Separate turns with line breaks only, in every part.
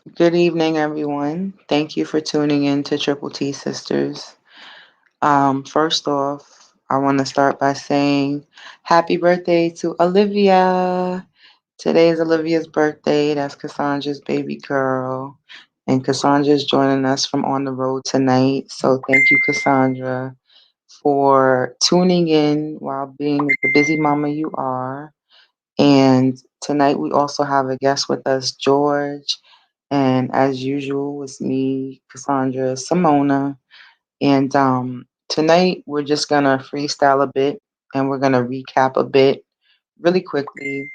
Good evening, everyone. Thank you for tuning in to Triple T Sisters. First off, I want to start by saying happy birthday to Olivia. Today is Olivia's birthday. That's Cassandra's baby girl. And Cassandra's joining us from on the road tonight. So thank you, Cassandra, for tuning in while being the busy mama you are. And tonight we also have a guest with us, George. And as usual, it's me, Cassandra, Simona. And tonight we're just gonna freestyle a bit and we're gonna recap a bit really quickly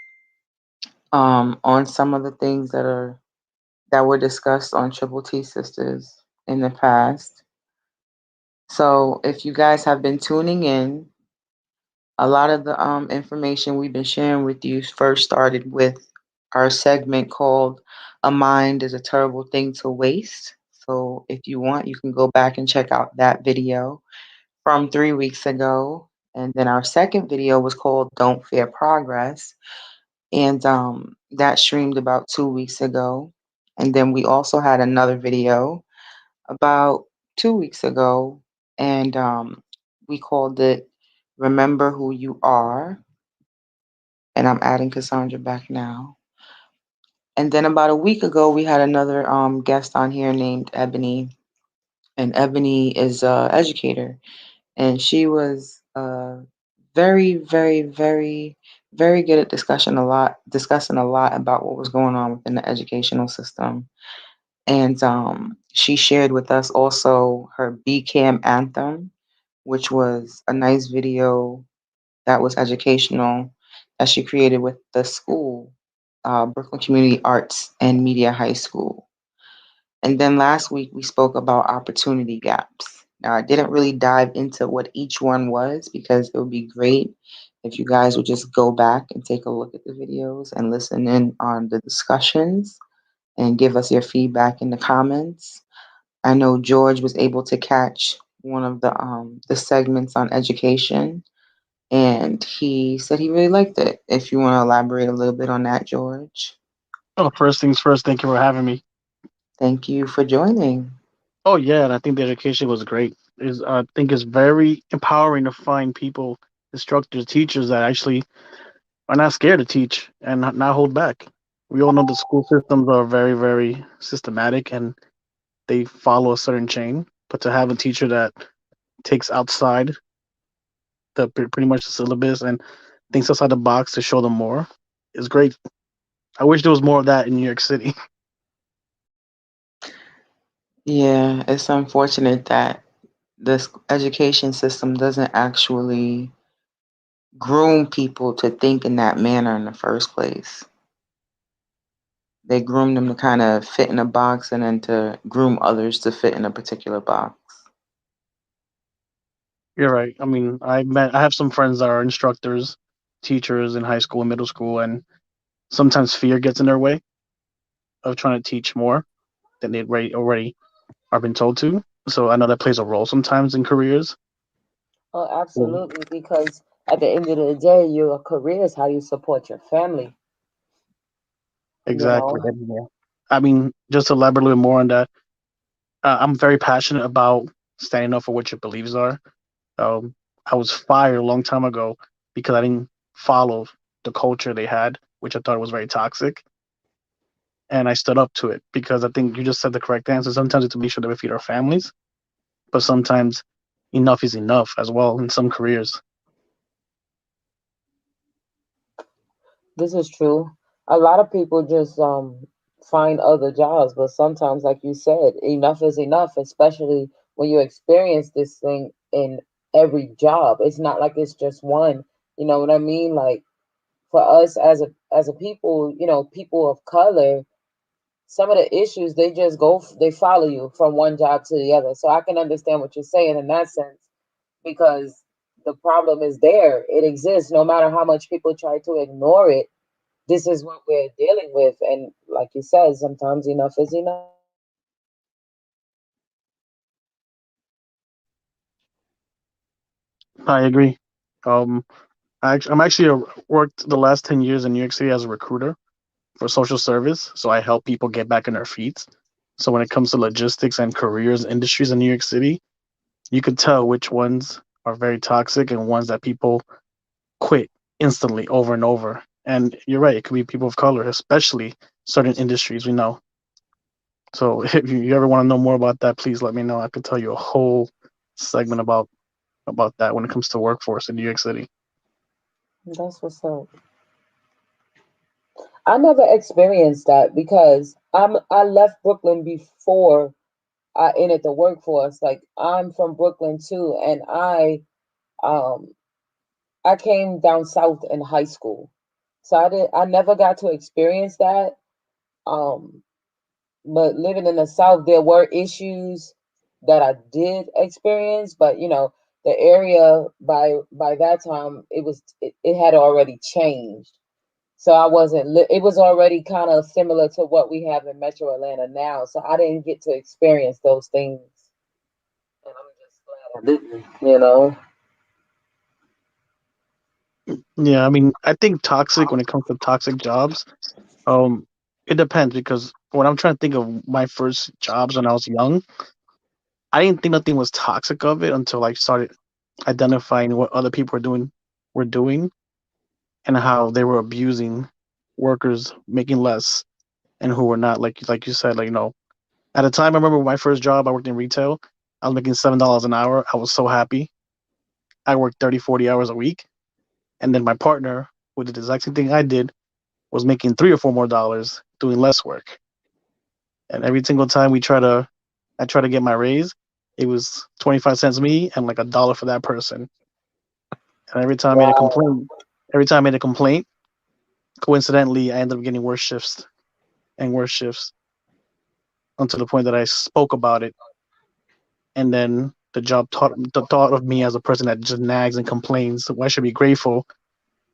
on some of the things that were discussed on Triple T Sisters in the past. So if you guys have been tuning in, a lot of the information we've been sharing with you first started with our segment called A Mind is a Terrible Thing to Waste. So if you want, you can go back and check out that video from 3 weeks ago. And then our second video was called Don't Fear Progress. And that streamed about 2 weeks ago. And then we also had another video about 2 weeks ago. And we called it Remember Who You Are. And I'm adding Cassandra back now. And then about a week ago, we had another guest on here named Ebony, and Ebony is an educator, and she was very, very, very, very good at discussing a lot about what was going on within the educational system. And she shared with us also her BCAM anthem, which was a nice video that was educational that she created with the school, Brooklyn Community Arts and Media High School. And then last week we spoke about opportunity gaps. Now, I didn't really dive into what each one was because it would be great if you guys would just go back and take a look at the videos and listen in on the discussions and give us your feedback in the comments. I know George was able to catch one of the segments on education, and he said he really liked it. If you want to elaborate a little bit on that, George.
Oh, first things first, thank you for having me.
Thank you for joining.
Oh yeah, and I think the education was great. Is I think it's very empowering to find people, instructors, teachers that actually are not scared to teach and not hold back. We all know the school systems are very, very systematic and they follow a certain chain. But to have a teacher that takes outside pretty much the syllabus and thinks outside the box to show them more is great. I wish there was more of that in New York City.
Yeah, it's unfortunate that this education system doesn't actually groom people to think in that manner in the first place. They groom them to kind of fit in a box and then to groom others to fit in a particular box.
You're right. I mean, I have some friends that are instructors, teachers in high school and middle school, and sometimes fear gets in their way of trying to teach more than they already are been told to. So I know that plays a role sometimes in careers.
Oh,
Mm.
absolutely. Because at the end of the day, your career is how you support your family. You
Exactly.
know,
Yeah. I mean, just to elaborate a little more on that, I'm very passionate about standing up for what your beliefs are. I was fired a long time ago because I didn't follow the culture they had, which I thought was very toxic. And I stood up to it because I think you just said the correct answer. Sometimes it's to make sure that we feed our families, but sometimes enough is enough as well in some careers.
this is true. A lot of people just find other jobs, but sometimes, like you said, enough is enough, especially when you experience this thing in every job. It's not like it's just one. You know what I mean? Like for us as a people, people of color, some of the issues they just they follow you from one job to the other. So I can understand what you're saying in that sense because the problem is there. It exists no matter how much people try to ignore it. This is what we're dealing with, and like you said, sometimes enough is enough.
I agree. Um, I'm actually worked the last 10 years in New York City as a recruiter. for social service, so I help people get back on their feet. So when it comes to logistics and careers industries in New York City, you could tell which ones are very toxic and ones that people quit instantly over and over. And you're right, it could be people of color, especially certain industries we know. So if you ever want to know more about that, please let me know. I could tell you a whole segment about that when it comes to workforce in New York City.
That's what's up. I never experienced that because I left Brooklyn before I entered the workforce. Like I'm from Brooklyn too, and um I came down south in high school, so I never got to experience that. Um, but living in the south, there were issues that I did experience, but the area by that time it had already changed. So I wasn't. It was already kind of similar to what we have in Metro Atlanta now. So I didn't get to experience those things, and I'm just glad I didn't.
Yeah, I mean, I think toxic when it comes to toxic jobs, um, it depends because when I'm trying to think of my first jobs when I was young, I didn't think nothing was toxic of it until I started identifying what other people were doing and how they were abusing workers, making less, and who were not like you said, at the time I remember my first job, I worked in retail. I was making $7 an hour. I was so happy. I worked 30, 40 hours a week. And then my partner, who did the exact same thing I did, was making three or four more dollars doing less work. And every single time I try to get my raise, it was 25 cents me and like a dollar for that person. And
Wow.
every time I made a complaint, coincidentally, I ended up getting worse shifts and worse shifts until the point that I spoke about it. And then the job thought of me as a person that just nags and complains. So I should be grateful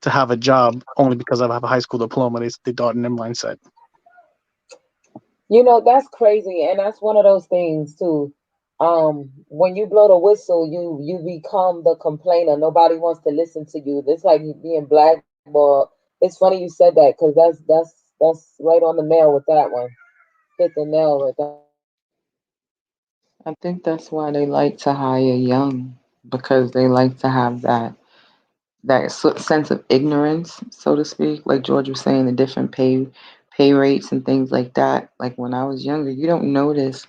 to have a job only because I have a high school diploma. They thought in their mindset.
That's crazy, and that's one of those things too. When you blow the whistle, you become the complainer. Nobody wants to listen to you. It's like you being blackballed. It's funny you said that because that's right on the nail with that one. Hit the nail with that.
I think that's why they like to hire young, because they like to have that sense of ignorance, so to speak. Like George was saying, the different pay rates and things like that. Like when I was younger, you don't notice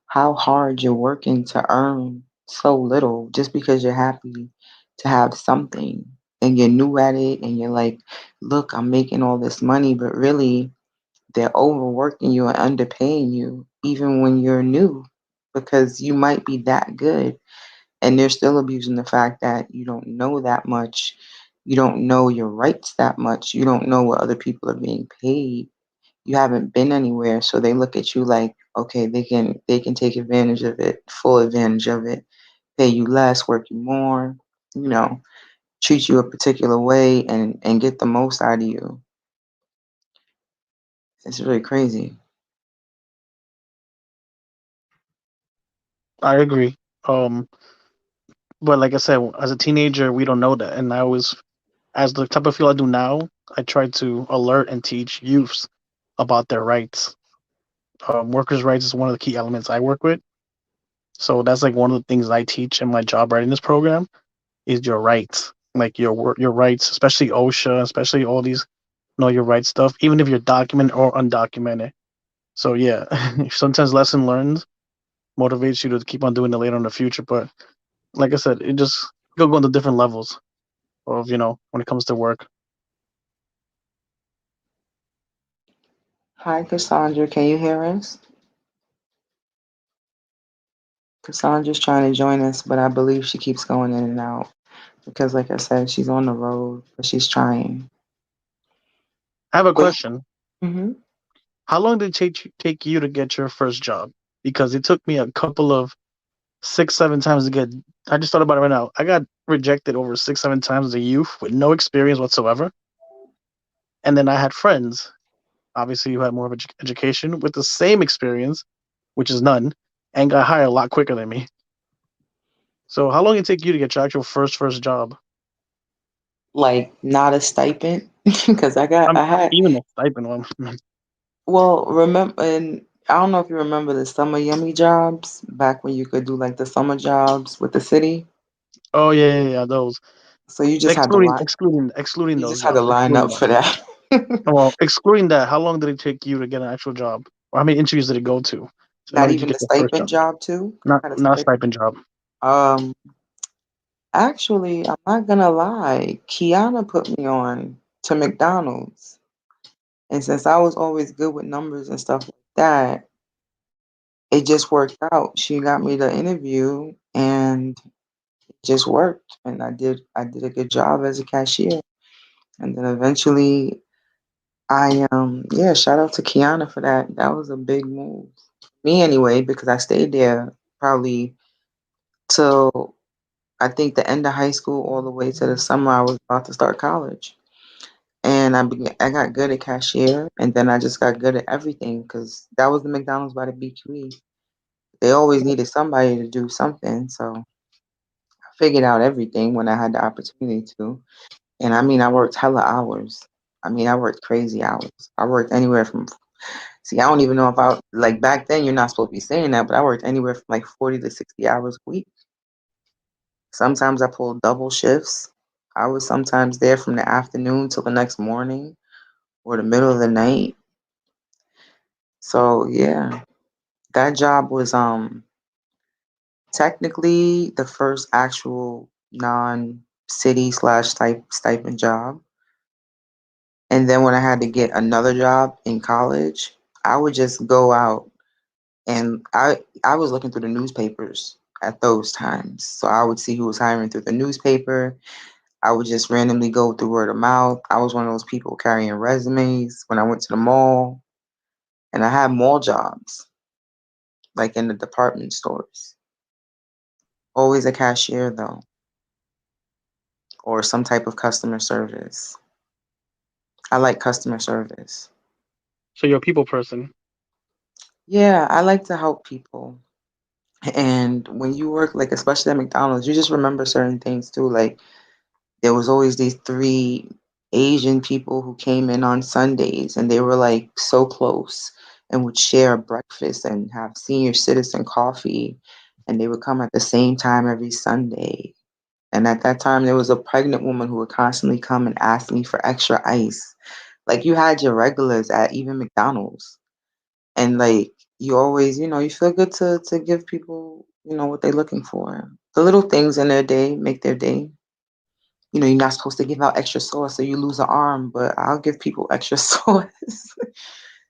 how hard you're working to earn so little just because you're happy to have something and you're new at it and you're like, look, I'm making all this money, but really they're overworking you and underpaying you even when you're new because you might be that good, and they're still abusing the fact that you don't know that much. You don't know your rights that much. You don't know what other people are being paid. You haven't been anywhere, so they look at you like, okay, they can take advantage of it, full advantage of it, pay you less, work you more, you know, treat you a particular way and get the most out of you. It's really crazy.
I agree. Um, but like I said, as a teenager, we don't know that, and as the type of field I do now, I try to alert and teach youths about their rights. Workers' rights is one of the key elements I work with. So that's like one of the things I teach in my job readiness program is your rights, like your rights, especially OSHA, especially all these know your rights stuff, even if you're documented or undocumented. So yeah, sometimes lesson learned motivates you to keep on doing it later in the future. But like I said, it just go into different levels of when it comes to work.
Hi, Cassandra. Can you hear us? Cassandra's trying to join us, but I believe she keeps going in and out because, like I said, she's on the road, but she's trying.
I have a
Wait.
question.
Hmm.
How long did it take you to get your first job? Because it took me a couple of six, 7 times to get. I just thought about it right now. I got rejected over six, 7 times as a youth with no experience whatsoever, and then I had friends, obviously, who had more of education with the same experience, which is none, and got hired a lot quicker than me. So, how long did it take you to get your actual first job?
Like not a stipend because
I'm
I had
even a stipend one.
Well, remember, and I don't know if you remember the summer yummy jobs back when you could do like the summer jobs with the city.
Oh yeah. Those
So you just had to
excluding
line,
excluding
you
those
just had to
jobs.
line
Excluding
up
that.
for that.
Well, excluding that, how long did it take you to get an actual job? Or how many interviews did it go to in
Not
order to
even
get
the
the first
stipend
job?
job too.
Not
Had a
not a
stipend.
stipend job.
Um, Actually, I'm not gonna lie. Kiana put me on to McDonald's, and since I was always good with numbers and stuff like that, it just worked out. She got me the interview, and it just worked. And I did a good job as a cashier. And then eventually, yeah, shout out to Kiana for that. That was a big move, me anyway, because I stayed there probably till I think the end of high school, all the way to the summer I was about to start college. And I got good at cashier, and then I just got good at everything because that was the McDonald's by the BQE. They always needed somebody to do something, so I figured out everything when I had the opportunity to. And I mean, I worked hella hours. I mean, I worked crazy hours. I worked anywhere from, see, I don't even know if I, like back then, you're not supposed to be saying that, but I worked anywhere from like 40 to 60 hours a week. Sometimes I pulled double shifts. I was sometimes there from the afternoon till the next morning or the middle of the night. So yeah, that job was technically the first actual non city slash stipend job. And then when I had to get another job in college, I would just go out and I was looking through the newspapers at those times. So I would see who was hiring through the newspaper. I would just randomly go through word of mouth. I was one of those people carrying resumes when I went to the mall, and I had mall jobs, like in the department stores. Always a cashier though, or some type of customer service. I like customer service.
So you're a people person.
Yeah, I like to help people. And when you work, like especially at McDonald's, you just remember certain things too. Like there was always these three Asian people who came in on Sundays, and they were like so close and would share breakfast and have senior citizen coffee, and they would come at the same time every Sunday. And at that time, there was a pregnant woman who would constantly come and ask me for extra ice. Like you had your regulars at even McDonald's, and like you always, you feel good to give people, what they're looking for. The little things in their day make their day. You're not supposed to give out extra sauce so you lose an arm, but I'll give people extra sauce,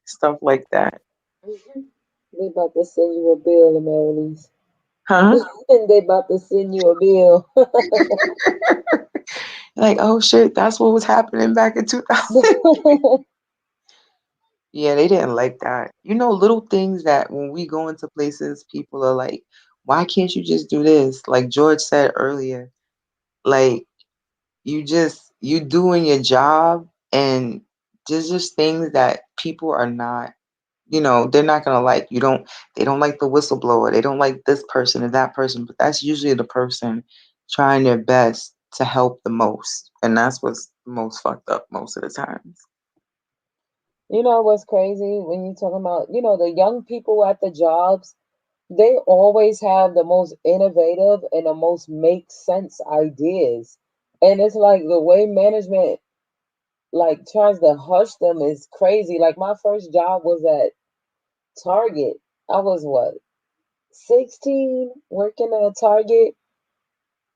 stuff like that.
They about to send you a bill, Amaryllis.
Huh?
And they about to send you a bill.
Like, oh shit, that's what was happening back in 2000. Yeah, they didn't like that. Little things that when we go into places, people are like, why can't you just do this? Like George said earlier, like you doing your job, and there's just things that people are not, they're not gonna like. They don't like the whistleblower, they don't like this person or that person, but that's usually the person trying their best to help the most. And that's what's most fucked up most of the times.
You know what's crazy when you talking about, the young people at the jobs, they always have the most innovative and the most make sense ideas. And it's like the way management like tries to hush them is crazy. Like my first job was at Target. I was what, 16 working at Target,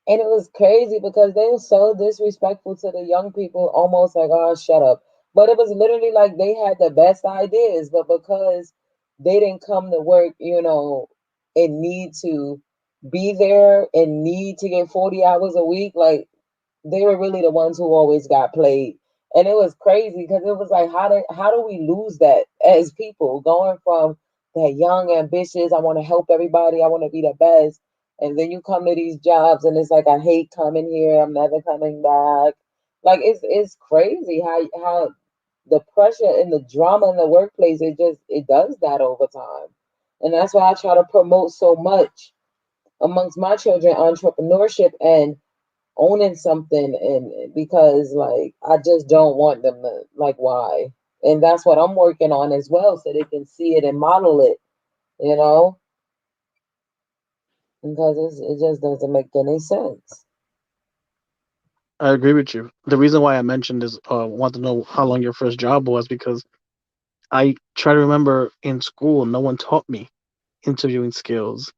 and it was crazy because they were so disrespectful to the young people, almost like, oh, shut up. But it was literally like they had the best ideas, but because they didn't come to work, and need to be there and need to get 40 hours a week, like they were really the ones who always got played. And it was crazy because it was like, how do we lose that as people going from that young, ambitious, I want to help everybody, I want to be the best, and then you come to these jobs and it's like, I hate coming here, I'm never coming back. Like it's crazy how the pressure and the drama in the workplace, it does that over time. And that's why I try to promote so much amongst my children entrepreneurship and owning something, and because like I just don't want them to, like, why? And that's what I'm working on as well, so they can see it and model it, you know, because it just doesn't make any sense.
I agree with you. The reason why I mentioned is want to know how long your first job was because I try to remember in school no one taught me interviewing skills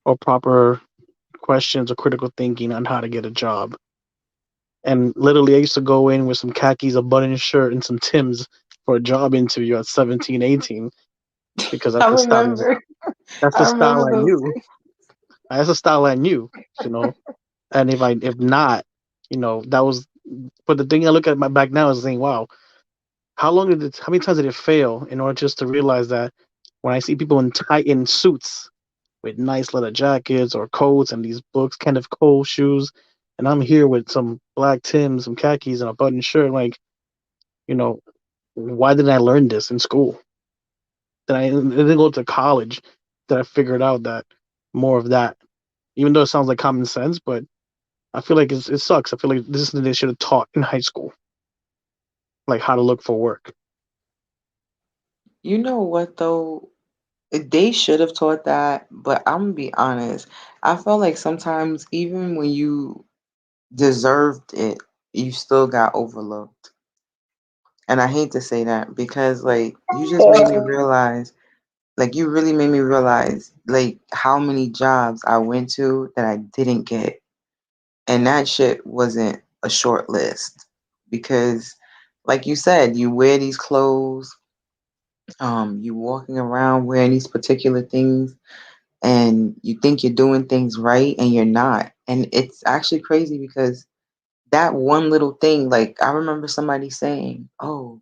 or proper questions or critical thinking on how to get a job. And literally, I used to go in with some khakis, a button shirt, and some Tims for a job interview at 17, 18, because
I
that's the style.
remember.
That's the
I
style
remember
I
those
knew.
days.
That's the style I knew. You know, and if not, that was. But the thing I look at my back now is saying, wow, how many times did it fail in order just to realize that when I see people in suits with nice leather jackets or coats and these books, Kenneth Cole shoes, and I'm here with some black Tims, some khakis, and a button shirt, like, you know, why didn't I learn this in school? Then I didn't go to college that I figured out that more of that, even though it sounds like common sense, but I feel like it sucks. I feel like this is something they should have taught in high school, like how to look for work.
You know what though? They should have taught that, but I'm gonna be honest. I felt like sometimes even when you deserved it, you still got overlooked. And I hate to say that because like you just made me realize, like you really made me realize like how many jobs I went to that I didn't get. And that shit wasn't a short list because like you said, you wear these clothes, you walking around wearing these particular things and you think you're doing things right and you're not. And it's actually crazy because that one little thing, like I remember somebody saying, "Oh,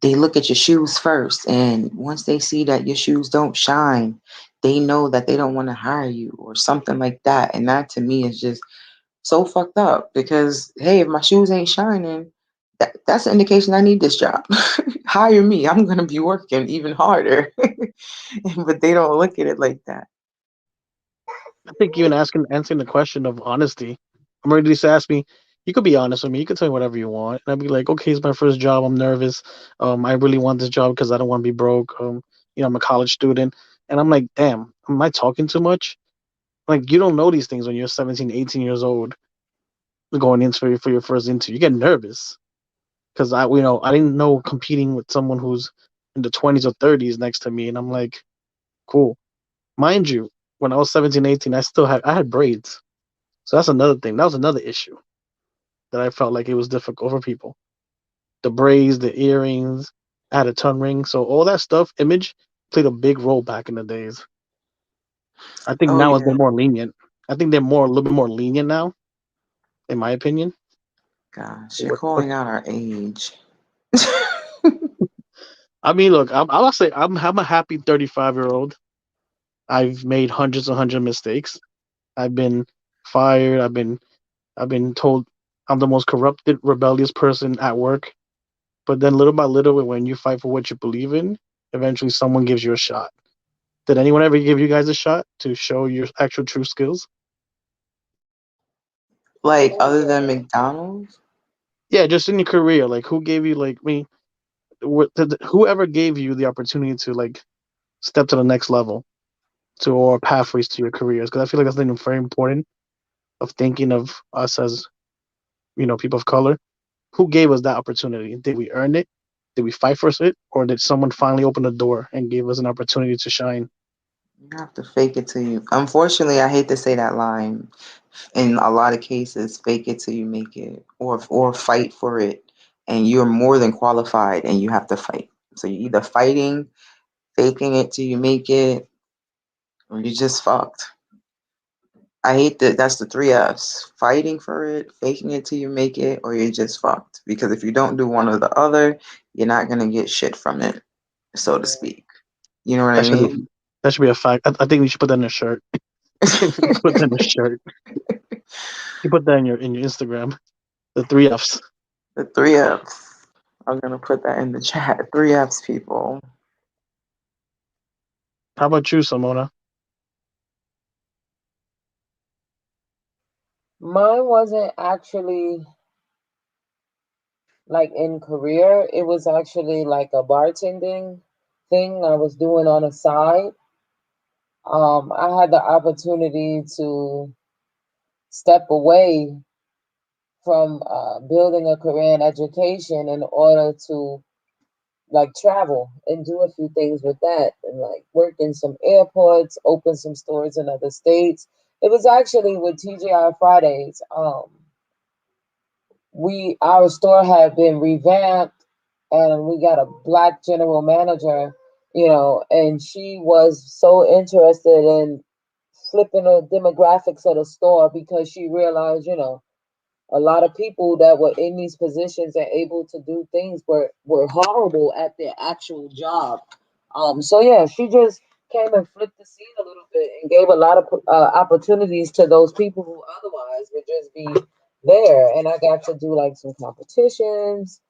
they look at your shoes first, and once they see that your shoes don't shine, they know that they don't want to hire you," or something like that. And that to me is just so fucked up because hey, if my shoes ain't shining, that's an indication I need this job. Hire me. I'm gonna be working even harder. But they don't look at it like that.
I think even answering the question of honesty, I'm ready to ask me. You could be honest with me. You could tell me whatever you want, and I'd be like, okay, it's my first job. I'm nervous. I really want this job because I don't want to be broke. I'm a college student, and I'm like, damn, am I talking too much? Like, you don't know these things when you're 17, 18 years old, going in for your first interview. You get nervous because I didn't know competing with someone who's in the 20s or 30s next to me, and I'm like, cool. Mind you, when I was 17, 18, I had braids. So that's another thing. That was another issue that I felt like it was difficult for people. The braids, the earrings, I had a tongue ring. So all that stuff, image played a big role back in the days. I think
Oh
now it's
yeah,
been more lenient. I think they're a little bit more lenient now, in my opinion.
gosh, you're
What
calling out our age.
I mean, look, I'll say I'm a happy 35-year-old. I've made hundreds and hundreds of mistakes. I've been fired. I've been told I'm the most corrupted, rebellious person at work. But then little by little, when you fight for what you believe in, eventually someone gives you a shot. Did anyone ever give you guys a shot to show your actual true skills?
Like other than McDonald's?
Yeah, just in your career, like who gave you like me? Whoever gave you the opportunity to like step to the next level to or pathways to your careers? Because I feel like that's something very important of thinking of us as people of color. Who gave us that opportunity? Did we earn it? Did we fight for it, or did someone finally open the door and give us an opportunity to shine?
You have to fake it till you. Unfortunately, I hate to say that line. In a lot of cases, fake it till you make it, or fight for it, and you're more than qualified, and you have to fight. So you're either fighting, faking it till you make it, or you just fucked. I hate that. That's the three F's: fighting for it, faking it till you make it, or you're just fucked. Because if you don't do one or the other, you're not gonna get shit from it, so to speak. You know what I
That should be
mean?
that should be a fact. I think we should put that in a shirt. Put that in a shirt. You put that in your Instagram. The three Fs.
The three F's. I'm gonna put that in the chat. Three F's, people.
How about you, Simona?
Mine wasn't actually like in career. It was actually like a bartending thing I was doing on the side. I had the opportunity to step away from building a career in education in order to like travel and do a few things with that and like work in some airports, open some stores in other states. It was actually with TGI Fridays. We our store had been revamped and we got a black general manager, and she was so interested in flipping the demographics of the store because she realized, a lot of people that were in these positions and able to do things were horrible at their actual job. So yeah, she just came and flipped the scene a little bit and gave a lot of opportunities to those people who otherwise would just be there. And I got to do like some competitions,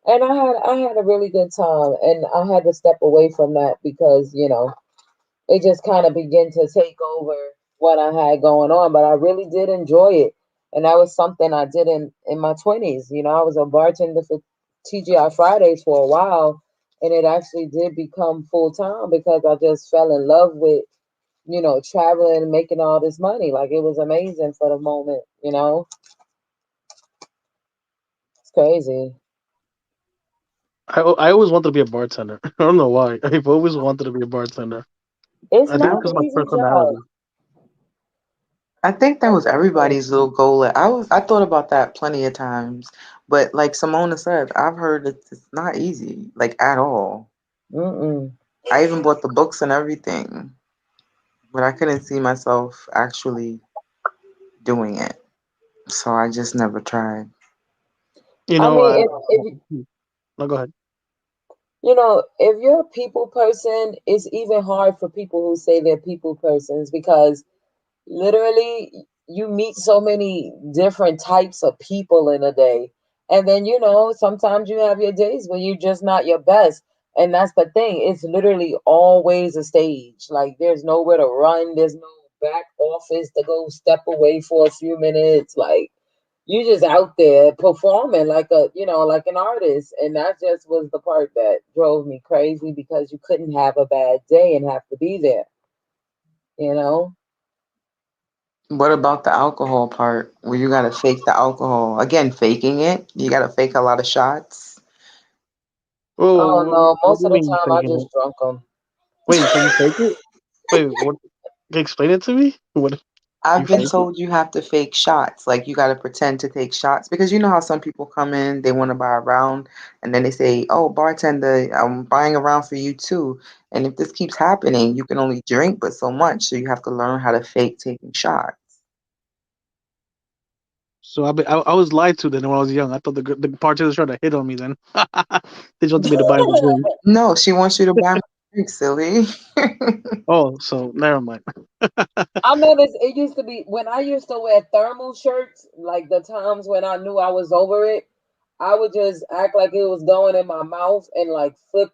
and I had a really good time. And I had to step away from that because it just kind of began to take over what I had going on. But I really did enjoy it. And that was something I did in my 20s. I was a bartender for TGI Fridays for a while. And it actually did become full time because I just fell in love with, traveling and making all this money. Like it was amazing for the moment. It's crazy.
I always wanted to be a bartender. I don't know why. I've always wanted to be a bartender.
It's
I think
not
because
an
of my
easy job.
personality.
I think that
Like
was
you said.
everybody's little goal. I thought about that plenty of times, but like Simona said, I've heard it's not easy, like at all.
Mm-mm.
I even bought the books and everything, but I couldn't see myself actually doing it. So I just never tried.
You
I
know,
mean, if
no, go ahead.
if you're a people person, it's even hard for people who say they're people persons because literally you meet so many different types of people in a day. And then, sometimes you have your days where you're just not your best. And that's the thing. It's literally always a stage. Like there's nowhere to run, there's no back office to go step away for a few minutes. Like you just out there performing like like an artist. And that just was the part that drove me crazy because you couldn't have a bad day and have to be there, you know
What about the alcohol part where you gotta fake the alcohol? Again, faking it. You gotta fake a lot of shots.
Oh
Oh,
no,
what
most
do you
of the
mean you
time I
faking
just
it?
drunk them.
Wait, so you fake it? Wait, what? Can you explain it to me? What you
I've been
fake it?
told you have to fake shots. Like you gotta pretend to take shots because you know how some people come in, they want to buy a round, and then they say, "Oh, bartender, I'm buying a round for you too." And if this keeps happening, you can only drink but so much, so you have to learn how to fake taking shots.
So I was lied to then when I was young. I thought the bartender trying to hit on me then. They just wanted me to buy him a drink.
No, she wants you to buy her drink, silly.
Oh, so never mind.
I mean, it used to be when I used to wear thermal shirts, like the times when I knew I was over it, I would just act like it was going in my mouth and like flip.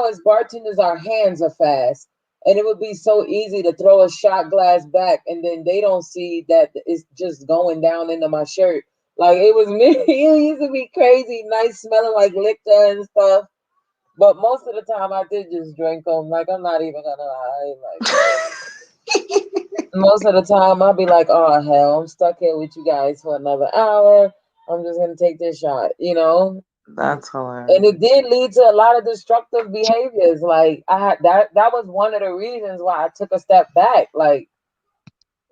As bartenders, our hands are fast, and it would be so easy to throw a shot glass back, and then they don't see that it's just going down into my shirt. Like it was me. It used to be crazy, nice smelling like liquor and stuff. But most of the time, I did just drink them. Like I'm not even gonna lie. Like most of the time, I'll be like, "Oh hell, I'm stuck here with you guys for another hour. I'm just gonna take this shot."
That's
And
hilarious.
it did lead to a lot of destructive behaviors. Like I had that was one of the reasons why I took a step back. Like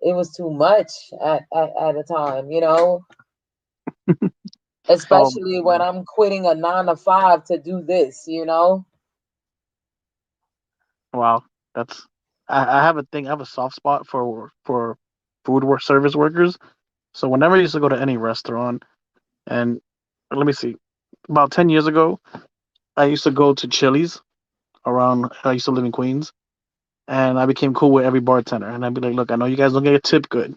it was too much at a time.
Oh,
Especially when I'm quitting a 9 to 5 to do this.
wow. That's I have a thing. I have a soft spot for food work service workers. So whenever I used to go to any restaurant, and let me see, about 10 years ago, I used to go to Chili's around. I used to live in Queens, and I became cool with every bartender. And I'd be like, "Look, I know you guys don't get a tip good,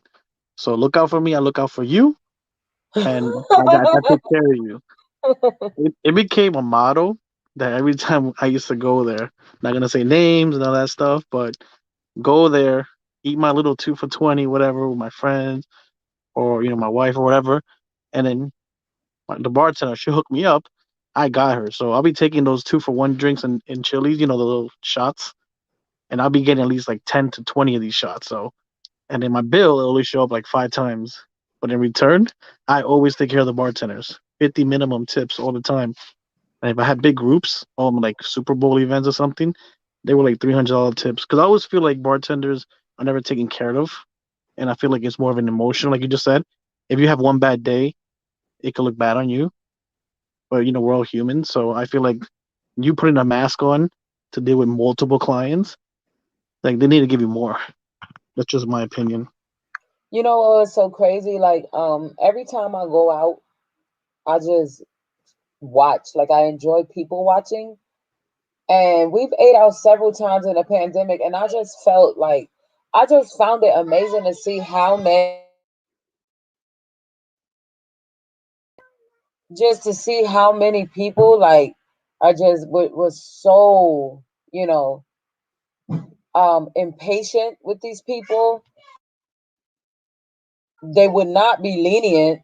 so look out for me. I look out for you, and I take care of you." It became a motto that every time I used to go there, not gonna say names and all that stuff, but go there, eat my little 2 for 20, whatever, with my friends or my wife or whatever, and then The bartender, she hooked me up. I got her. So I'll be taking those 2 for 1 drinks in Chili's, the little shots, and I'll be getting at least like 10 to 20 of these shots. So, and then my bill will only show up like 5 times. But in return, I always take care of the bartenders. 50 minimum tips all the time. And if I had big groups, like Super Bowl events or something, they were like $300 tips. Because I always feel like bartenders are never taken care of. And I feel like it's more of an emotion, like you just said. If you have one bad day, it could look bad on you. But we're all human, so I feel like you putting a mask on to deal with multiple clients, like they need to give you more. That's just my opinion.
You know what was so crazy? Like, every time I go out, I just watch. Like, I enjoy people watching. And we've ate out several times in the pandemic, and I just felt like I just found it amazing to see how many just to see how many people like are just was so you know impatient with these people. They would not be lenient,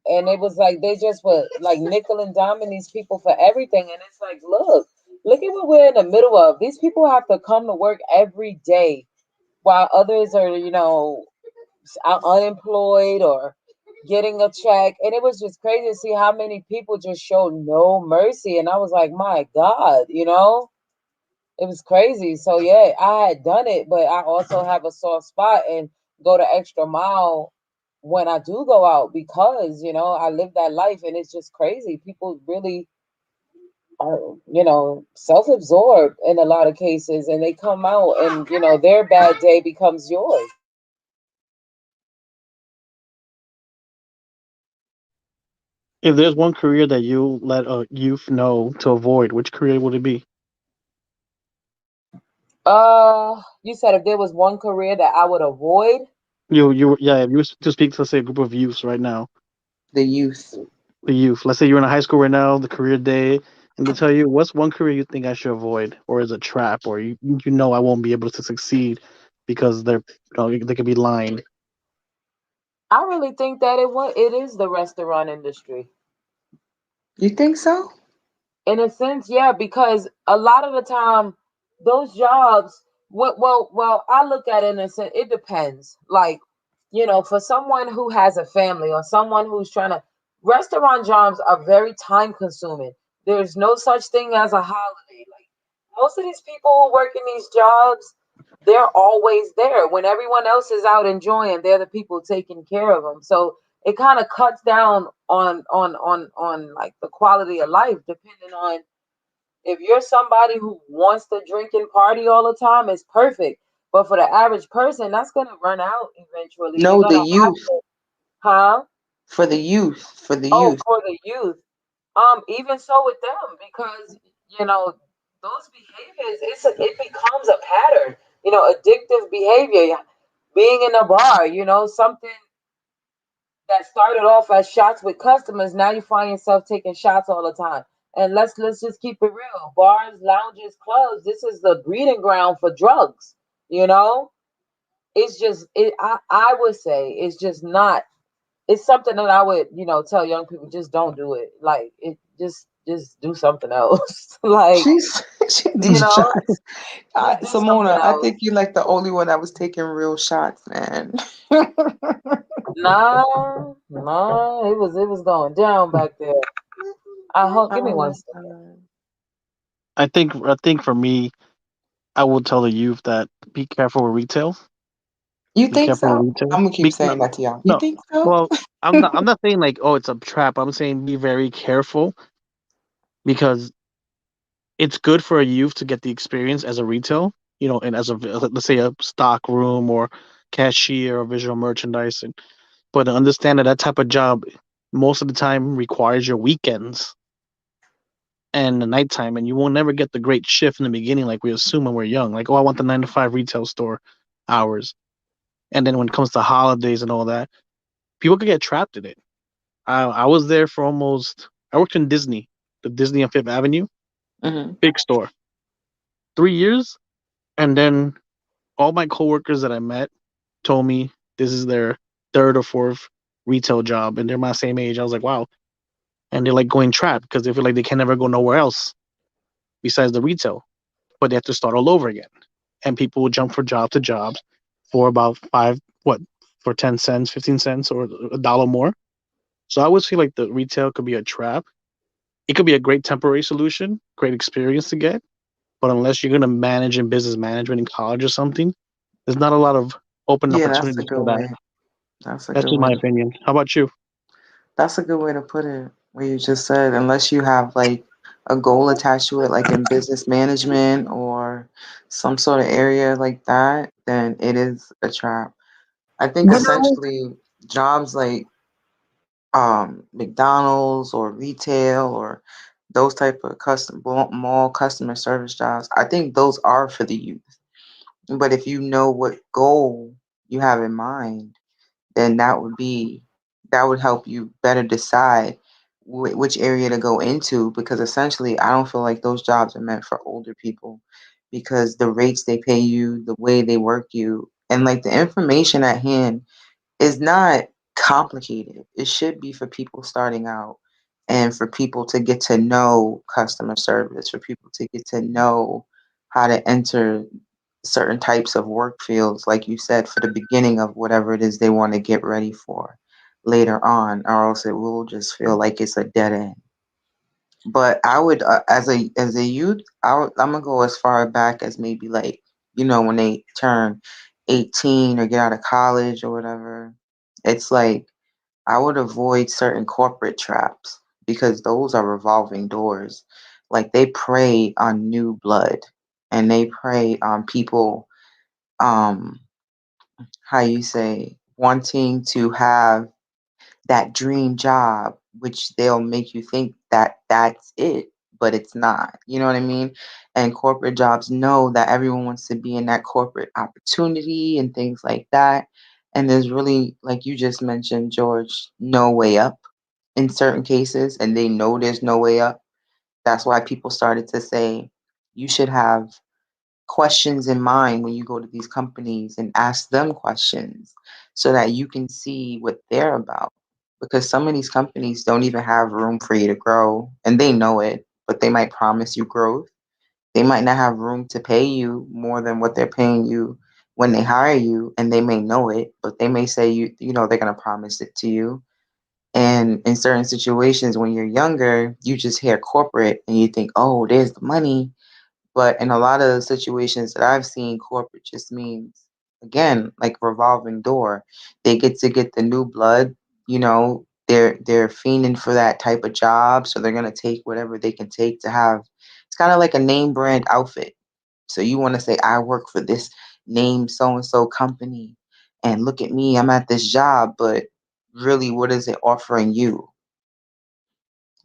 and it was like they just were like nickel and diming these people for everything. And it's like, look at what we're in the middle of. These people have to come to work every day while others are unemployed or getting a check. And it was just crazy to see how many people just showed no mercy. And I was like, my God, it was crazy. So yeah, I had done it, but I also have a soft spot and go the extra mile when I do go out because, I live that life and it's just crazy. People really are, self-absorbed in a lot of cases and they come out and, their bad day becomes yours.
If there's one career that you let a youth know to avoid, which career would it be?
You said if there was one career that I would avoid.
If you were to speak to say a group of youths right now,
The youth.
the youth. Let's say you're in a high school right now, the career day, and they tell you what's one career you think I should avoid, or is a trap, or you know I won't be able to succeed because they could be lying.
I really think that it is the restaurant industry.
You think so?
In a sense, yeah, because a lot of the time those jobs, well, I look at it in a sense, it depends. Like, for someone who has a family or someone who's trying to, restaurant jobs are very time consuming. There's no such thing as a holiday. Like, most of these people who work in these jobs, they're always there. When everyone else is out enjoying, they're the people taking care of them. So it kind of cuts down on like the quality of life, depending on if you're somebody who wants to drink and party all the time, it's perfect. But for the average person, that's gonna run out eventually. You're
No, the
gonna have
youth.
to, huh?
For the youth. For the
Oh,
youth.
for the youth. Even so with them, because you know those behaviors, it becomes a pattern. Addictive behavior. Being in a bar, something that started off as shots with customers, now you find yourself taking shots all the time. And let's just keep it real. Bars, lounges, clubs, this is the breeding ground for drugs, you know? It's just I would say it's just not it's something that I would, tell young people just don't do it. Like it just do something else. Like,
She's she
you
these
know,
shots.
just do something
Simona, I
else.
think you're like the only one that was taking real shots, man.
Nah, nah, it was going down back there. I hope give me
Oh
one
my
second.
god.
I think for me, I would tell the youth that be careful with retail.
You
Be
think
careful
so?
with retail.
I'm gonna keep
Be, no,
saying that to y'all. You
no.
think so?
Well, I'm not saying like, oh, it's a trap. I'm saying be very careful because it's good for a youth to get the experience as a retail, and as let's say a stock room or cashier or visual merchandising. But to understand that type of job most of the time requires your weekends and the nighttime, and you will never get the great shift in the beginning like we assume when we're young. Like, oh, I want the 9 to 5 retail store hours, and then when it comes to holidays and all that, people could get trapped in it. I was there for almost. I worked in Disney, the Disney on Fifth Avenue,
Hmm.
big store, 3 years, and then all my coworkers that I met told me this is their third or fourth retail job, and they're my same age. I was like, wow. and they're like going trapped because they feel like they can never go nowhere else besides the retail, but they have to start all over again. And people will jump from job to job for about what, for 10 cents, 15 cents, or a dollar more. So I always feel like the retail could be a trap. It could be a great temporary solution, great experience to get, but unless you're going to manage in business management in college or something, there's not a lot of open
Yeah, that's a
opportunities
good
for that.
way. That's a
That's
good
just
way
my
to
opinion. How about you?
That's a good way to put it. Where you just said, unless you have like a goal attached to it, like in business management or some sort of area like that, then it is a trap. I think
You know,
essentially jobs like McDonald's or retail or those type of mall customer service jobs, I think those are for the youth. But if you know what goal you have in mind, then that would help you better decide which area to go into, because essentially I don't feel like those jobs are meant for older people, because the rates they pay you, the way they work you, and like the information at hand is not complicated. It should be for people starting out and for people to get to know customer service, for people to get to know how to enter certain types of work fields, like you said, for the beginning of whatever it is they want to get ready for later on, or else it will just feel like it's a dead end. But I would, as a youth, I'm gonna go as far back as maybe like, when they turn 18 or get out of college or whatever. It's like I would avoid certain corporate traps because those are revolving doors. Like they prey on new blood and they prey on people, um, how you say, wanting to have that dream job, which they'll make you think that that's it, but it's not. You know what I mean? And corporate jobs know that everyone wants to be in that corporate opportunity and things like that. And there's really, like you just mentioned, George, no way up in certain cases, and they know there's no way up. That's why people started to say you should have questions in mind when you go to these companies and ask them questions so that you can see what they're about. Because some of these companies don't even have room for you to grow and they know it, but they might promise you growth. They might not have room to pay you more than what they're paying you when they hire you, and they may know it, but they may say they're going to promise it to you. And in certain situations when you're younger, you just hear corporate and you think, "Oh, there's the money." But in a lot of the situations that I've seen, corporate just means, again, like revolving door. They get the new blood, they're fiending for that type of job, so they're gonna take whatever they can take to have. It's kind of like a name brand outfit. So you want to say, I work for this name so and so company, and look at me, I'm at this job, but really, what is it offering you?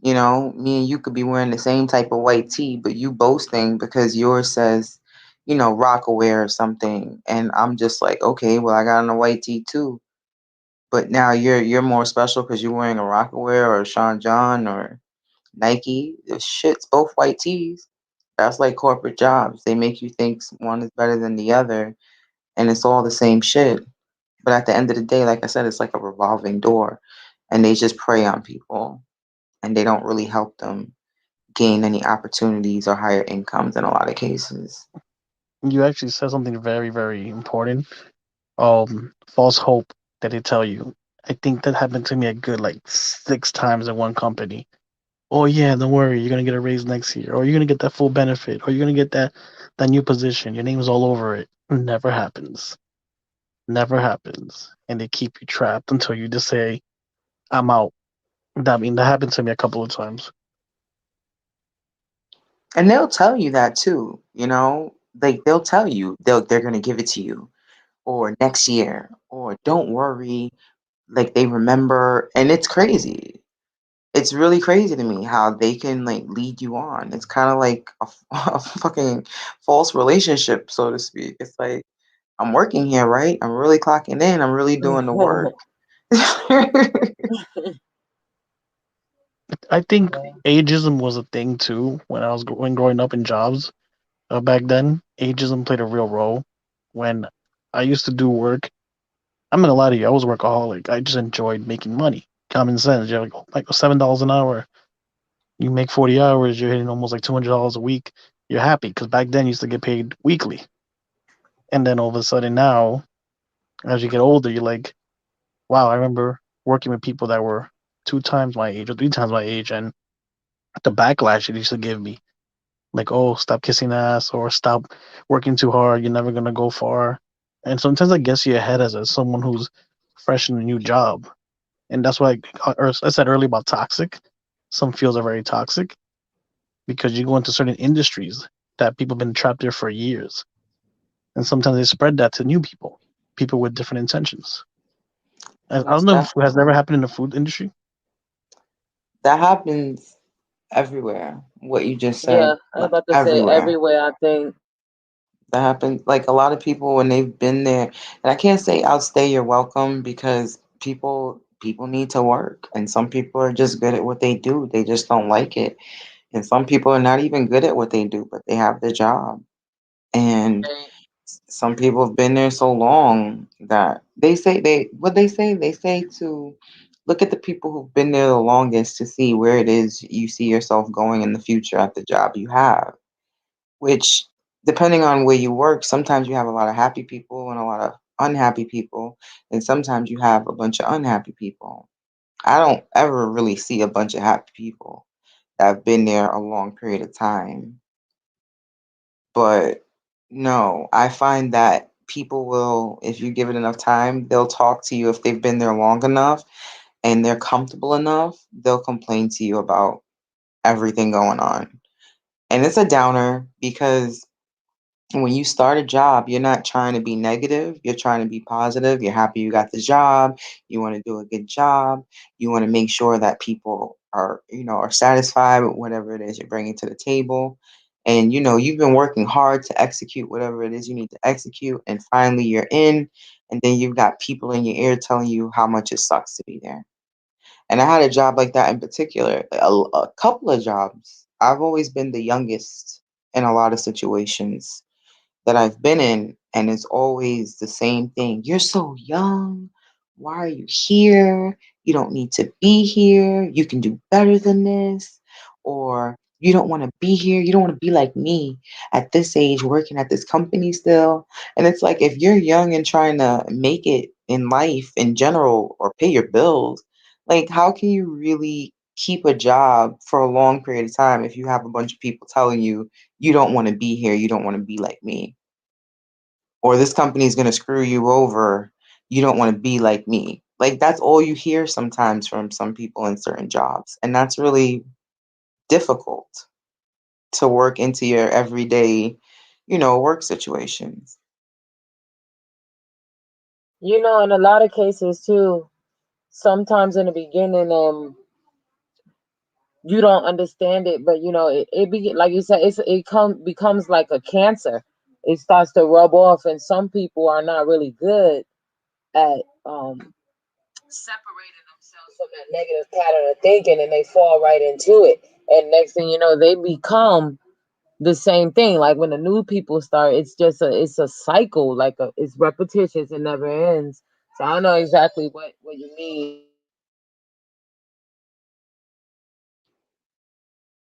Me and you could be wearing the same type of white tee, but you boasting because yours says, Rockaware or something. And I'm just like, okay, well, I got on a white tee too. But now you're more special because you're wearing a Rockaware or a Sean John or Nike. The shit's both white tees. That's like corporate jobs. They make you think one is better than the other, and it's all the same shit. But at the end of the day, like I said, it's like a revolving door, and they just prey on people, and they don't really help them gain any opportunities or higher incomes in a lot of cases.
You actually said something very, very important. False hope that they tell you. I think that happened to me a good like 6 times in one company. Oh yeah, don't worry, you're gonna get a raise next year, or you're gonna get that full benefit, or you're gonna get that new position. Your name's all over it. Never happens. Never happens. And they keep you trapped until you just say, I'm out. That happened to me a couple of times.
And they'll tell you that too, like they'll tell you they're gonna give it to you or next year or don't worry, like they remember, and it's crazy. It's really crazy to me how they can like lead you on. It's kind of like a fucking false relationship, so to speak. It's like I'm working here, right? I'm really clocking in. I'm really doing the work.
I think
yeah.
ageism was a thing too when I was when growing up in jobs. Back then, ageism played a real role. When I used to do work, I'm not gonna lie to you, I was a workaholic. I just enjoyed making money. Common sense. You're like $7 an hour. You make 40 hours, you're hitting almost like $200 a week. You're happy because back then you used to get paid weekly. And then all of a sudden now, as you get older, you're like, wow, I remember working with people that were 2 times my age or 3 times my age, and the backlash it used to give me, like, oh, stop kissing ass or stop working too hard, you're never gonna go far. And sometimes I guess you ahead as someone who's fresh in a new job. And that's why I said earlier about toxic. Some fields are very toxic because you go into certain industries that people have been trapped there for years. And sometimes they spread that to new people, people with different intentions. I don't
Most
know if it has
definitely.
ever happened in the food industry.
That happens everywhere. What you just
Yeah,
said,
I was
like
about to say
everywhere.
everywhere. I think.
That happens. Like a lot of people when they've been there, and I can't say outstay your welcome because people need to work, and some people are just good at what they do. They just don't like it, and some people are not even good at what they do, but they have the job. And
Right.
some people have been there so long that they say they say to look at the people who've been there the longest to see where it is you see yourself going in the future at the job you have, which depending on where you work, sometimes you have a lot of happy people and a lot of unhappy people, and sometimes you have a bunch of unhappy people. I don't ever really see a bunch of happy people that have been there a long period of time. But no, I find that people will, if you give it enough time, they'll talk to you if they've been there long enough and they're comfortable enough, they'll complain to you about everything going on. And it's a downer because when you start a job, you're not trying to be negative. You're trying to be positive. You're happy you got the job. You want to do a good job. You want to make sure that people are satisfied with whatever it is you're bringing to the table. And, you've been working hard to execute whatever it is you need to execute. And finally, you're in. And then you've got people in your ear telling you how much it sucks to be there. And I had a job like that in particular, a couple of jobs. I've always been the youngest in a lot of situations that I've been in, and it's always the same thing. You're so young. Why are you here? You don't need to be here. You can do better than this. Or you don't want to be here. You don't want to be like me at this age working at this company still. And it's like if you're young and trying to make it in life in general or pay your bills, like how can you really keep a job for a long period of time if you have a bunch of people telling you you don't want to be here, you don't want to be like me? Or this company is going to screw you over. You don't want to be like me. Like that's all you hear sometimes from some people in certain jobs. And that's really difficult to work into your everyday, work situations.
In a lot of cases too. Sometimes in the beginning, you don't understand it, but it be like you said, becomes like a cancer. It starts to rub off, and some people are not really good at separating themselves from that negative pattern of thinking, and they fall right into it. And next thing you know, they become the same thing. Like when the new people start, it's a cycle. It's repetitious. It never ends. So I know exactly what you mean.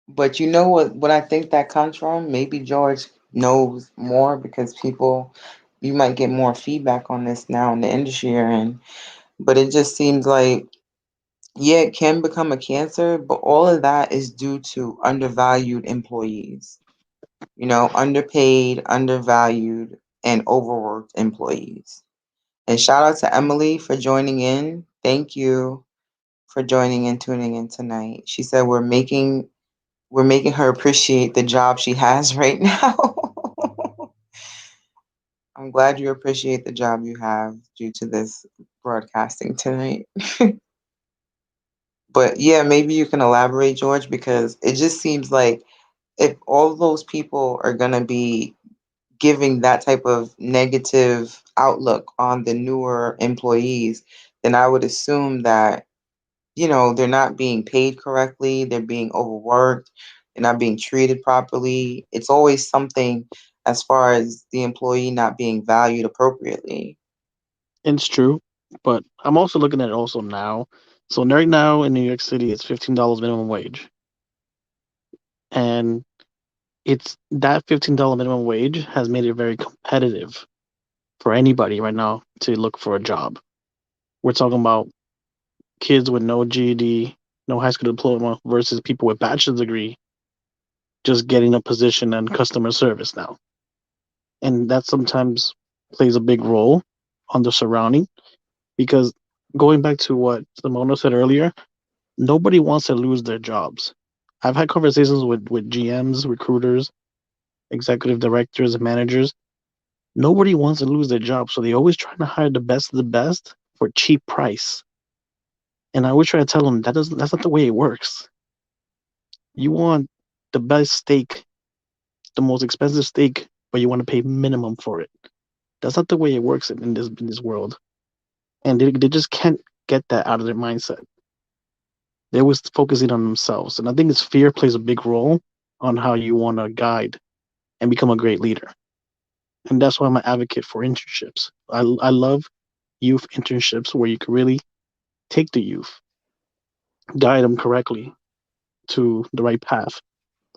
But you know what I think that comes from? Maybe George knows more because you might get more feedback on this now in the industry you're in. But it just seems like, yeah, it can become a cancer, but all of that is due to undervalued employees. Underpaid, undervalued, and overworked employees. And shout out to Emily for joining in. Thank you for joining and tuning in tonight. She said we're making her appreciate the job she has right now. I'm glad you appreciate the job you have due to this broadcasting tonight. But yeah, maybe you can elaborate, George, because it just seems like if all of those people are going to be giving that type of negative outlook on the newer employees, then I would assume that, they're not being paid correctly, they're being overworked, they're not being treated properly. It's always something as far as the employee not being valued appropriately.
It's true, but I'm also looking at it also now. So right now in New York City, it's $15 minimum wage. and it's that $15 minimum wage has made it very competitive for anybody right now to look for a job. We're talking about kids with no GED, no high school diploma versus people with bachelor's degree just getting a position in customer service now. And that sometimes plays a big role on the surrounding because going back to what Simona said earlier, nobody wants to lose their jobs. I've had conversations with GMs, recruiters, executive directors, and managers. Nobody wants to lose their job, so they always trying to hire the best of the best for cheap price. And I always try to tell them that's not the way it works. You want the best steak, the most expensive steak, but you want to pay minimum for it. That's not the way it works in this world. And they just can't get that out of their mindset. They're always focusing on themselves. And I think this fear plays a big role on how you want to guide and become a great leader. And that's why I'm an advocate for internships. I love youth internships where you can really take the youth, guide them correctly to the right path,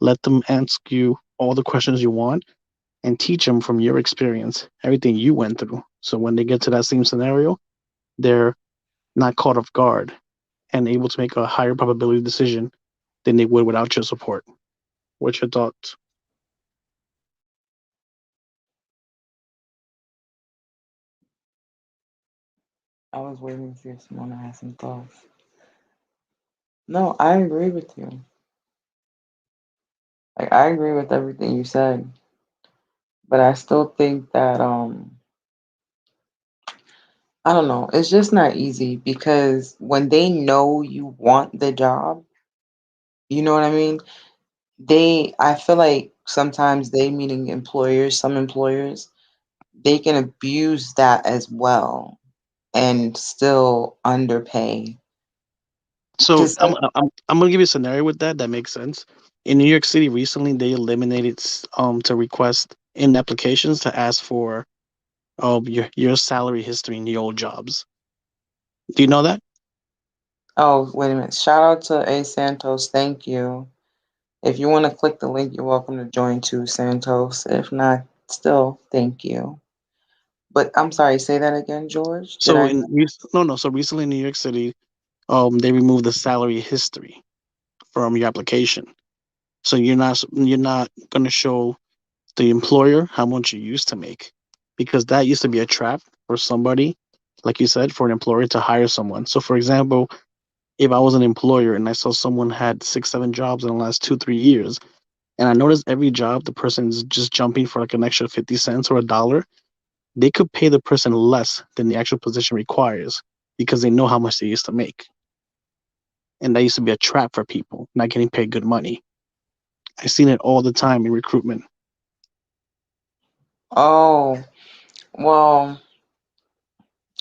let them ask you all the questions you want, and teach them from your experience everything you went through. So when they get to that same scenario, they're not caught off guard and able to make a higher probability decision than they would without your support. What's your thoughts?
I was waiting to see if someone had some thoughts. No, I agree with you. Like I agree with everything you said, but I still think that I don't know, it's just not easy because when they know you want the job, you know what I mean? I feel like sometimes they, meaning employers, some employers, they can abuse that as well and still underpay.
So
Because
I'm gonna give you a scenario with that makes sense. In New York City recently, they eliminated to request in applications to ask for your salary history in the old jobs. Do you know that?
oh, wait a minute. Shout out to A Santos. Thank you. If you want to click the link, you're welcome to join too, Santos. If not, still, thank you. But I'm sorry, say that again, George. Did
So
I?
no, so recently in New York City, they removed the salary history from your application. So you're not gonna show the employer how much you used to make because that used to be a trap for somebody, like you said, for an employer to hire someone. So for example, if I was an employer and I saw someone had 6 7 jobs in the last 2 3 years, and I noticed every job the person's just jumping for like an extra 50 cents or $1, they could pay the person less than the actual position requires because they know how much they used to make. And that used to be a trap for people not getting paid good money. I've seen it all the time in recruitment.
Oh, well,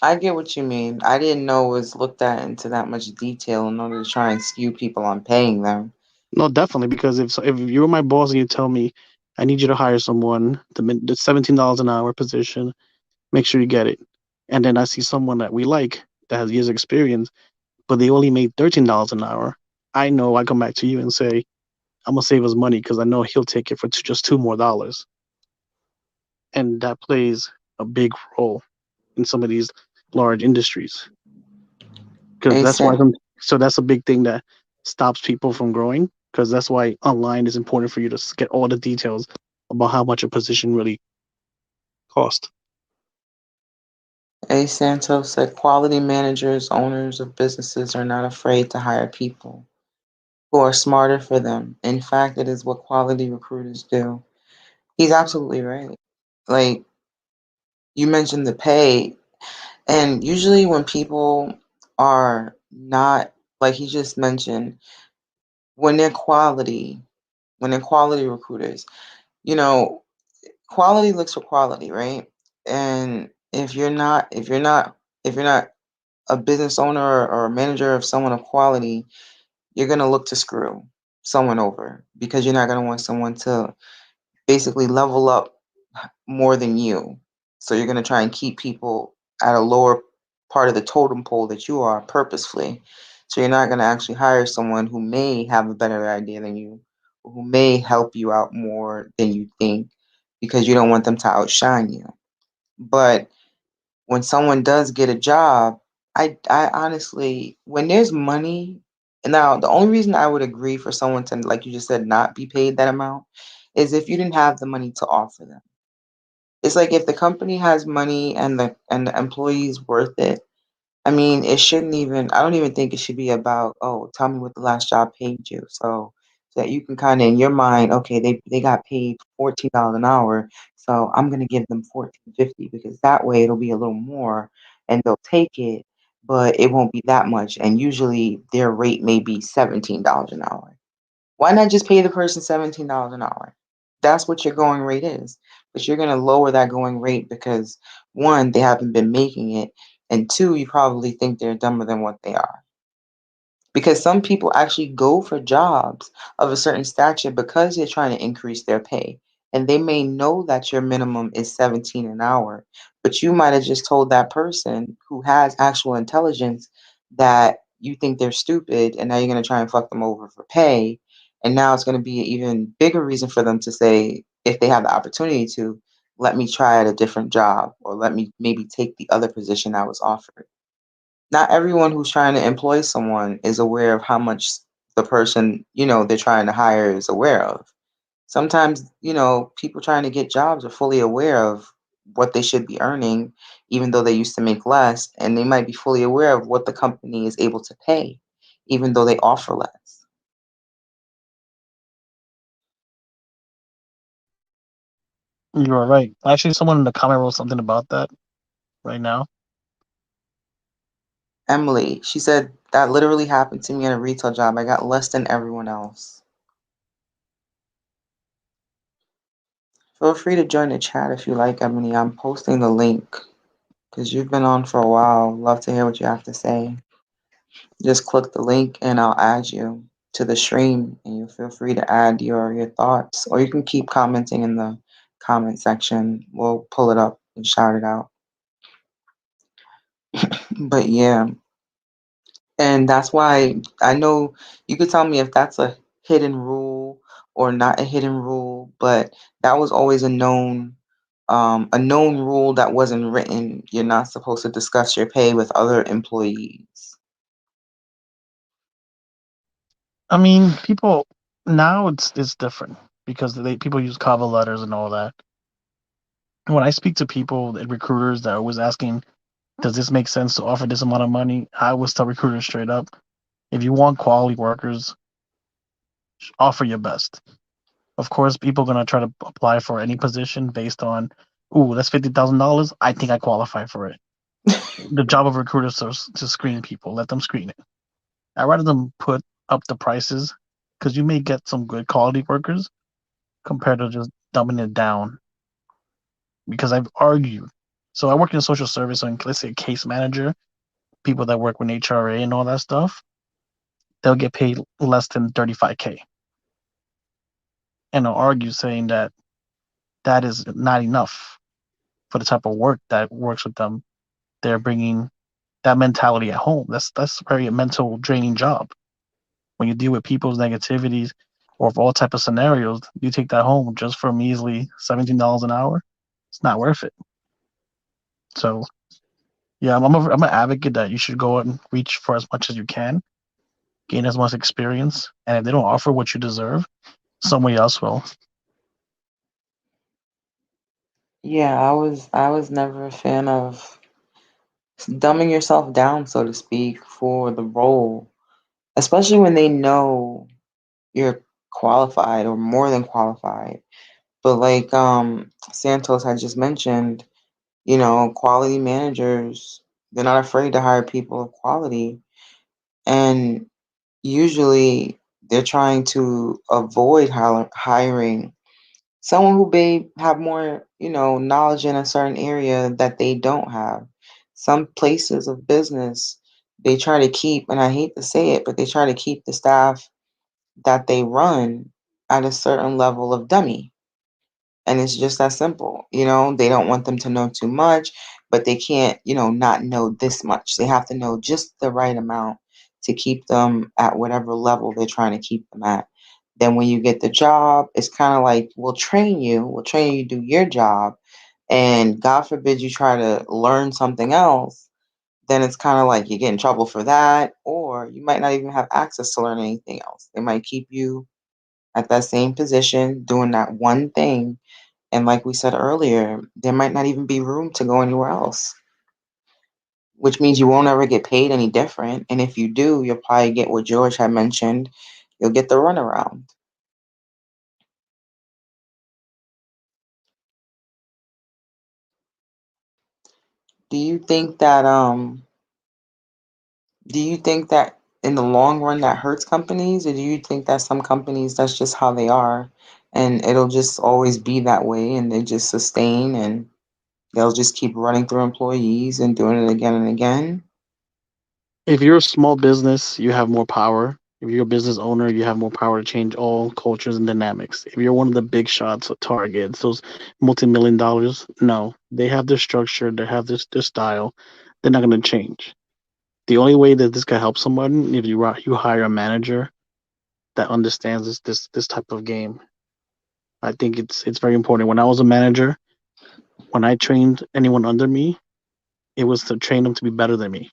I get what you mean. I didn't know it was looked at into that much detail in order to try and skew people on paying them.
No, definitely, because if you're my boss and you tell me I need you to hire someone, the $17 an hour position, make sure you get it. And then I see someone that we like that has years of experience, but they only made $13 an hour. I know I come back to you and say, I'm gonna save us money because I know he'll take it for just $2 more. And that plays a big role in some of these large industries because that's why
ASAP.
so that's a big thing that stops people from growing because that's why online is important for you to get all the details about how much a position really cost.
A Santos said quality managers, owners of businesses are not afraid to hire people who are smarter for them. In fact, it is what quality recruiters do. He's absolutely right. Like you mentioned the pay, and usually when people are not, like he just mentioned, when they're quality, when they're quality recruiters, you know, quality looks for quality, right? And if you're not a business owner or a manager of someone of quality, you're gonna look to screw someone over because you're not gonna want someone to basically level up more than you. So you're gonna try and keep people at a lower part of the totem pole that you are purposefully. So you're not gonna actually hire someone who may have a better idea than you who may help you out more than you think because you don't want them to outshine you. But when someone does get a job, I honestly, when there's money, now the only reason I would agree for someone to, like you just said, not be paid that amount is if you didn't have the money to offer them. It's like if the company has money and the employee's worth it, I mean, it shouldn't even, I don't even think it should be about, oh, tell me what the last job paid you. So that you can kind of in your mind, okay, they got paid $14 an hour, so I'm gonna give them 14.50 because that way it'll be a little more and they'll take it, but it won't be that much. And usually their rate may be $17 an hour. Why not just pay the person $17 an hour? That's what your going rate is. But you're going to lower that going rate because one, they haven't been making it, and two, you probably think they're dumber than what they are. Because some people actually go for jobs of a certain stature because they're trying to increase their pay. And they may know that your minimum is 17 an hour, but you might have just told that person who has actual intelligence that you think they're stupid and now you're going to try and fuck them over for pay. And now it's going to be an even bigger reason for them to say, if they have the opportunity to, let me try at a different job or let me maybe take the other position I was offered. Not everyone who's trying to employ someone is aware of how much the person, they're trying to hire is aware of. Sometimes, people trying to get jobs are fully aware of what they should be earning, even though they used to make less, and they might be fully aware of what the company is able to pay, even though they offer less.
You are right. Actually, someone in the comment wrote something about that right now.
Emily, she said, that literally happened to me at a retail job. I got less than everyone else. Feel free to join the chat if you like, Emily. I'm posting the link because you've been on for a while. Love to hear what you have to say. Just click the link and I'll add you to the stream and you feel free to add your thoughts. Or you can keep commenting in the comment section. We'll pull it up and shout it out. But yeah, and that's why I know you could tell me if that's a hidden rule or not a hidden rule, but that was always a known rule that wasn't written. You're not supposed to discuss your pay with other employees.
I mean, people now it's different because people use cover letters and all that. When I speak to people and recruiters that are always asking, "Does this make sense to offer this amount of money?" I always tell recruiters straight up, if you want quality workers, offer your best. Of course, people are gonna try to apply for any position based on, "Ooh, that's $50,000. I think I qualify for it." The job of recruiters is to screen people, let them screen it. I'd rather them put up the prices because you may get some good quality workers compared to just dumbing it down. Because I've argued. So I work in social service, so let's say case manager, people that work with HRA and all that stuff, they'll get paid less than 35K. And I'll argue saying that that is not enough for the type of work that works with them. They're bringing that mentality at home. That's a very mental draining job. When you deal with people's negativities or of all type of scenarios, you take that home just for measly $17 an hour. It's not worth it. So yeah, I'm an advocate that you should go out and reach for as much as you can, gain as much experience, and if they don't offer what you deserve, somebody else will.
Yeah, I was never a fan of dumbing yourself down, so to speak, for the role, especially when they know you're qualified or more than qualified. But like Santos had just mentioned, quality managers, they're not afraid to hire people of quality. And usually they're trying to avoid hiring someone who may have more, knowledge in a certain area that they don't have. Some places of business, they try to keep, and I hate to say it, but they try to keep the staff that they run at a certain level of dummy. And it's just that simple. They don't want them to know too much, but they can't, not know this much. They have to know just the right amount to keep them at whatever level they're trying to keep them at. Then when you get the job, it's kind of like we'll train you to do your job. And God forbid you try to learn something else, then it's kind of like you get in trouble for that, or you might not even have access to learn anything else. They might keep you at that same position doing that one thing. And like we said earlier, there might not even be room to go anywhere else, which means you won't ever get paid any different. And if you do, you'll probably get what George had mentioned. You'll get the runaround. Do you think that do you think that in the long run that hurts companies, or do you think that some companies that's just how they are and it'll just always be that way and they just sustain and they'll just keep running through employees and doing it again and again?
If you're a small business, you have more power. If you're a business owner, you have more power to change all cultures and dynamics. If you're one of the big shots, Targets, those multi-million dollars, no, they have their structure, they have their style. They're not going to change. The only way that this can help someone if you hire a manager that understands this type of game. I think it's very important. When I was a manager, when I trained anyone under me, it was to train them to be better than me,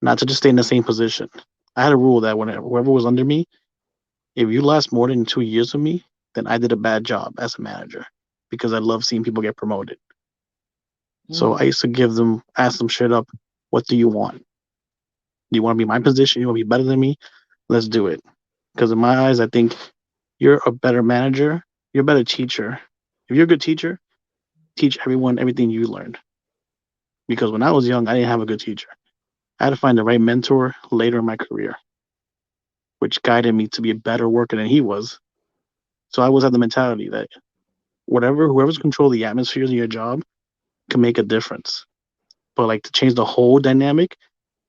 not to just stay in the same position. I had a rule that when whoever was under me, if you last more than 2 years with me, then I did a bad job as a manager because I love seeing people get promoted. So I
Mm.
used to ask them straight up, what do you want? Do you want to be my position? You want to be better than me? Let's do it. Because in my eyes, I think you're a better manager. You're a better teacher. If you're a good teacher, teach everyone everything you learned. Because when I was young, I didn't have a good teacher. I had to find the right mentor later in my career, which guided me to be a better worker than he was. So I always had the mentality that whoever's control the atmospheres in your job can make a difference. But like to change the whole dynamic,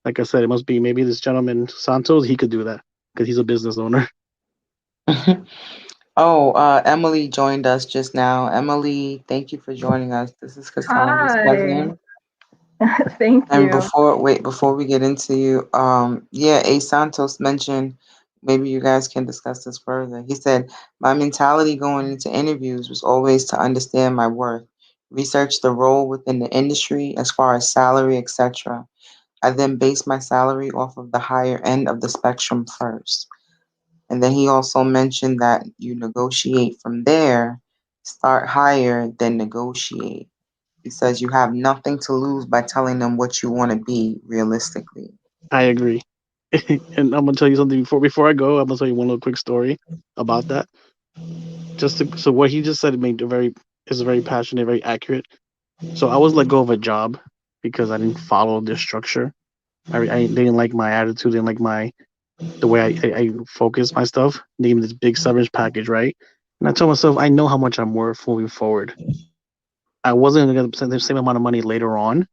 like I said, it must be maybe this gentleman Santos. He could do that because he's a business owner.
Oh, Emily joined us just now. Emily, thank you for joining us. This is Cassandra's
Hi.
cousin.
Thank
And
you.
before we get into you, yeah, A Santos mentioned maybe you guys can discuss this further. He said, my mentality going into interviews was always to understand my worth, research the role within the industry as far as salary, etc. I then base my salary off of the higher end of the spectrum first. And then he also mentioned that you negotiate from there, start higher, then negotiate. He says you have nothing to lose by telling them what you want to be realistically.
I agree. And I'm gonna tell you something before I go. I'm gonna tell you one little quick story about that. So what he just said made a very is very passionate, very accurate. So I was let go of a job because I didn't follow the structure. They didn't like my attitude, didn't like my the way I focus my stuff. They gave me this big severance package, right? And I told myself, I know how much I'm worth moving forward. I wasn't going to get the same amount of money later on,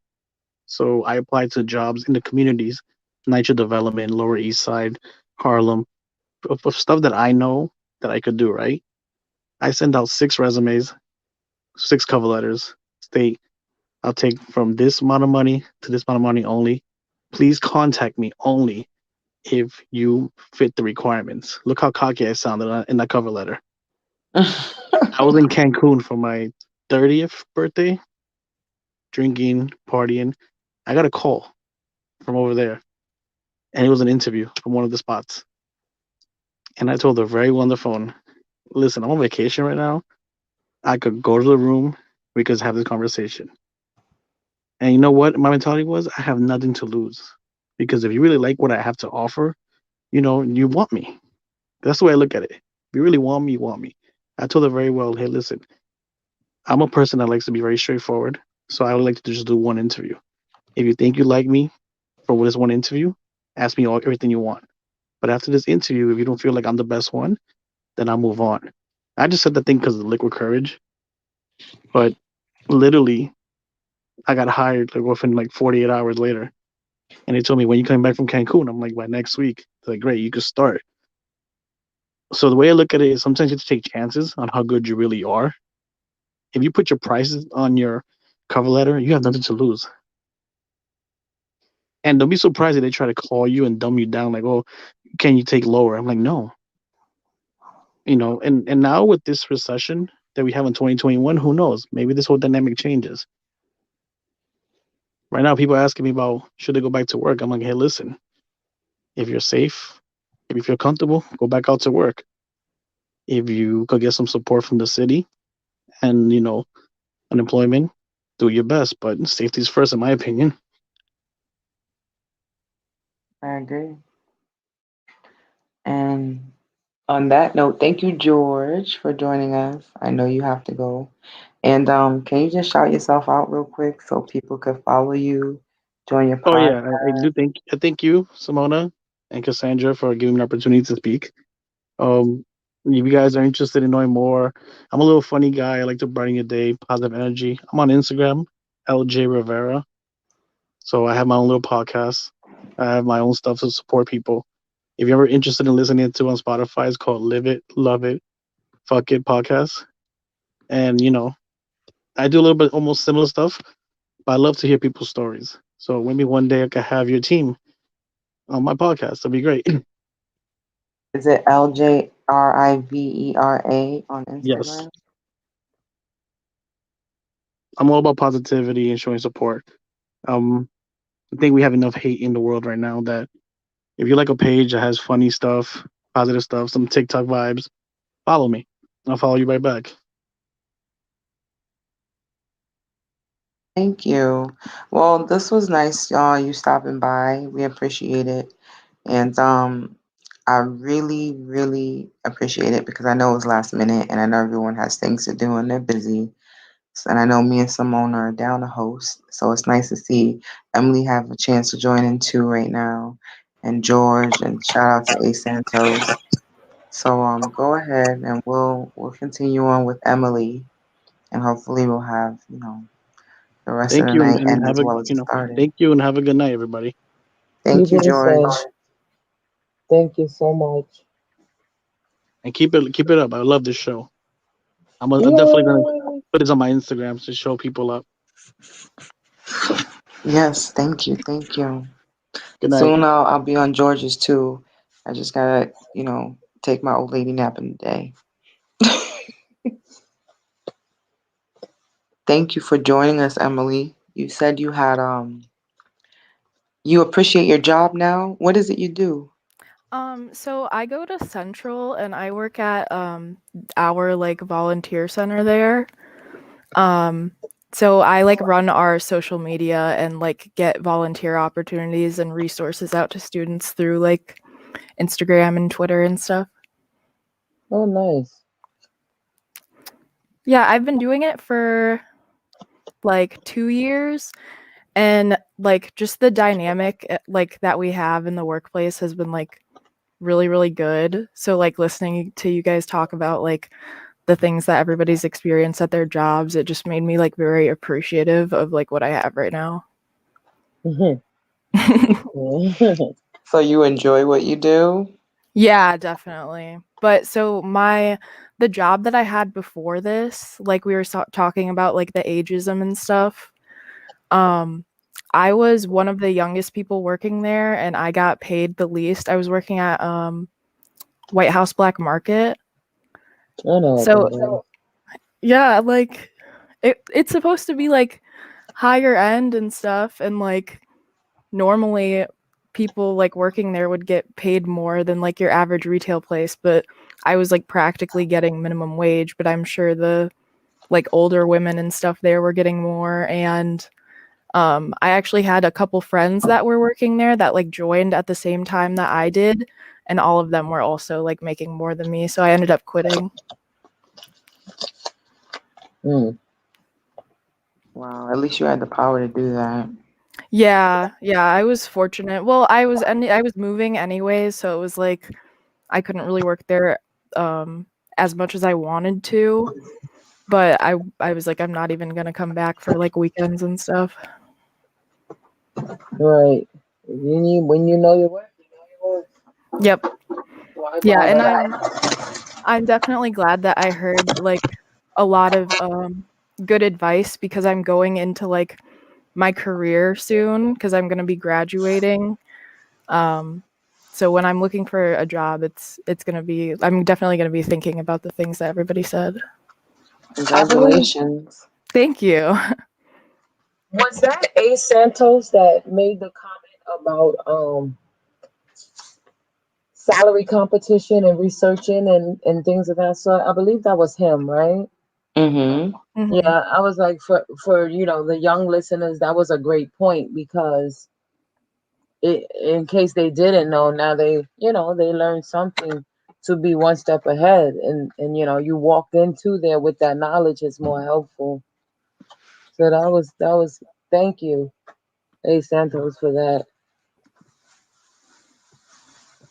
so I applied to jobs in the communities, Nitro Development, Lower East Side, Harlem, of stuff that I know that I could do. Right? I sent out 6 resumes, 6 cover letters. State I'll take from this amount of money to this amount of money only. Please contact me only if you fit the requirements. Look how cocky I sounded in that cover letter. I was in Cancun for my 30th birthday, drinking, partying. I got a call from over there, and it was an interview from one of the spots. And I told the very one on the phone, listen, I'm on vacation right now. I could go to the room. We could have this conversation. And you know what? My mentality was, I have nothing to lose. Because if you really like what I have to offer, you want me. That's the way I look at it. If you really want me, you want me. I told her very well, hey, listen, I'm a person that likes to be very straightforward. So I would like to just do one interview. If you think you like me for this one interview, ask me everything you want. But after this interview, if you don't feel like I'm the best one, then I'll move on. I just said that thing because of liquid courage. But literally, I got hired like within like 48 hours later. And they told me, when you coming back from Cancun? I'm like, by next week. They're like, great, you can start. So the way I look at it is sometimes you have to take chances on how good you really are. If you put your prices on your cover letter, you have nothing to lose. And don't be surprised if they try to call you and dumb you down, like, oh, can you take lower? I'm like, no. And now with this recession that we have in 2021, who knows? Maybe this whole dynamic changes. Right now, people are asking me about should they go back to work. I'm like, hey, listen, if you're safe, if you feel comfortable, go back out to work. If you could get some support from the city and unemployment, do your best. But safety's first, in my opinion.
I agree. And on that note, thank you, George, for joining us. I know you have to go. And can you just shout yourself out real quick so people could follow you, join your
Oh
podcast?
yeah, I do think I thank you, Simona and Cassandra, for giving me an opportunity to speak. If you guys are interested in knowing more, I'm a little funny guy. I like to brighten your day, positive energy. I'm on Instagram, LJ Rivera. So I have my own little podcast. I have my own stuff to support people. If you're ever interested in listening to on Spotify, it's called Live It, Love It, Fuck It podcast. And I do a little bit almost similar stuff, but I love to hear people's stories. So maybe one day I could have your team on my podcast. That'd be great.
Is it LJRIVERA on
Yes.
Instagram?
I'm all about positivity and showing support. Um, I think we have enough hate in the world right now that if you like a page that has funny stuff, positive stuff, some TikTok vibes, follow me. I'll follow you right back.
Thank you. Well, this was nice, y'all. You stopping by. We appreciate it. And I really, really appreciate it because I know it was last minute and I know everyone has things to do and they're busy. And I know me and Simona are down to host. So it's nice to see Emily have a chance to join in too right now. And George and shout out to A Santos. So go ahead and we'll continue on with Emily and hopefully we'll have, the rest of
Thank
the
you
night
and
end
have
as
a
well as it started.
thank you and have a good night, everybody.
You
Thank you,
did the
George.
same. Thank you so much.
And keep it up. I love this show. I'm definitely gonna
Yay!
put this on my Instagram to show people up.
Yes, thank you, thank you.
Good night.
Soon I'll be on George's too. I just gotta, take my old lady nap in the day. Thank you for joining us, Emily. You said you appreciate your job now. What is it you do?
So I go to Central and I work at our like volunteer center there. Um so I like run our social media and like get volunteer opportunities and resources out to students through like Instagram and Twitter and stuff.
Oh, nice.
Yeah, I've been doing it for like 2 years and like just the dynamic like that we have in the workplace has been like really really good. So like listening to you guys talk about like the things that everybody's experienced at their jobs, it just made me like very appreciative of like what I have right now.
So you enjoy what you do?
Yeah, definitely. But so the job that I had before this, like we were talking about like the ageism and stuff. I was one of the youngest people working there and I got paid the least. I was working at White House Black Market.
I know what
So
that
yeah, like it's supposed to be like higher end and stuff and like normally people like working there would get paid more than like your average retail place, but I was like practically getting minimum wage, but I'm sure the like older women and stuff there were getting more. And I actually had a couple friends that were working there that like joined at the same time that I did, and all of them were also like making more than me, so I ended up quitting.
Mm.
Wow, at least you had the power to do that.
Yeah, I was fortunate. Well, I was moving anyways, so it was like I couldn't really work there as much as I wanted to, but I was like I'm not even gonna come back for like weekends and stuff.
Right. When you know your work, you know your work.
Yep.
Why
Yeah, and
bother?
I'm definitely glad that I heard like a lot of good advice because I'm going into like my career soon because I'm gonna be graduating. So when I'm looking for a job, I'm definitely gonna be thinking about the things that everybody said.
I believe,
Congratulations.
Thank you.
was that A Santos that made the comment about salary competition and researching and things of that sort? I believe that was him, right?
Mm-hmm.
Mhm.
Yeah, I was like, for the young listeners, that was a great point, because in case they didn't know, now they learned something to be one step ahead, and you walked into there with that knowledge is more helpful. So that was thank you, A Santos, for that.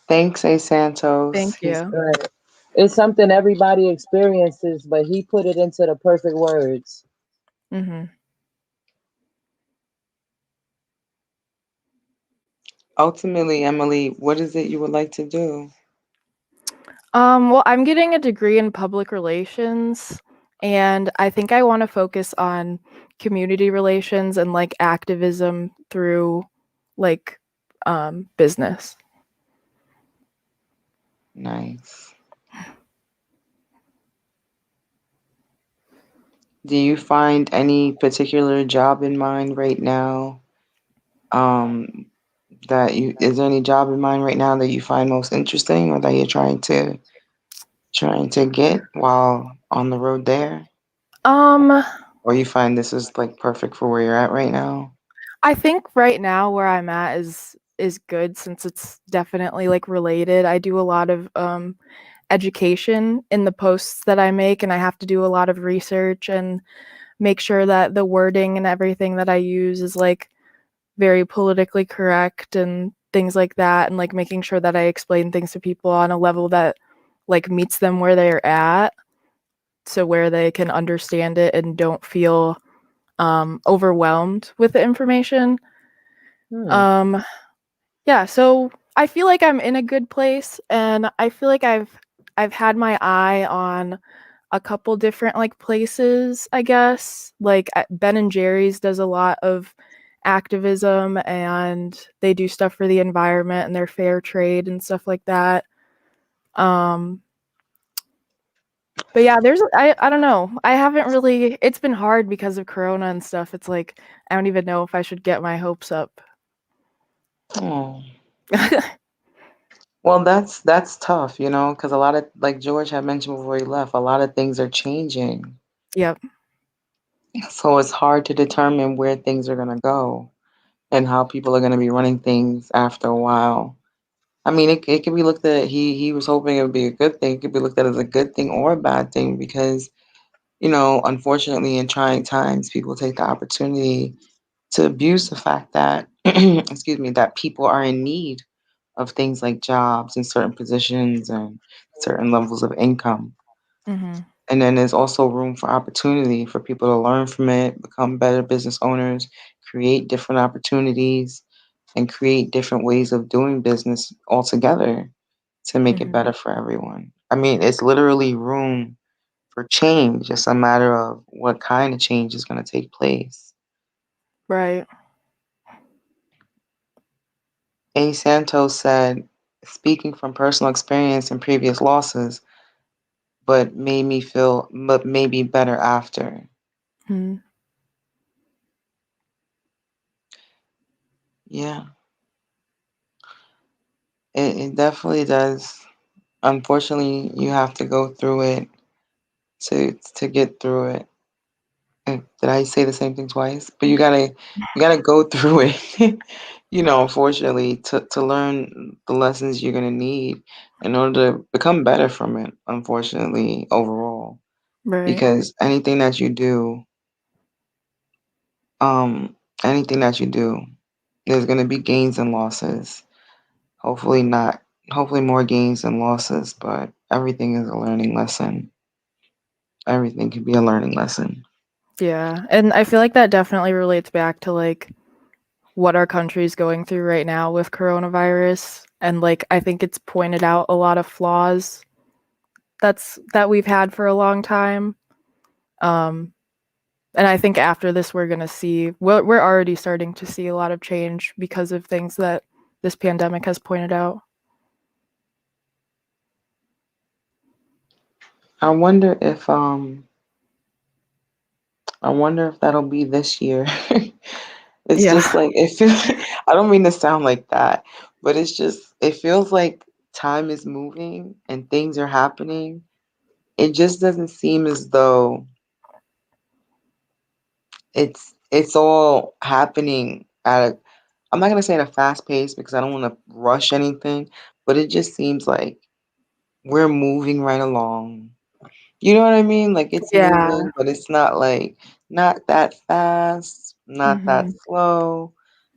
Thanks, A Santos.
Thank
He's
you.
Right. It's something everybody experiences, but he put it into the perfect words.
Hmm.
ultimately, Emily, what is it you would like to do?
Well, I'm getting a degree in public relations, and I think I want to focus on community relations and like activism through like business.
Nice. Do you find any particular job in mind right now? Um, is there any job in mind right now that you find most interesting or that you're trying to get while on the road there?
Um,
Or you find this is like perfect for where you're at right now?
I think right now where I'm at is good since it's definitely like related. I do a lot of education in the posts that I make, and I have to do a lot of research and make sure that the wording and everything that I use is like very politically correct and things like that, and like making sure that I explain things to people on a level that like meets them where they're at, so where they can understand it and don't feel overwhelmed with the information.
Hmm.
Um yeah, so I feel like I'm in a good place, and I feel like I've had my eye on a couple different like places, I guess. Like Ben and Jerry's does a lot of activism, and they do stuff for the environment and their fair trade and stuff like that. Um but yeah, I don't know. I haven't really, it's been hard because of corona and stuff. It's like I don't even know if I should get my hopes up.
Oh. Well, that's tough, because a lot of, like George had mentioned before he left, a lot of things are changing.
Yep.
So it's hard to determine where things are gonna go and how people are gonna be running things after a while. I mean, it could be looked at. He was hoping it would be a good thing. It could be looked at as a good thing or a bad thing because unfortunately, in trying times, people take the opportunity to abuse the fact that, excuse me, that people are in need of things like jobs and certain positions and certain levels of income.
Mhm.
And then there's also room for opportunity for people to learn from it, become better business owners, create different opportunities, and create different ways of doing business altogether to make it
Mhm.
better for everyone. I mean, it's literally room for change. It's a matter of what kind of change is going to take place.
Right.
A. Santos said, speaking from personal experience and previous losses, but maybe better after.
Mhm.
Yeah, it definitely does. Unfortunately, you have to go through it to get through it. Did I say the same thing twice? But you gotta go through it. Unfortunately, to learn the lessons you're gonna need in order to become better from it. Unfortunately, overall,
Right.
because um, anything that you do, there's gonna be gains and losses. Hopefully not. Hopefully more gains than losses, but everything is a learning lesson. Everything can be a learning lesson.
Yeah. And I feel like that definitely relates back to like what our country's going through right now with coronavirus. And like I think it's pointed out a lot of flaws that we've had for a long time. Um and I think after this we're gonna see we're already starting to see a lot of change because of things that this pandemic has pointed out.
I wonder if that'll be this year. It's
Yeah.
just like it feels I don't mean to sound like that, but it feels like time is moving and things are happening. It just doesn't seem as though it's all happening at a I'm not gonna say at a fast pace because I don't wanna rush anything, but it just seems like we're moving right along. You know what I mean? Like it's
Yeah.
moving, but it's not like not that fast, not that
Hmm.
slow,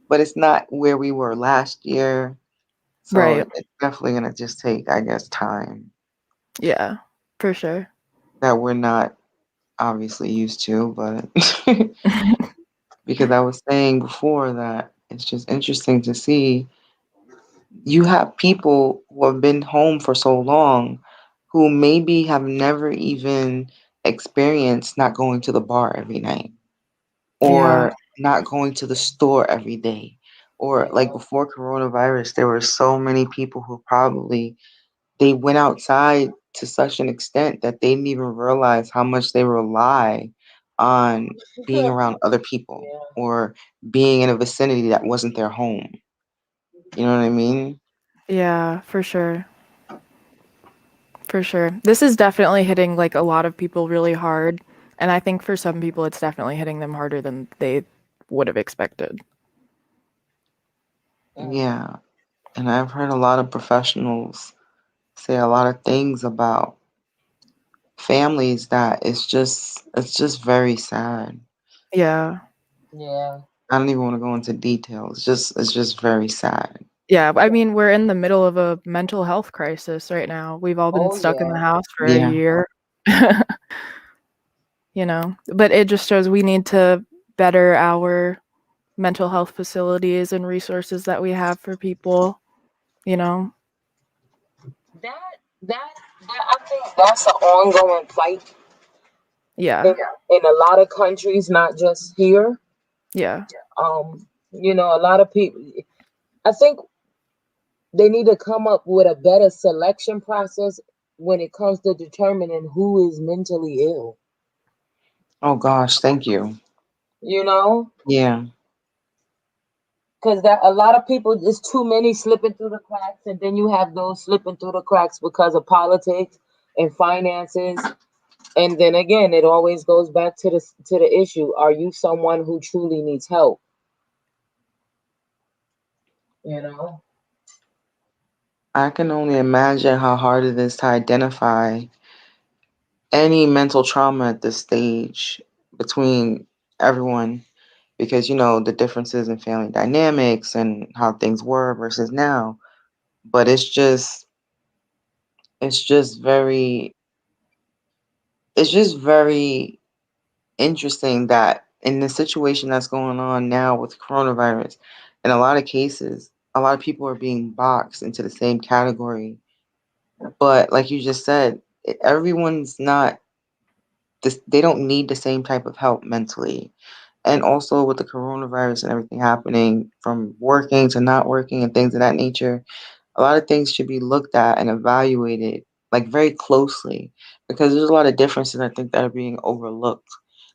but it's not where we were last year. So
Right.
it's definitely gonna just take, I guess, time
Yeah. For sure.
that we're not obviously used to, but because I was saying before that it's just interesting to see you have people who have been home for so long who maybe have never even experienced not going to the bar every night
Yeah.
or not going to the store every day. Or like
Yeah.
before coronavirus, there were so many people who probably they went outside to such an extent that they didn't even realize how much they rely on being around other people
Yeah.
or being in a vicinity that wasn't their home. You know what I mean?
Yeah. For sure. For sure. This is definitely hitting like a lot of people really hard. And I think for some people, it's definitely hitting them harder than they would have expected.
Mm.
Yeah. And I've heard a lot of professionals say a lot of things about families that it's just very sad.
Yeah.
Yeah.
I don't even want to go into details. It's just very sad.
Yeah. I mean, we're in the middle of a mental health crisis right now. We've all been
Oh
stuck in the
yeah.
house for a
Yeah.
year, but it just shows we need to better our mental health facilities and resources that we have for people, you know?
That I think that's an ongoing fight in,
Yeah.
in a lot of countries, not just here.
Yeah.
A lot of people. I think they need to come up with a better selection process when it comes to determining who is mentally ill.
Oh gosh, thank you.
You know,
Yeah.
because that a lot of people, there's too many slipping through the cracks, and then you have those slipping through the cracks because of politics and finances. And then again, it always goes back to the issue: are you someone who truly needs help? You know.
I can only imagine how hard it is to identify any mental trauma at this stage between everyone because the differences in family dynamics and how things were versus now. But it's just very it's just very interesting that in the situation that's going on now with coronavirus, in a lot of cases, a lot of people are being boxed into the same category. But like you just said, everyone's not this, they don't need the same type of help mentally. And also with the coronavirus and everything happening from working to not working and things of that nature, a lot of things should be looked at and evaluated like very closely because there's a lot of differences I think that are being overlooked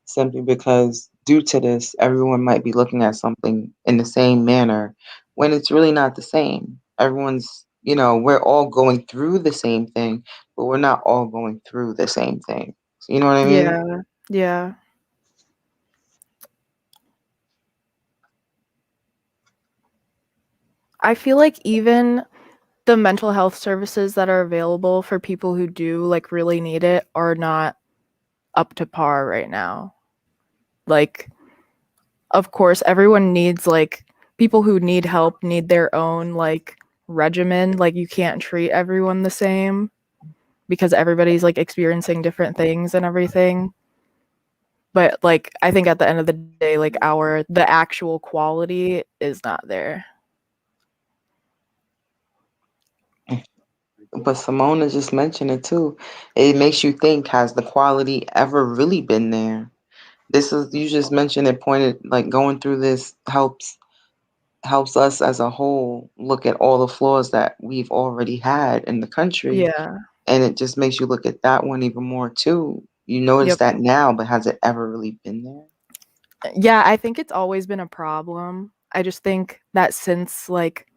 simply because due to this everyone might be looking at something in the same manner when it's really not the same. Everyone's, we're all going through the same thing, but we're not all going through the same thing. So, you know what I mean?
Yeah. Yeah. I feel like even the mental health services that are available for people who do like really need it are not up to par right now. Like, of course, everyone needs like people who need help need their own like regimen. Like, you can't treat everyone the same because everybody's like experiencing different things and everything. But like, I think at the end of the day, like the actual quality is not there.
But Simona just mentioned it too. It makes you think, has the quality ever really been there? This is you just mentioned it pointed like going through this helps us as a whole look at all the flaws that we've already had in the country
Yeah.
And it just makes you look at that one even more too. You notice
Yep.
that now, but has it ever really been there?
Yeah, I think it's always been a problem. I just think that since like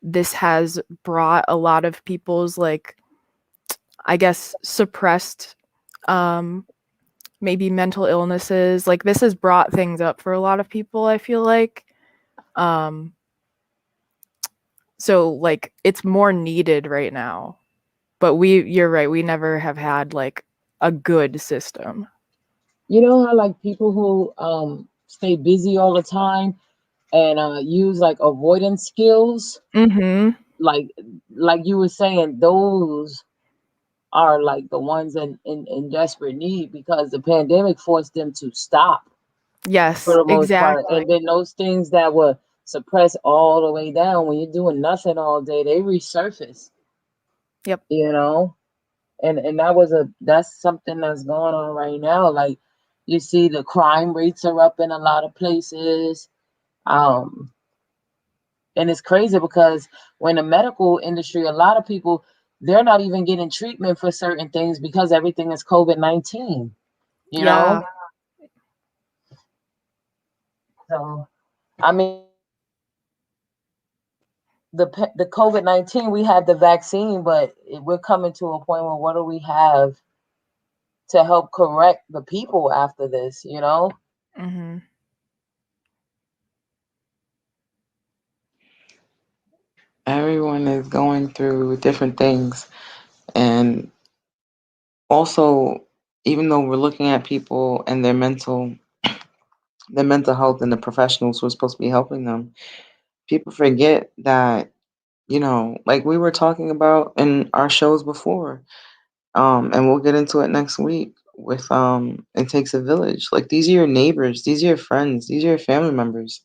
this has brought a lot of people's like I guess suppressed um maybe mental illnesses, like this has brought things up for a lot of people, I feel like. Um so like it's more needed right now. But you're right, we never have had like a good system.
You know how like people who stay busy all the time and use like avoidance skills,
Mhm.
like you were saying, those are like the ones in desperate need because the pandemic forced them to stop for
Yes,
the most part.
exactly.
And then those things that were suppressed all the way down when you're doing nothing all day, they resurface,
Yep.
you know? And that's something that's going on right now. Like you see the crime rates are up in a lot of places. Um and it's crazy because when the medical industry, a lot of people, they're not even getting treatment for certain things because everything is COVID-19, you know?
Yeah.
So I mean, the COVID-19, we have the vaccine, but we're coming to a point where what do we have to help correct the people after this, you know?
Mhm.
Everyone is going through different things. And also, even though we're looking at people and their mental health and the professionals who are supposed to be helping them, people forget that, like we were talking about in our shows before, and we'll get into it next week with It Takes a Village. Like these are your neighbors, these are your friends, these are your family members,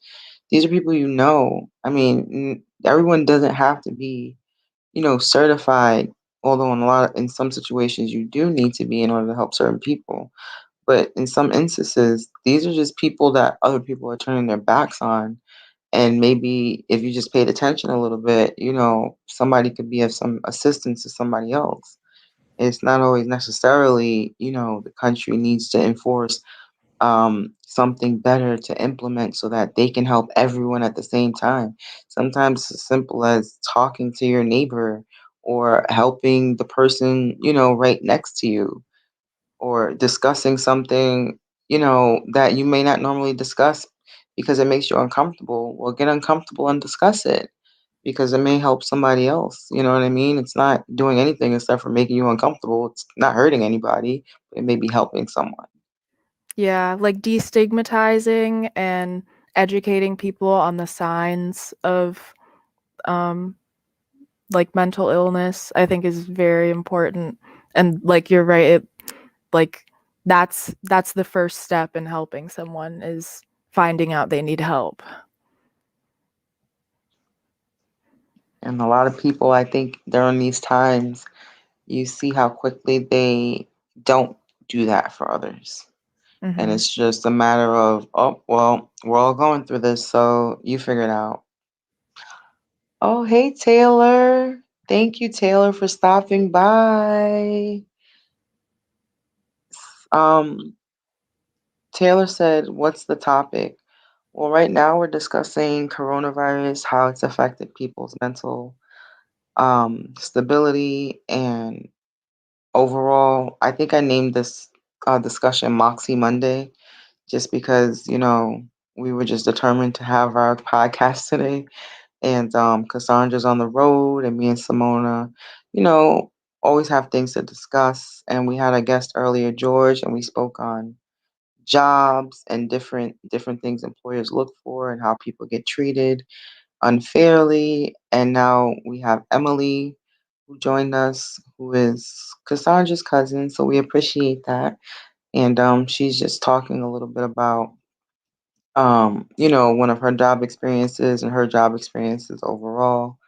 these are people you know. I mean, everyone doesn't have to be, certified, although in some situations you do need to be in order to help certain people. But in some instances, these are just people that other people are turning their backs on. And maybe if you just paid attention a little bit, somebody could be of some assistance to somebody else. It's not always necessarily, the country needs to enforce something better to implement so that they can help everyone at the same time. Sometimes it's as simple as talking to your neighbor or helping the person, right next to you, or discussing something, that you may not normally discuss because it makes you uncomfortable. Well, get uncomfortable and discuss it because it may help somebody else. You know what I mean? It's not doing anything except for making you uncomfortable. It's not hurting anybody, but it may be helping someone.
Yeah, like destigmatizing and educating people on the signs of um like mental illness, I think is very important. And like you're right, like that's the first step in helping someone is finding out they need help.
And a lot of people, I think, during these times, you see how quickly they don't do that for others. And
Mhm.
it's just a matter of, oh, well, we're all going through this, so you figure it out. Oh, hey, Taylor. Thank you, Taylor, for stopping by. Um, Taylor said, what's the topic? Well, right now we're discussing coronavirus, how it's affected people's mental stability and overall. I think I named this discussion Moxie Monday just because, we were just determined to have our podcast today. And Cassandra's on the road, and me and Simona, you know, always have things to discuss. And we had a guest earlier, George, and we spoke on jobs and different things employers look for and how people get treated unfairly. And now we have Emily who joined us, who is Cassandra's cousin, so we appreciate that. And she's just talking a little bit about one of her job experiences and her job experiences overall.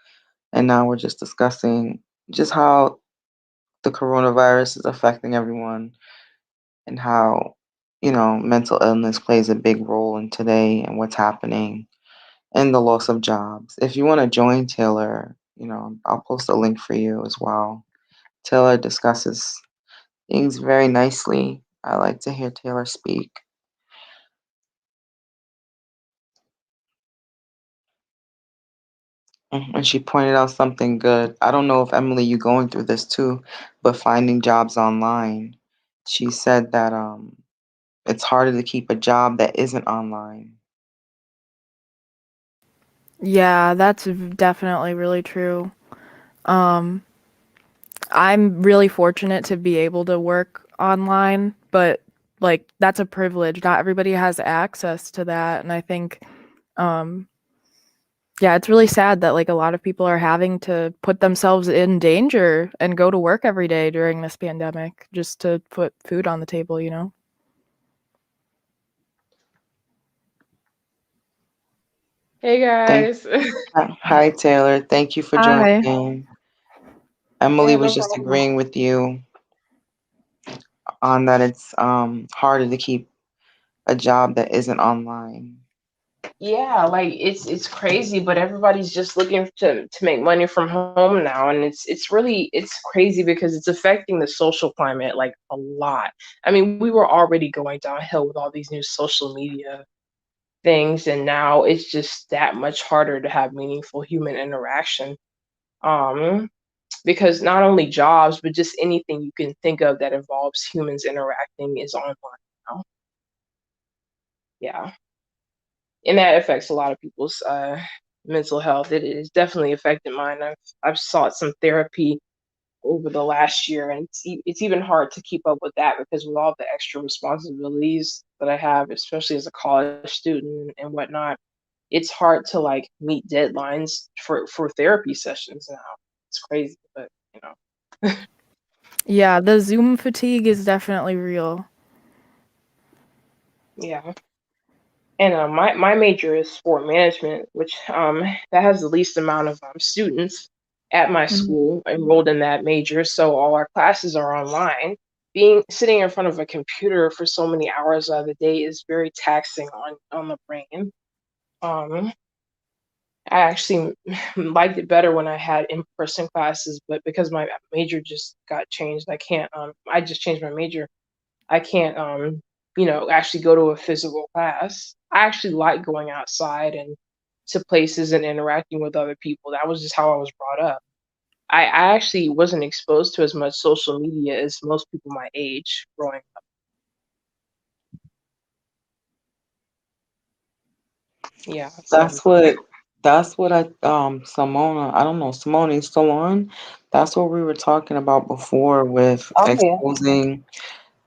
And now we're just discussing just how the coronavirus is affecting everyone and how, mental illness plays a big role in today and what's happening and the loss of jobs. If you want to join Taylor, I'll post a link for you as well. Taylor discusses things very nicely. I like to hear Taylor speak. And she pointed out something good. I don't know if Emily, you going through this too, but finding jobs online. She said that it's harder to keep a job that isn't online.
Yeah, that's definitely really true. Um, I'm really fortunate to be able to work online, but like that's a privilege. Not everybody has access to that, and I think um yeah, it's really sad that like a lot of people are having to put themselves in danger and go to work every day during this pandemic just to put food on the table, you know?
Hey
Thank
guys.
Hi Taylor. Thank you for joining
Hi.
in. Emily
Yeah,
was
no
just
problem.
agreeing with you on that it's harder to keep a job that isn't online.
Yeah, like it's crazy, but everybody's just looking to make money from home now, and it's crazy because it's affecting the social climate like a lot. I mean, we were already going downhill with all these new social media things, and now it's just that much harder to have meaningful human interaction. Um, because not only jobs, but just anything you can think of that involves humans interacting is online now. Yeah. And that affects a lot of people's mental health. It is definitely affected mine. I've sought some therapy over the last year, and it's even hard to keep up with that because with all the extra responsibilities that I have, especially as a college student and whatnot, it's hard to like meet deadlines for therapy sessions now. It's crazy, but you know,
Yeah, the Zoom fatigue is definitely real.
yeah. And my major is sport management, which that has the least amount of students at my
Mhm.
school enrolled in that major. So all our classes are online. Being sitting in front of a computer for so many hours out of the day is very taxing on the brain. Um, I actually liked it better when I had in-person classes, but because my major just got changed, I can't. I just changed my major. I can't, actually go to a physical class. I actually like going outside and to places and interacting with other people. That was just how I was brought up. I actually wasn't exposed to as much social media as most people my age growing up. Yeah, so
That's what I Simona, I don't know, Simone is still on. That's what we were talking about before with
I'm here.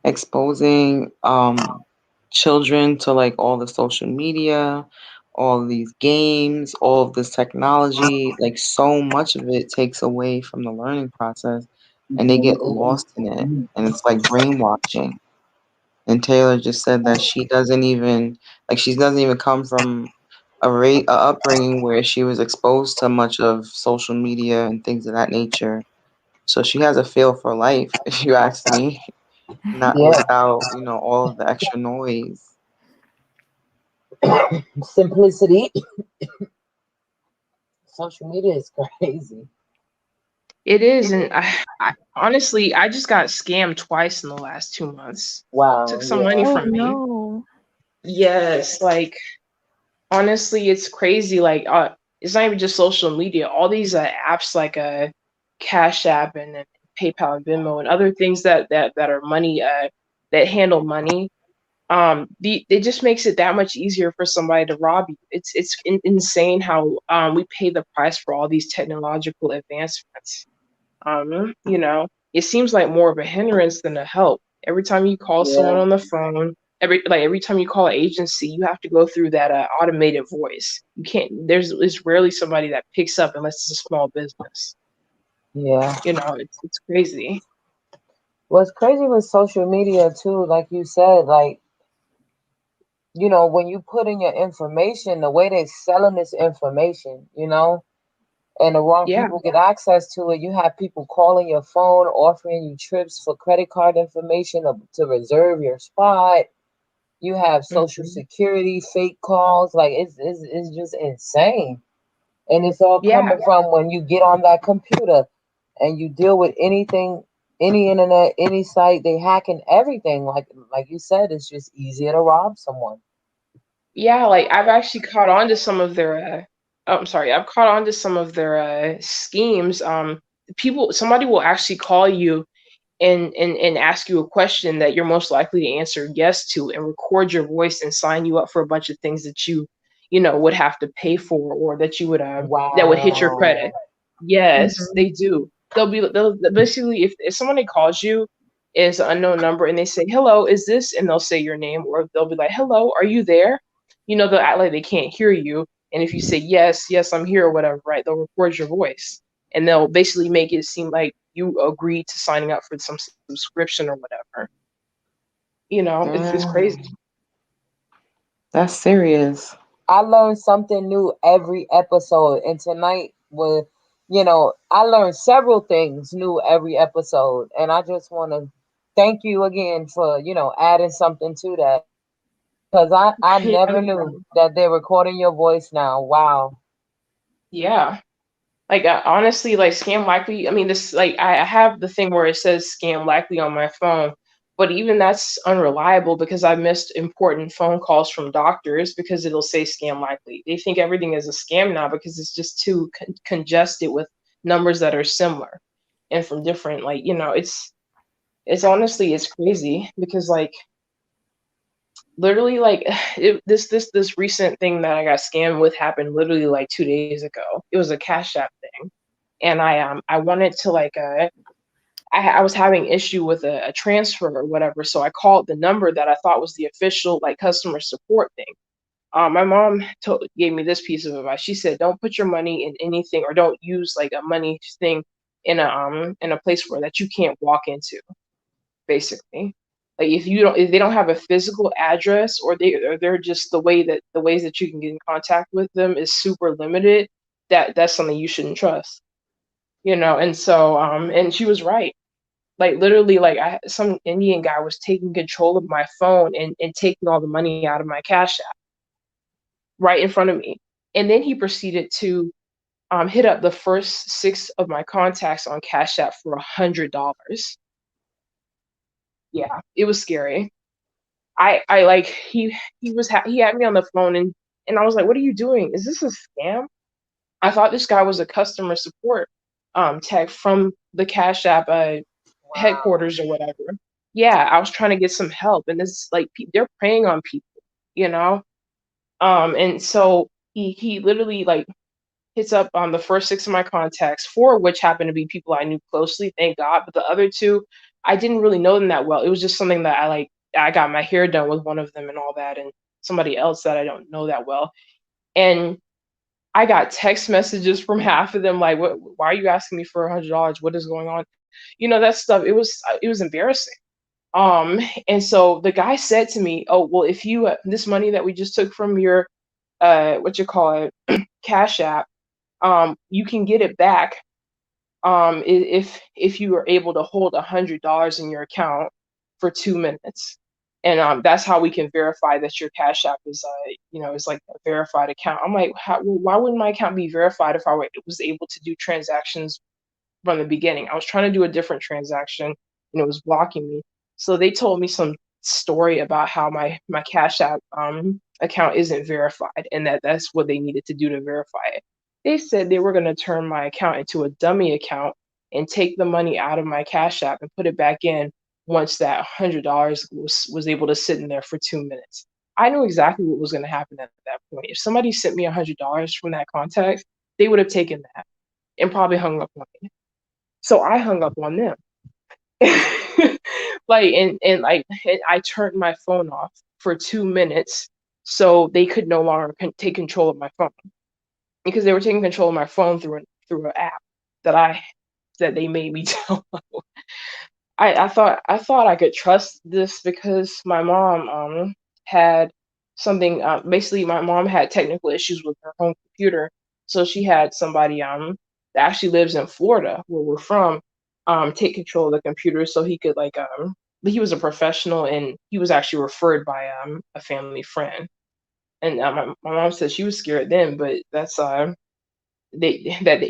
exposing children to like all the social media, all of these games, all of this technology. Like so much of it takes away from the learning process and they get lost in it, and it's like brainwashing. And Taylor just said that she doesn't even come from a upbringing where she was exposed to much of social media and things of that nature. So she has a feel for life, if you ask me, not
Yeah,
without, all of the extra noise.
simplicity. Social media is crazy.
it is, and I honestly I just got scammed twice in the last 2 months.
Wow.
Took some money
Yeah.
Oh
from me.
no.
Yes, like honestly, it's crazy. Like, it's not even just social media. All these apps like Cash App and PayPal and Venmo and other things that are money that handle money. It just makes it that much easier for somebody to rob you. It's insane how we pay the price for all these technological advancements. It seems like more of a hindrance than a help. Every time you call someone
Yeah.
on the phone, every time you call an agency, you have to go through that automated voice. You can't. There's rarely somebody that picks up unless it's a small business.
Yeah.
It's crazy.
What's crazy with social media too, like you said, like, when you put in your information, the way they're selling this information, and the wrong
Yeah.
people get access to it. You have people calling your phone, offering you trips for credit card information to reserve your spot. You have social
Hmm.
security fake calls. Like it's just insane. And it's all
Yeah.
coming from when you get on that computer. and you deal with anything, any internet, any site, they hacking everything. Like you said, it's just easier to rob someone.
Yeah, like I've actually caught on to some of their oh, I'm sorry, I've caught on to some of their schemes. Somebody will actually call you and ask you a question that you're most likely to answer yes to, and record your voice and sign you up for a bunch of things that you would have to pay for, or that you would that would hit your
Wow.
credit. Yes,
Mhm.
they do. They'll basically, if somebody calls you is an unknown number and they say, "Hello, is this?" and they'll say your name, or they'll be like, "Hello, are you there?" They'll act like they can't hear you, and if you say yes, yes, I'm here, or whatever, right? They'll record your voice, and they'll basically make it seem like you agreed to signing up for some subscription or whatever. It's crazy.
Mm, that's serious.
I learned something new every episode, and tonight was, I learned several things new every episode, and I just want to thank you again for adding something to that, because I
Yeah,
never knew that they're recording your voice now. Wow.
yeah. Like honestly, like scam likely. I mean, this like I have the thing where it says scam likely on my phone, but even that's unreliable because I missed important phone calls from doctors because it'll say scam likely. They think everything is a scam now because it's just too congested with numbers that are similar and from different. Like it's honestly it's crazy because like literally like this recent thing that I got scammed with happened literally like 2 days ago. It was a Cash App thing, and I wanted to like I was having issue with a transfer or whatever, so I called the number that I thought was the official like customer support thing. My mom gave me this piece of advice. She said, "Don't put your money in anything, or don't use like a money thing in a place where that you can't walk into." Basically, like if they don't have a physical address, or they're just the ways that you can get in contact with them is super limited. That's something you shouldn't trust. And so and she was right. Like literally, like some Indian guy was taking control of my phone and taking all the money out of my Cash App right in front of me. And then he proceeded to hit up the first six of my contacts on Cash App for $100. Yeah, it was scary. I like he had me on the phone, and I was like, "What are you doing? Is this a scam?" I thought this guy was a customer support tech from the Cash App
Wow.
headquarters or whatever. Yeah, I was trying to get some help, and this like they're preying on people, you know. And so he literally like hits up on the first six of my contacts, four of which happened to be people I knew closely, thank God. But the other two, I didn't really know them that well. It was just something that I got my hair done with one of them and all that, and somebody else that I don't know that well. And I got text messages from half of them like, "What? Why are you asking me for $100? What is going on?" That stuff. It was embarrassing. Um, and so the guy said to me, "Oh, well, if you this money that we just took from your what you call it Cash App, you can get it back if you are able to hold $100 in your account for 2 minutes." And that's how we can verify that your Cash App is like a verified account. I'm like, well, why wouldn't my account be verified if was able to do transactions from the beginning? I was trying to do a different transaction and it was blocking me. So they told me some story about how my Cash App account isn't verified, and that's what they needed to do to verify it. They said they were going to turn my account into a dummy account and take the money out of my Cash App and put it back in once that $100 was able to sit in there for 2 minutes. I knew exactly what was going to happen at that point. If somebody sent me $100 from that contact, they would have taken that and probably hung up on me. So I hung up on them. Like and I turned my phone off for 2 minutes so they could no longer take control of my phone, because they were taking control of my phone through an app that they made me download. I thought I could trust this because my mom had something basically my mom had technical issues with her home computer, so she had somebody that actually lives in Florida where we're from take control of the computer so he could like he was a professional and he was actually referred by a family friend. And my mom said she was scared then, but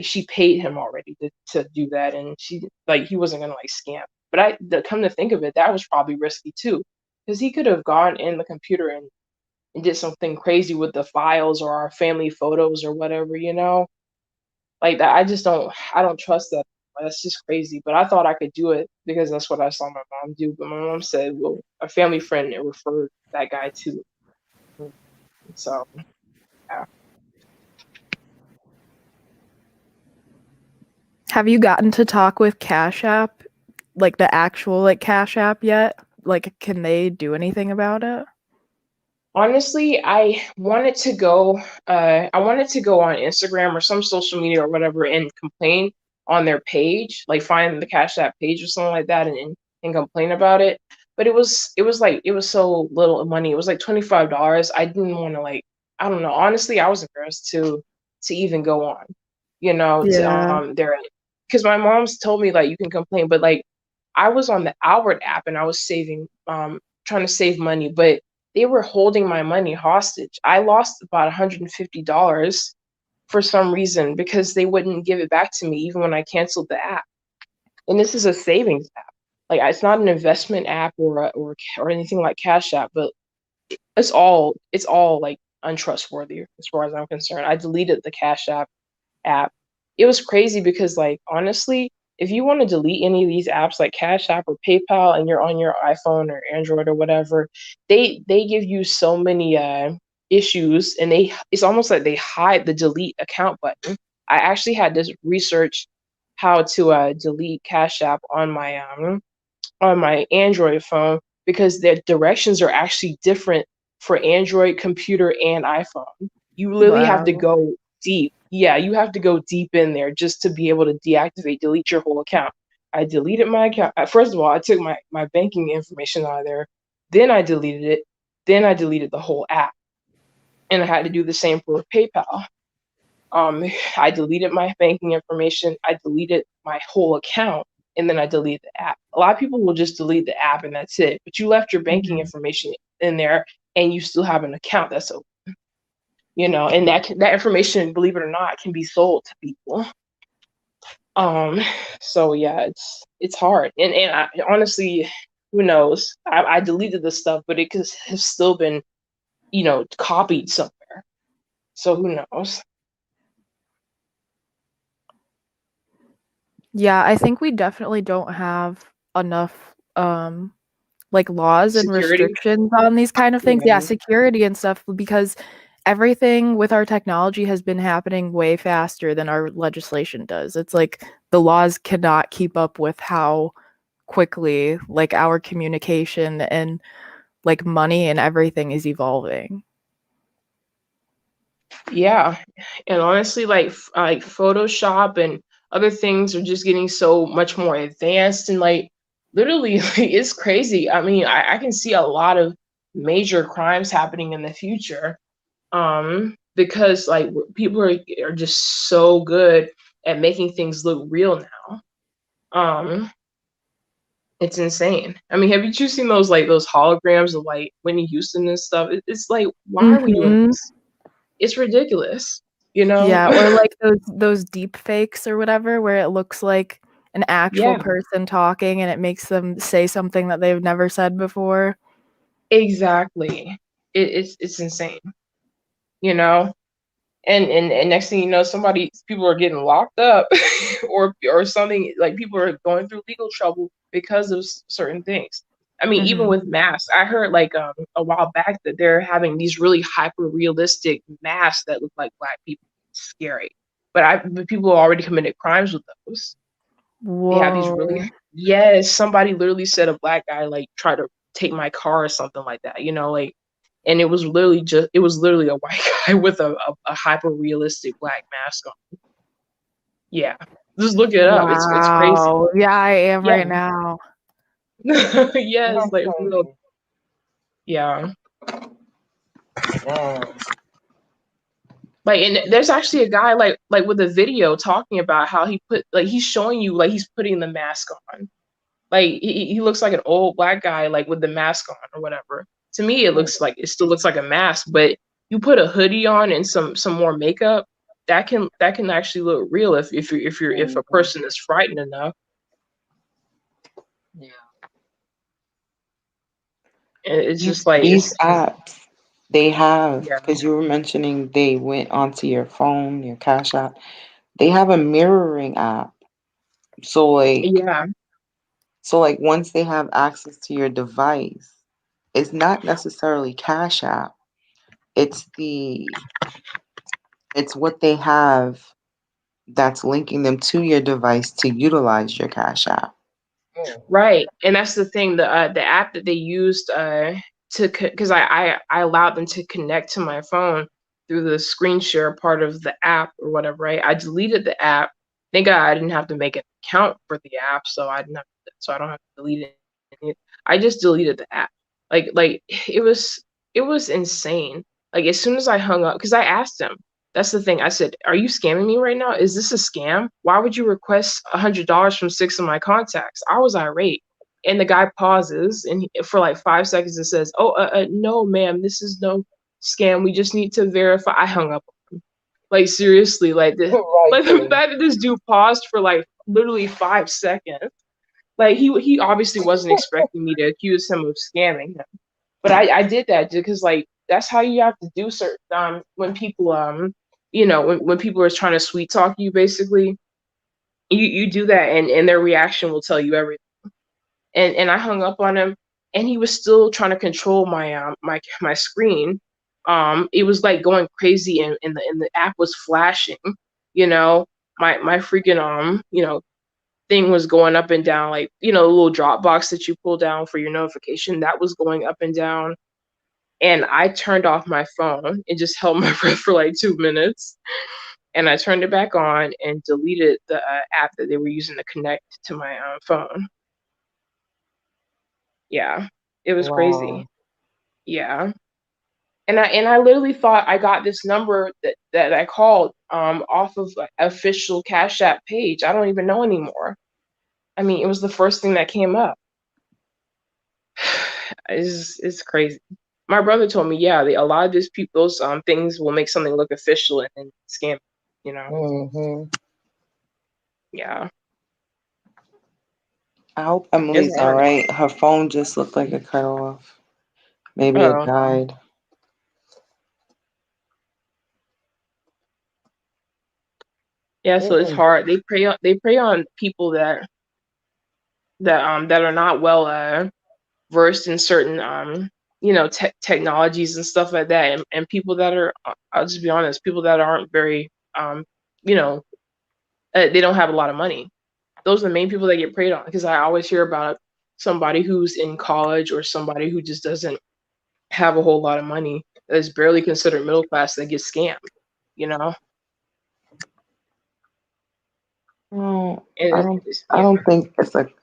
she paid him already to do that, and he wasn't gonna like scam. But come to think of it, that was probably risky too, because he could have gone in the computer and did something crazy with the files or our family photos or whatever, like that. I don't trust that. That's just crazy. But I thought I could do it because that's what I saw my mom do. But my mom said, well, a family friend referred that guy to. So yeah.
Have you gotten to talk with Cash App, like the actual like Cash App yet? Like, can they do anything about it?
Honestly, I wanted to go. I wanted to go on Instagram or some social media or whatever and complain on their page, like find the Cash App page or something like that, and complain about it. But it was so little money. It was like $25. I didn't want to like. I don't know. Honestly, I was embarrassed to even go on. To
Yeah.
there, because my mom's told me like you can complain, but like I was on the Albert app and I was trying to save money, but they were holding my money hostage. I lost about $150 for some reason because they wouldn't give it back to me even when I canceled the app. And this is a savings app. Like it's not an investment app or anything like Cash App, but it's all like untrustworthy as far as I'm concerned. I deleted the Cash app. It was crazy because like honestly, if you want to delete any of these apps like Cash App or PayPal and you're on your iPhone or Android or whatever, they give you so many issues, and it's almost like they hide the delete account button. I actually had to research how to delete Cash App on my Android phone because their directions are actually different for Android computer and iPhone. You literally have to
Wow.
go deep. Yeah, you have to go deep in there just to be able to delete your whole account. I deleted my account. First of all, I took my banking information out of there. Then I deleted it. Then I deleted the whole app. And I had to do the same for PayPal. I deleted my banking information. I deleted my whole account, and then I deleted the app. A lot of people will just delete the app and that's it. But you left your banking information in there, and you still have an account that's open. And that information, believe it or not, can be sold to people. So yeah, it's hard, and honestly, who knows? I deleted the stuff, but it could have still been, copied somewhere. So who knows?
Yeah, I think we definitely don't have enough like laws and
Security.
restrictions on these kind of things. Yeah,
Yeah.
security and stuff, because everything with our technology has been happening way faster than our legislation does. It's like the laws cannot keep up with how quickly like our communication and like money and everything is evolving.
Yeah, and honestly, like Photoshop and other things are just getting so much more advanced, and like literally, like, it's crazy. I mean, I can see a lot of major crimes happening in the future, because like people are just so good at making things look real now. It's insane. I mean, have you seen those holograms of like Whitney Houston and stuff? It's like, why are we doing
Mhm.
this? It's ridiculous, you know?
Yeah, or like those deep fakes or whatever where it looks like an actual
Yeah,
person talking and it makes them say something that they've never said before.
exactly. It's insane, you know? And next thing you know, people are getting locked up or something, like people are going through legal trouble because of certain things. I mean, even
Mhm.
with masks, I heard like a while back that they're having these really hyper realistic masks that look like black people. It's scary. But people already committed crimes with those. They have these really,
Whoa.
yes, somebody literally said a black guy like tried to take my car or something like that, like, and it was literally a white guy with a hyper realistic black mask on. Yeah. Just look it up. It's crazy.
Wow. Yeah, I am
Yeah.
right now.
Yes,
That's
like for real.
crazy.
Yeah.
Damn.
Like, and there's actually a guy like with a video talking about how he's showing you like he's putting the mask on. Like he looks like an old black guy, like with the mask on or whatever. To me, it still looks like a mask, but you put a hoodie on and some more makeup, that can actually look real if a person is frightened enough.
Yeah.
And it's
These
just like
these apps, they have,
yeah,
because you were mentioning they went onto your phone, your Cash App. They have a mirroring app. So like
yeah,
so like once they have access to your device, it's not necessarily Cash App. It's it's what they have that's linking them to your device to utilize your Cash App.
right. And that's the thing. The app that they used to because I allowed them to connect to my phone through the screen share part of the app or whatever. Right. I deleted the app. Thank God I didn't have to make an account for the app, so I don't have to delete it. I just deleted the app. Like it was insane. Like as soon as I hung up, because I asked him. That's the thing. I said, "Are you scamming me right now? Is this a scam? Why would you request $100 from 6 of my contacts?" I was irate, and the guy pauses, and for like 5 seconds, it says, "Oh, no, ma'am, this is no scam. We just need to verify." I hung up. Like seriously, like the
Rightfully.
fact that this dude paused for like literally 5 seconds, like he obviously wasn't expecting me to accuse him of scamming him, but I did that because like that's how you have to do certain when people when people are trying to sweet talk you basically you do that and their reaction will tell you everything. And I hung up on him, and he was still trying to control my screen. It was like going crazy, and the app was flashing. You know, my freaking thing was going up and down, like the little drop box that you pull down for your notification that was going up and down. And I turned off my phone and just held my breath for like 2 minutes. And I turned it back on and deleted the app that they were using to connect to my phone. Yeah, it was crazy.
Wow.
Yeah, and I literally thought I got this number that I called off of like, official Cash App page. I don't even know anymore. I mean, it was the first thing that came up. It's crazy. My brother told me, yeah, a lot of these people, those things will make something look official and then scam. You know,
Mm-hmm.
yeah,
I hope
it's
Emily's all
hard.
right. Her phone just looked like it cut off. Maybe it
Oh,
died.
yeah. So it's
Mm-mm.
hard. They prey on people that are not well versed in certain technologies and stuff like that, and people that are I'll just be honest, people that aren't very you know they don't have a lot of money. Those are the main people that get preyed on, because I always hear about somebody who's in college or somebody who just doesn't have a whole lot of money that is barely considered middle class that gets scammed, you know.
No,
And
I
yeah,
don't think it's like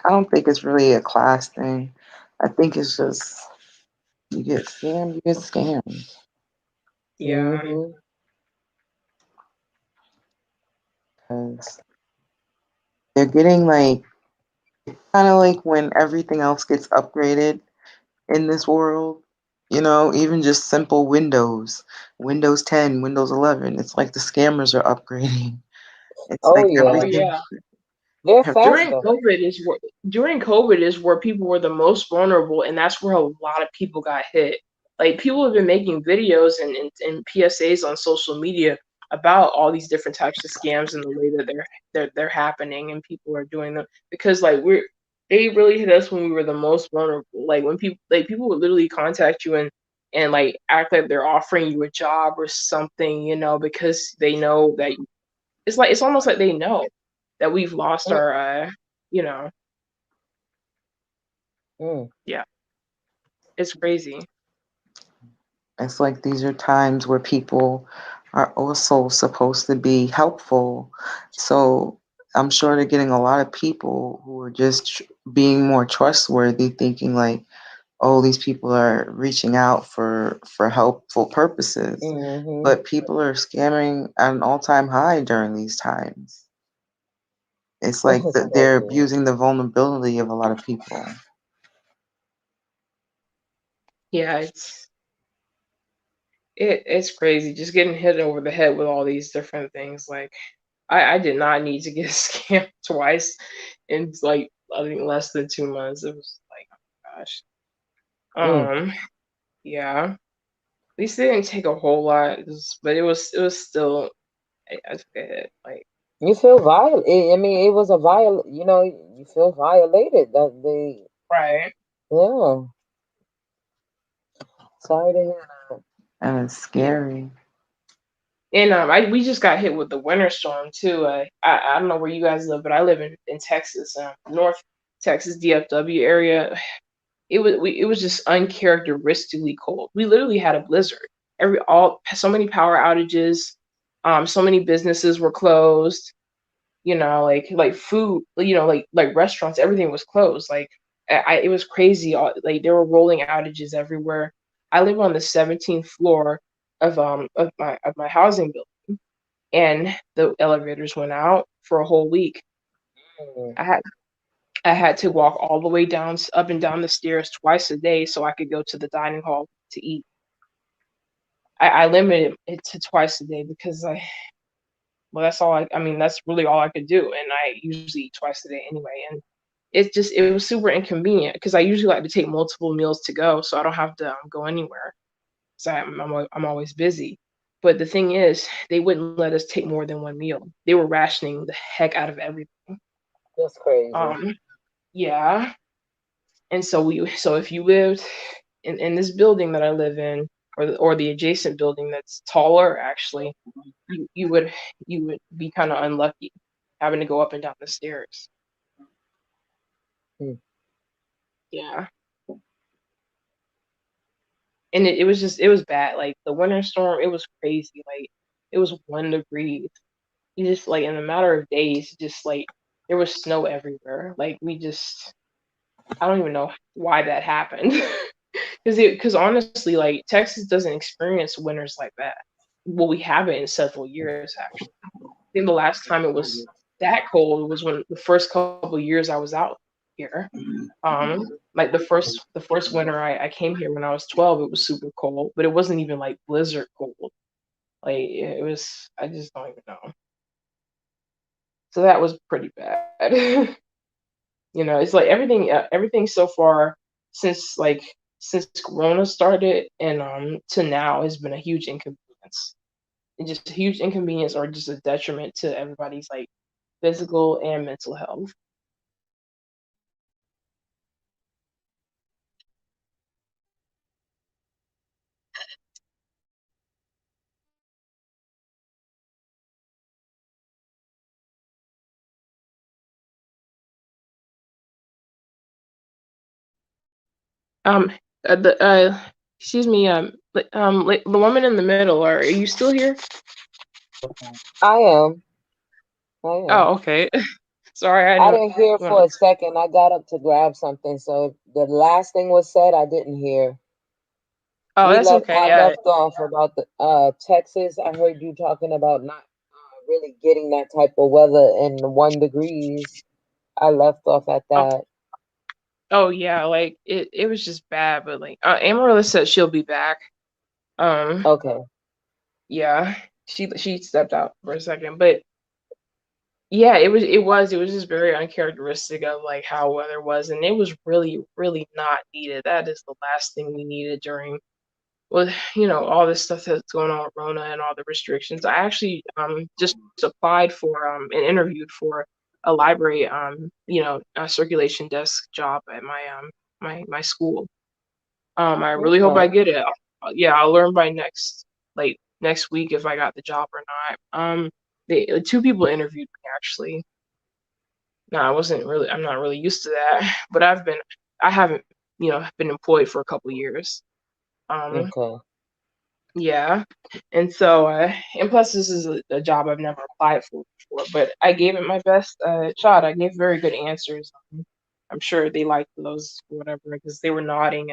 I don't think it's really a class thing. I think it's just you get scammed, you get scammed.
yeah,
Mm-hmm.
Because they're getting like kind of like when everything else gets upgraded in this world, even just simple Windows 10, Windows 11. It's like the scammers are upgrading. It's
Oh
like
oh
yeah.
everything.
yeah.
They're
during
faster.
COVID is where during COVID is where people were the most vulnerable, and that's where a lot of people got hit. Like people have been making videos and PSAs on social media about all these different types of scams and the way that they're happening, and people are doing them because like they really hit us when we were the most vulnerable. Like when people would literally contact you and like act like they're offering you a job or something, because they know that it's almost like they know that we've lost our you know
Mm-mm.
yeah, it's crazy.
It's like these are times where people are also supposed to be helpful. So I'm sure they're getting a lot of people who are just being more trustworthy, thinking like, oh, these people are reaching out for helpful purposes.
Mm-hmm.
But people are scamming at an all-time high during these times. It's like they're
Especially.
abusing the vulnerability of a lot of people.
Yeah, it's it's crazy just getting hit over the head with all these different things. Like I did not need to get scammed twice in like I think less than 2 months. It was like, oh my gosh.
Mm.
Yeah. At least they didn't take a whole lot, but it was still I took a hit. Like
You feel violated. I mean, it was a you know, you feel violated that they,
right.
yeah. Sorry to hear that.
And it's
Yeah.
scary.
And we just got hit with the winter storm too. I don't know where you guys live, but I live in Texas, North Texas, DFW area. It was just uncharacteristically cold. We literally had a blizzard. So many power outages. So many businesses were closed. Like food. Like restaurants. Everything was closed. Like it was crazy. Like there were rolling outages everywhere. I live on the 17th floor of my housing building, and the elevators went out for a whole week.
Mm.
I had I had to walk all the way down, up and down the stairs twice a day so I could go to the dining hall to eat. I limited it to twice a day because well, that's all I mean, that's really all I could do. And I usually eat twice a day anyway. And it was super inconvenient because I usually like to take multiple meals to go so I don't have to go anywhere. So I'm always busy. But the thing is, they wouldn't let us take more than one meal. They were rationing the heck out of everything.
That's crazy.
Um, yeah. And so if you lived in this building that I live in, or the adjacent building that's taller, actually, you would be kind of unlucky having to go up and down the stairs.
Mm.
Yeah. And it was bad. Like the winter storm, it was crazy. Like it was 1 degree. You just like in a matter of days, just like there was snow everywhere. Like I don't even know why that happened. Because honestly, like Texas doesn't experience winters like that. Well, we haven't in several years actually. I think the last time it was that cold was when the first couple years I was out here. Like the first winter I came here when I was 12, it was super cold, but it wasn't even like blizzard cold. Like it was, I just don't even know. So that was pretty bad. It's like everything so far since Corona started and to now has been a huge inconvenience. And just a huge inconvenience or just a detriment to everybody's like physical and mental health. Um, the excuse me, the woman in the middle, are you still here?
I am. I am.
Oh, okay. Sorry, I
I
didn't
didn't hear
want
for a second. I got up to grab something, so the last thing was said. I didn't hear.
Oh,
We
that's
left.
okay.
I
Yeah.
left off about the Texas. I heard you talking about not really getting that type of weather in the 1 degrees. I left off at
Oh,
that.
oh yeah. Like it was just bad, but like Amarilla said she'll be back. Um,
Okay.
yeah, she stepped out for a second, but yeah, it was just very uncharacteristic of like how weather was, and it was really really not needed. That is the last thing we needed during all this stuff that's going on with Rona and all the restrictions. I actually just applied for and interviewed for a library a circulation desk job at my school. I really hope I
Okay.
get it. Yeah, I'll learn by next week if I got the job or not. Two people interviewed me actually. No, I'm not really used to that, but I haven't been employed for a couple years. Um,
Okay.
Yeah. And so, and plus, this is a job I've never applied for before, but I gave it my best shot. I gave very good answers. I'm sure they liked those, whatever, because they were nodding,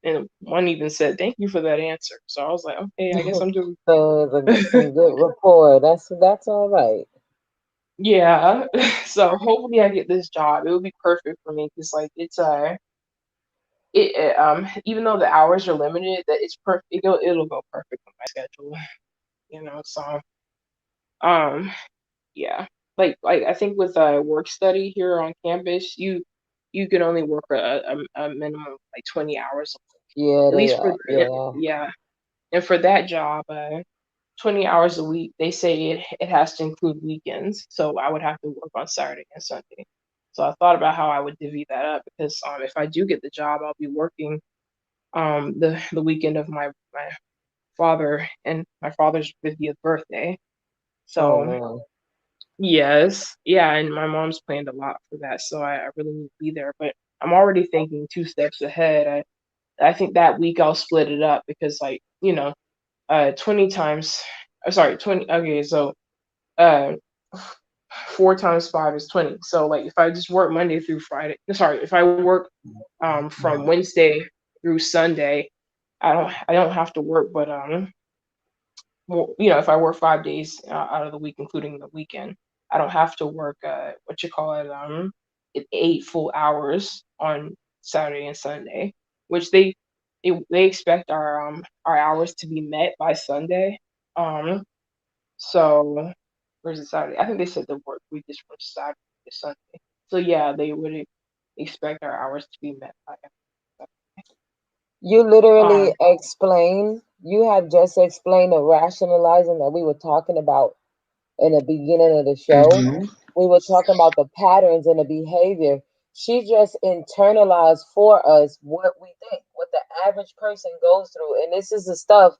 and one even said, "Thank you for that answer." So I was like, "Okay, I guess I'm doing."
So some good rapport. That's all right.
Yeah. So hopefully I get this job. It would be perfect for me because like even though the hours are limited, that it's perfect. It'll go perfect my schedule, so um yeah. Like I think with work study here on campus, you can only work a minimum of like 20 hours,
Yeah,
at
they
least for
are. Yeah.
yeah. And for that job, 20 hours a week, they say it has to include weekends. So I would have to work on Saturday and Sunday. So I thought about how I would divvy that up because if I do get the job, I'll be working the weekend of my father and my father's 50th birthday.
Oh
So
man.
yes, yeah, and my mom's planned a lot for that, so I really need to be there. But I'm already thinking 2 steps ahead. I think that week I'll split it up because 20 times, sorry, 20. Okay, so uh, 4 times 5 is 20. So like if I just work Monday through Friday, sorry, if I work from Wednesday through Sunday, I don't have to work, but well, if I work 5 days out of the week, including the weekend, I don't have to work what you call it 8 full hours on Saturday and Sunday, which they expect our hours to be met by Sunday. Um, so where's it Saturday? I think they said the work week is from Saturday to Sunday. So yeah, they would expect our hours to be met by.
You
Um,
literally explain. You have just explained the rationalizing that we were talking about in the beginning of the show.
Mm-hmm.
We were talking about the patterns and the behavior. She just internalized for us what we think, what the average person goes through. And this is the stuff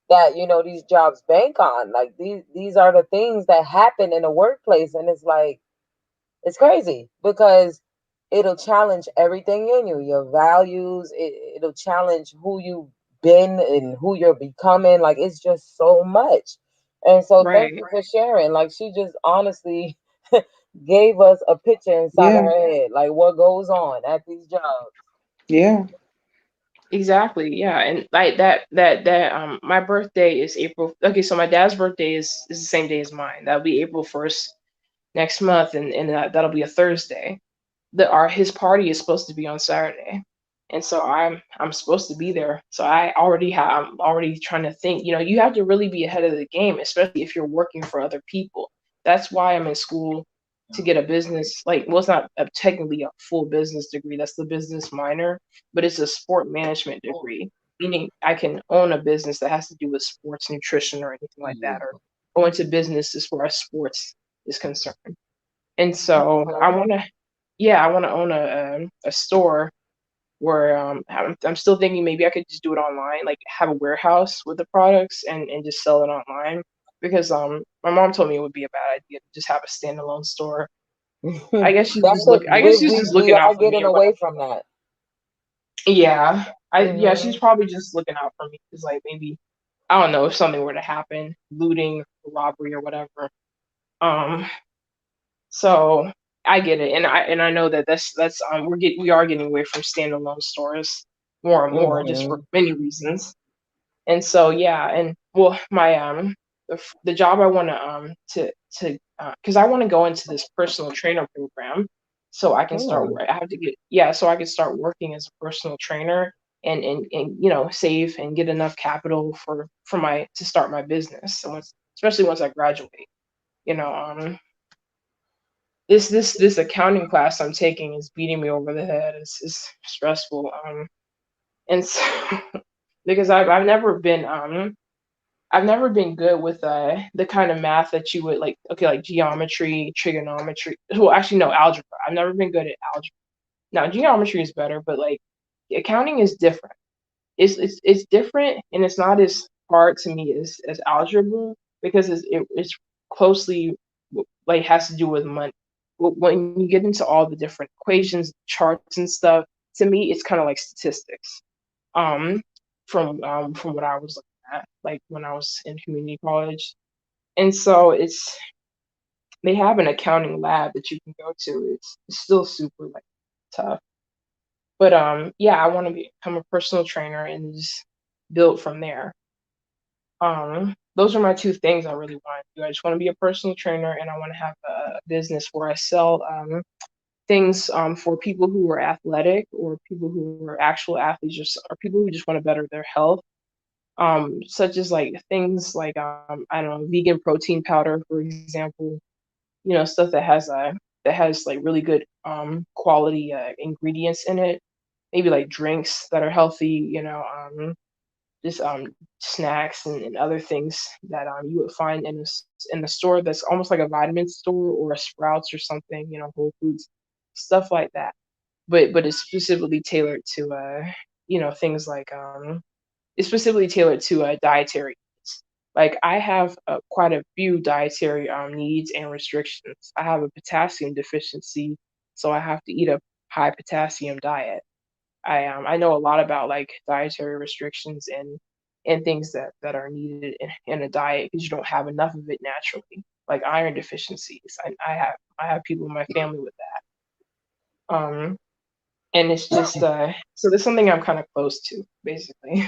that, these jobs bank on. Like these are the things that happen in the workplace. And it's like, it's crazy because it'll challenge everything in you, your values. It'll challenge who you've been and who you're becoming. Like it's just so much. And so thank
right.
you for sharing. Like she just honestly gave us a picture inside of
Yeah,
her head, like what goes on at these jobs.
yeah.
Exactly, yeah, and like that my birthday is April. Okay, so my dad's birthday is the same day as mine. That'll be April 1st next month, and that'll be a Thursday. His party is supposed to be on Saturday, and so I'm supposed to be there. So I'm already trying to think. You have to really be ahead of the game, especially if you're working for other people. That's why I'm in school to get a business. Like, well, it's not technically a full business degree. That's the business minor, but it's a sport management degree, meaning I can own a business that has to do with sports nutrition or anything like that, or go into business as far as sports is concerned. And so I want to own a store where I'm still thinking maybe I could just do it online, like have a warehouse with the products and just sell it online. Because my mom told me it would be a bad idea to just have a standalone store.
That's what
I guess she's just
we
looking out
are
for me
getting
or whatever.
away from that.
Yeah, she's
Hmm.
probably just looking out for me because like maybe I don't know if something were to happen, looting, robbery, or whatever. Um, So I get it, and I know that that's we are getting away from standalone stores more and more just for
Hmm.
many reasons. And so yeah, and well, my the job I want to because I want to go into this personal trainer program, so I can start.
Hmm.
I have to get yeah, so I can start working as a personal trainer and save and get enough capital for my to start my business. So especially once I graduate, you know um this accounting class I'm taking is beating me over the head. It's stressful. And so because I've never been good with the kind of math that you would like. Okay, like geometry, trigonometry. Well, actually, no, algebra. I've never been good at algebra. Now, geometry is better, but like accounting is different. It's different, and it's not as hard to me as algebra because it's closely like has to do with money. When you get into all the different equations, charts, and stuff, to me, it's kind of like statistics. Um, from what I was looking at, like when I was in community college, and so they have an accounting lab that you can go to. It's still super like tough, but yeah, I want to become a personal trainer and just build from there. Those are my two things I really want to do. I just want to be a personal trainer, and I want to have a business where I sell things for people who are athletic or people who are actual athletes, or people who just want to better their health. such as like things like I don't know, vegan protein powder, for example. Stuff that has like really good quality ingredients in it. Maybe like drinks that are healthy. Just snacks and other things that you would find in the store that's almost like a vitamin store or a Sprouts or something. Whole Foods, stuff like that. But it's specifically tailored to things like it's specifically tailored to dietary needs. Like I have quite a few dietary needs and restrictions. I have a potassium deficiency, so I have to eat a high potassium diet. I know a lot about like dietary restrictions and things that are needed in a diet because you don't have enough of it naturally, like iron deficiencies. I have people in my family with that. And it's just so there's something I'm kind of close to, basically.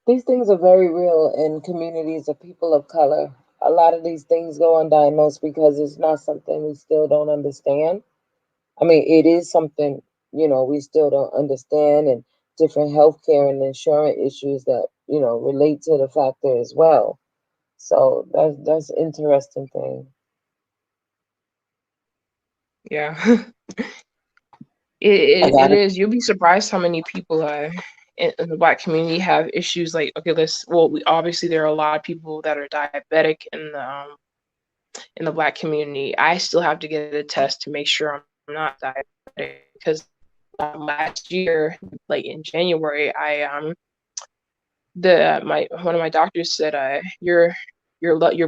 These things are very real in communities of people of color. A lot of these things go undiagnosed because it's not something we still don't understand. I mean, it is something, we still don't understand, and different healthcare and insurance issues that, relate to the factor as well. So that's interesting thing.
Yeah.
I
It
got it.
is. You'll be surprised how many people in the Black community have issues like, okay, obviously there are a lot of people that are diabetic in the Black community. I still have to get a test to make sure I'm not diabetic because last year, like in January, I the my one of my doctors said your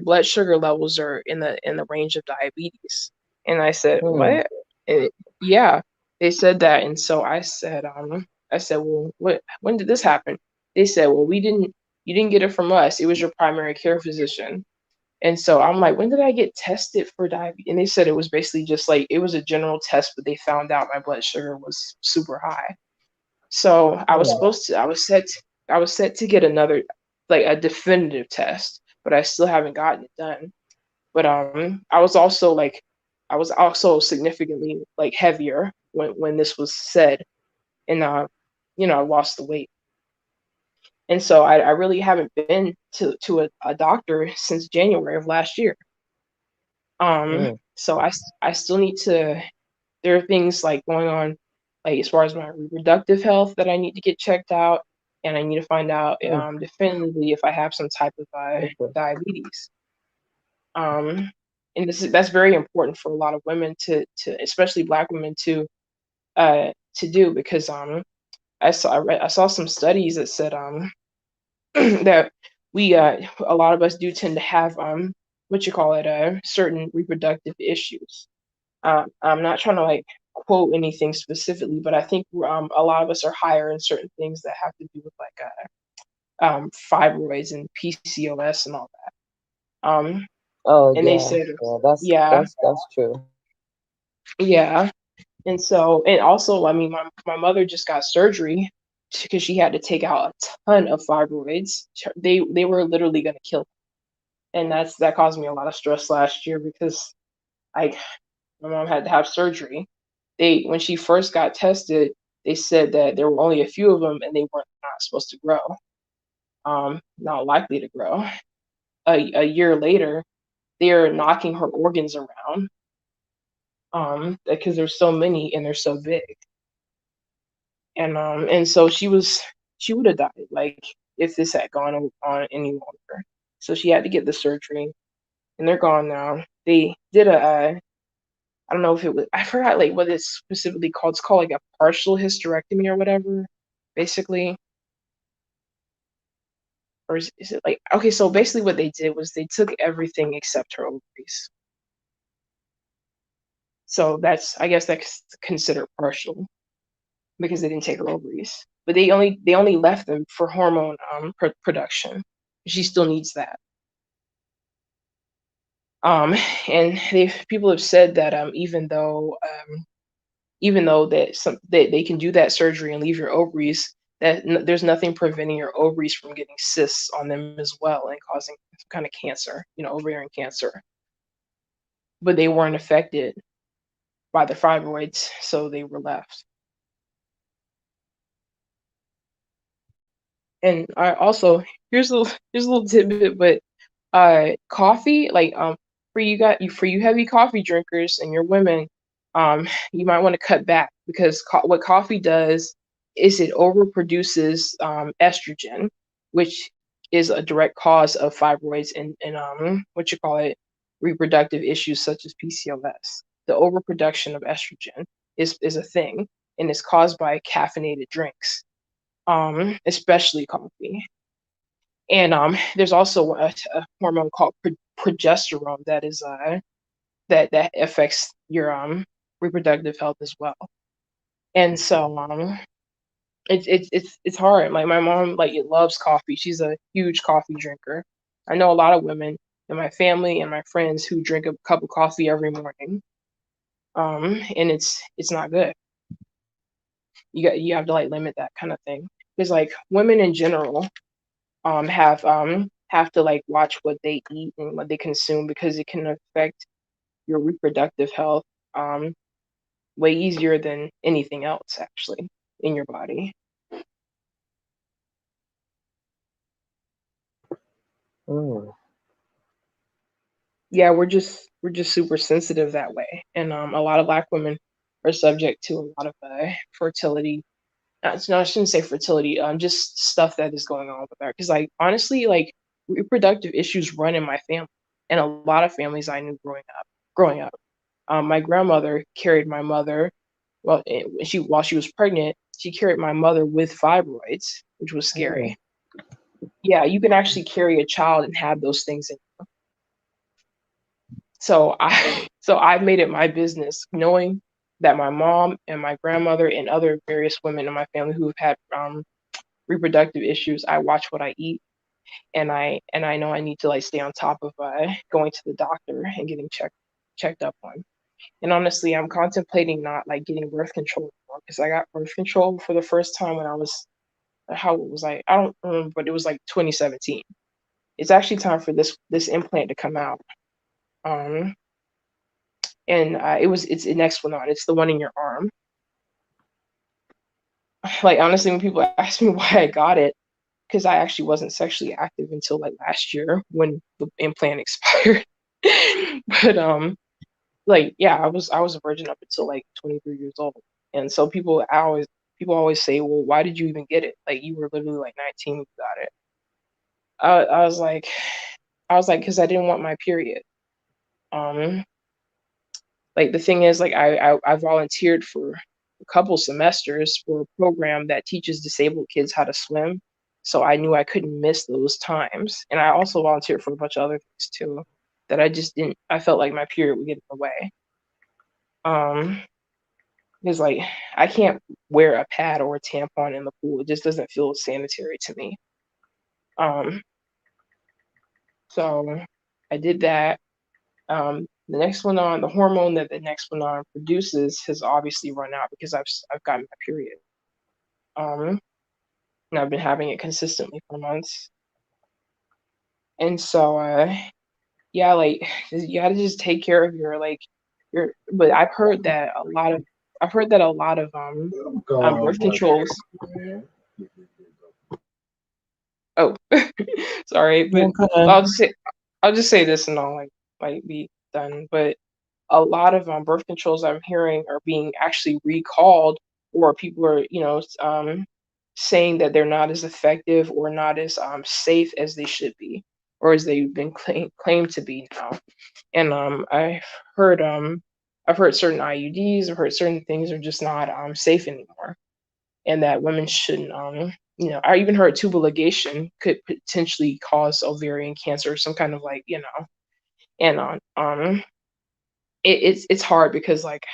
blood sugar levels are in the range of diabetes, and I said
Hmm.
what? And yeah, they said that, and so I said, well, when did this happen? They said, well, you didn't get it from us. It was your primary care physician. And so I'm like, when did I get tested for diabetes? And they said it was basically just like it was a general test, but they found out my blood sugar was super high. So
Hmm.
I was set to get another, like a definitive test, but I still haven't gotten it done. But I was also significantly like heavier when this was said, and I lost the weight. And so I really haven't been to a doctor since January of last year.
Hmm.
So I still need to. There are things like going on, like as far as my reproductive health that I need to get checked out, and I need to find out
Hmm.
definitively if I have some type of
Okay.
diabetes. Um, and that's very important for a lot of women to especially Black women to do because I saw some studies that said that we a lot of us do tend to have what you call it certain reproductive issues. I'm not trying to like quote anything specifically, but I think a lot of us are higher in certain things that have to do with like fibroids and PCOS and all that.
Oh
And they
yeah,
said,
yeah. That's
yeah,
that's that's true.
yeah. And so, and also, I mean, my mother just got surgery because she had to take out a ton of fibroids. They were literally going to kill her. And that caused me a lot of stress last year because I my mom had to have surgery. When she first got tested, they said that there were only a few of them and they weren't not supposed to grow, not likely to grow. A year later, they're knocking her organs around, because there's so many and they're so big, and so she would have died like if this had gone on any longer. So she had to get the surgery, and they're gone now. They did I don't know if it was, I forgot like what it's specifically called. It's called like a partial hysterectomy or whatever, basically. Or is it like, okay, so basically what they did was they took everything except her ovaries. So I guess that's considered partial because they didn't take her ovaries, but they only left them for hormone production. She still needs that. Um, and people have said that even though they can do that surgery and leave your ovaries, there's nothing preventing your ovaries from getting cysts on them as well and causing some kind of cancer, ovarian cancer. But they weren't affected by the fibroids, so they were left. And I also here's a little tidbit, but coffee, like for you heavy coffee drinkers and your women, you might want to cut back because what coffee does is it overproduces estrogen, which is a direct cause of fibroids and what you call it, reproductive issues such as PCOS. The overproduction of estrogen is a thing, and it's caused by caffeinated drinks, especially coffee. And there's also a hormone called progesterone that is that affects your reproductive health as well. And so it's hard. Like my mom like it loves coffee. She's a huge coffee drinker. I know a lot of women in my family and my friends who drink a cup of coffee every morning. And it's not good. You have to like limit that kind of thing. Because like women in general have to like watch what they eat and what they consume because it can affect your reproductive health um way easier than anything else actually in your body.
Mm.
Yeah, we're just super sensitive that way, and a lot of Black women are subject to a lot of fertility. No, I shouldn't say fertility. Just stuff that is going on with her. Because like honestly, like reproductive issues run in my family, and a lot of families I knew growing up. Growing up, my grandmother carried my mother. Well, while she was pregnant, she carried my mother with fibroids, which was
Mm.
scary. Yeah, you can actually carry a child and have those things in. So I so I've made it my business knowing that my mom and my grandmother and other various women in my family who've had reproductive issues, I watch what I eat, and I know I need to like stay on top of going to the doctor and getting checked up on. And honestly, I'm contemplating not like getting birth control anymore because I got birth control for the first time when I was how old was I don't remember, but it was like 2017. It's actually time for this implant to come out. Um, and it's an Nexplanon. It's the one in your arm. Like honestly, when people ask me why I got it, because I actually wasn't sexually active until like last year when the implant expired. But like yeah, I was a virgin up until like 23 years old, and so people always say, well, why did you even get it? Like you were literally like 19 when you got it. I was like, because I didn't want my period. Um, like the thing is, like I volunteered for a couple semesters for a program that teaches disabled kids how to swim. So I knew I couldn't miss those times. And I also volunteered for a bunch of other things too that I just didn't I felt like my period would get in the way. Um it's like I can't wear a pad or a tampon in the pool. It just doesn't feel sanitary to me. Um so I did that. The Nexplanon, the hormone that the Nexplanon produces has obviously run out because I've gotten my period. Um, and I've been having it consistently for months. And so, yeah, like you got to just take care of your like your. But I've heard that a lot of birth controls. Oh, sorry, but
Okay.
I'll just say I'll just say this and I'll like be done. But a lot of birth controls I'm hearing are being actually recalled, or people are, saying that they're not as effective or not as safe as they should be, or as they've been claimed to be now. And I've heard certain IUDs, I've heard certain things are just not safe anymore, and that women shouldn't. I even heard tubal ligation could potentially cause ovarian cancer, or some kind of like, and it's hard because like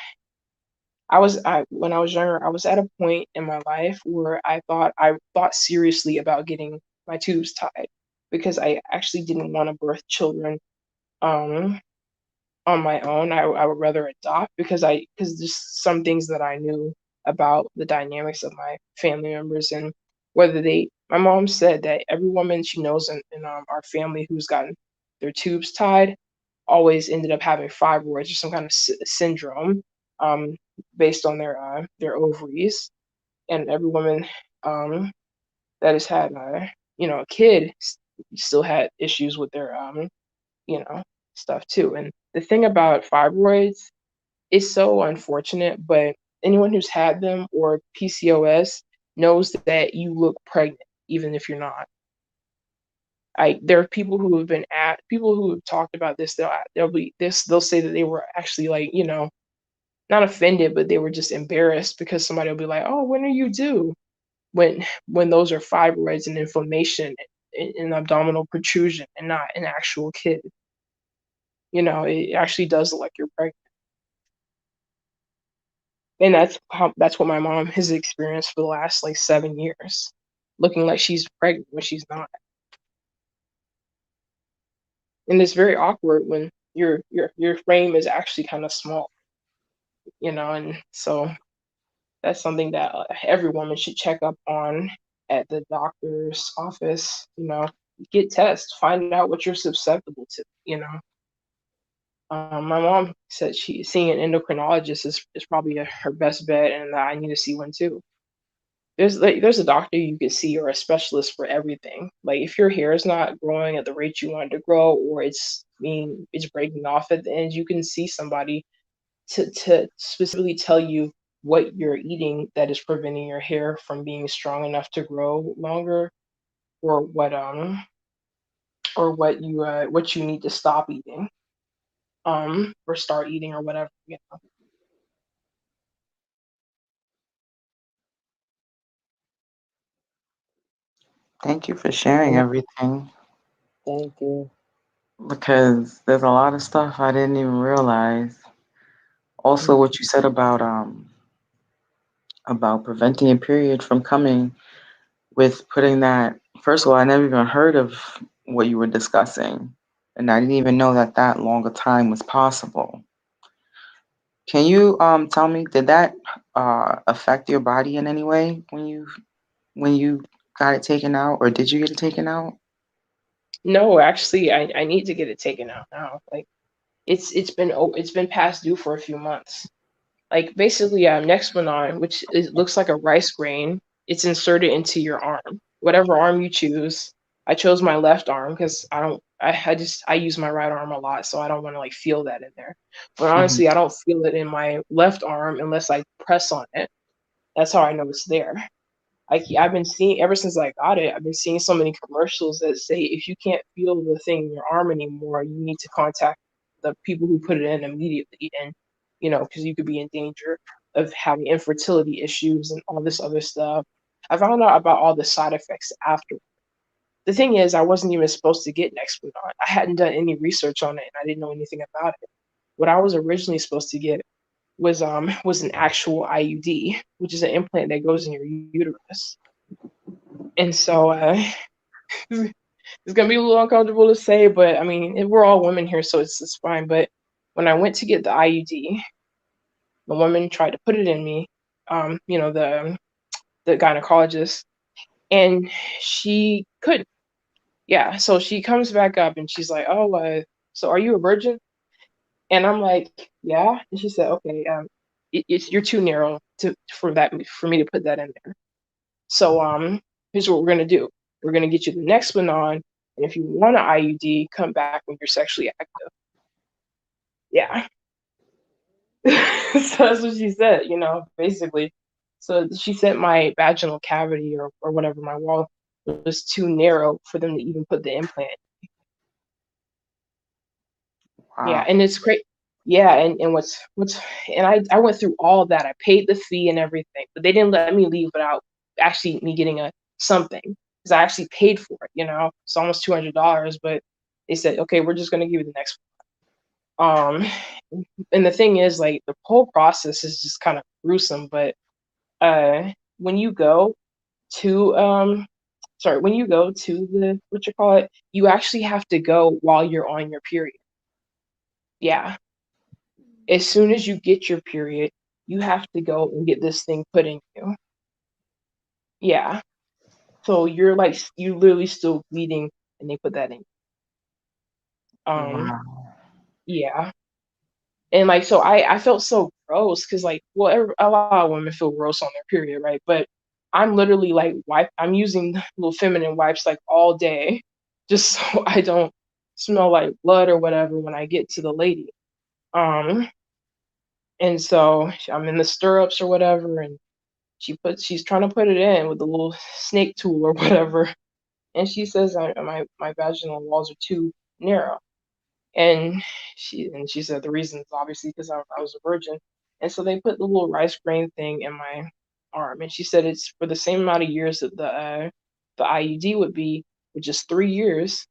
I when I was younger, I was at a point in my life where I thought seriously about getting my tubes tied because I actually didn't want to birth children um on my own. I would rather adopt because there's some things that I knew about the dynamics of my family members and whether they my mom said that every woman she knows in our family who's gotten their tubes tied always ended up having fibroids or some kind of syndrome um, based on their ovaries. And every woman um, that has had a kid still had issues with their you know stuff too. And the thing about fibroids is so unfortunate, but anyone who's had them or PCOS knows that you look pregnant even if you're not. There are people who have people who have talked about this. They'll say that they were actually like not offended, but they were just embarrassed because somebody will be like, "Oh, when are you due?" When those are fibroids and inflammation and abdominal protrusion and not an actual kid. It actually does look like you're pregnant. And that's what my mom has experienced for the last like 7 years, looking like she's pregnant when she's not. And it's very awkward when your frame is actually kind of small, and so that's something that every woman should check up on at the doctor's office. Get tests, find out what you're susceptible to. My mom said seeing an endocrinologist is probably her best bet, and that I need to see one too. There's a doctor you can see or a specialist for everything. Like if your hair is not growing at the rate you want it to grow, or it's breaking off at the ends, you can see somebody to specifically tell you what you're eating that is preventing your hair from being strong enough to grow longer, or what you need to stop eating, or start eating or whatever.
Thank you for sharing everything,
Thank you.
because there's a lot of stuff I didn't even realize. Also, what you said about preventing a period from coming, with putting that. First of all, I never even heard of what you were discussing, and I didn't even know that long a time was possible. Can you tell me, did that affect your body in any way when you got it taken out, or did you get it taken out?
No, actually, I need to get it taken out now. Like it's been past due for a few months. Like basically, Nexplanon, which looks like a rice grain, it's inserted into your arm, whatever arm you choose. I chose my left arm because I don't. I use my right arm a lot, so I don't want to like feel that in there. But
Mhm.
honestly, I don't feel it in my left arm unless I press on it. That's how I know it's there. I've been seeing ever since I got it. I've been seeing so many commercials that say if you can't feel the thing in your arm anymore, you need to contact the people who put it in immediately, and because you could be in danger of having infertility issues and all this other stuff. I found out about all the side effects after. The thing is, I wasn't even supposed to get Nexplanon. I hadn't done any research on it, and I didn't know anything about it. What I was originally supposed to get was an actual IUD, which is an implant that goes in your uterus. And so it's gonna be a little uncomfortable to say, but I mean, we're all women here, so it's fine. But when I went to get the IUD, the woman tried to put it in me, the gynecologist, and she couldn't. Yeah, so she comes back up and she's like, "Oh, so are you a virgin?" And I'm like, "Yeah." And she said, "Okay, you're too narrow for me to put that in there. So here's what we're gonna do. We're gonna get you the Nexplanon, and if you want an IUD, come back when you're sexually active." Yeah. So that's what she said, basically. So she said my vaginal cavity or whatever, my wall was too narrow for them to even put the implant. Yeah,
Wow.
and it's great. Yeah, and what's and I went through all that. I paid the fee and everything, but they didn't let me leave without actually me getting a something, because I actually paid for it. It's almost $200, but they said, okay, we're just gonna give you the next one. And the thing is, like, the whole process is just kind of gruesome. But when you go to when you go to the what you call it, you actually have to go while you're on your period. Yeah, as soon as you get your period, you have to go and get this thing put in you. Yeah. So you literally still bleeding and they put that in. Um,
Wow.
yeah. And like, so I felt so gross because like, well, a lot of women feel gross on their period, right? But I'm literally like I'm using little feminine wipes like all day, just so I don't smell like blood or whatever when I get to the lady. Um, and so I'm in the stirrups or whatever, and she's trying to put it in with the little snake tool or whatever, and she says my vaginal walls are too narrow, and she said the reason is obviously because I was a virgin, and so they put the little rice grain thing in my arm, and she said it's for the same amount of years that the IUD would be, which is 3 years.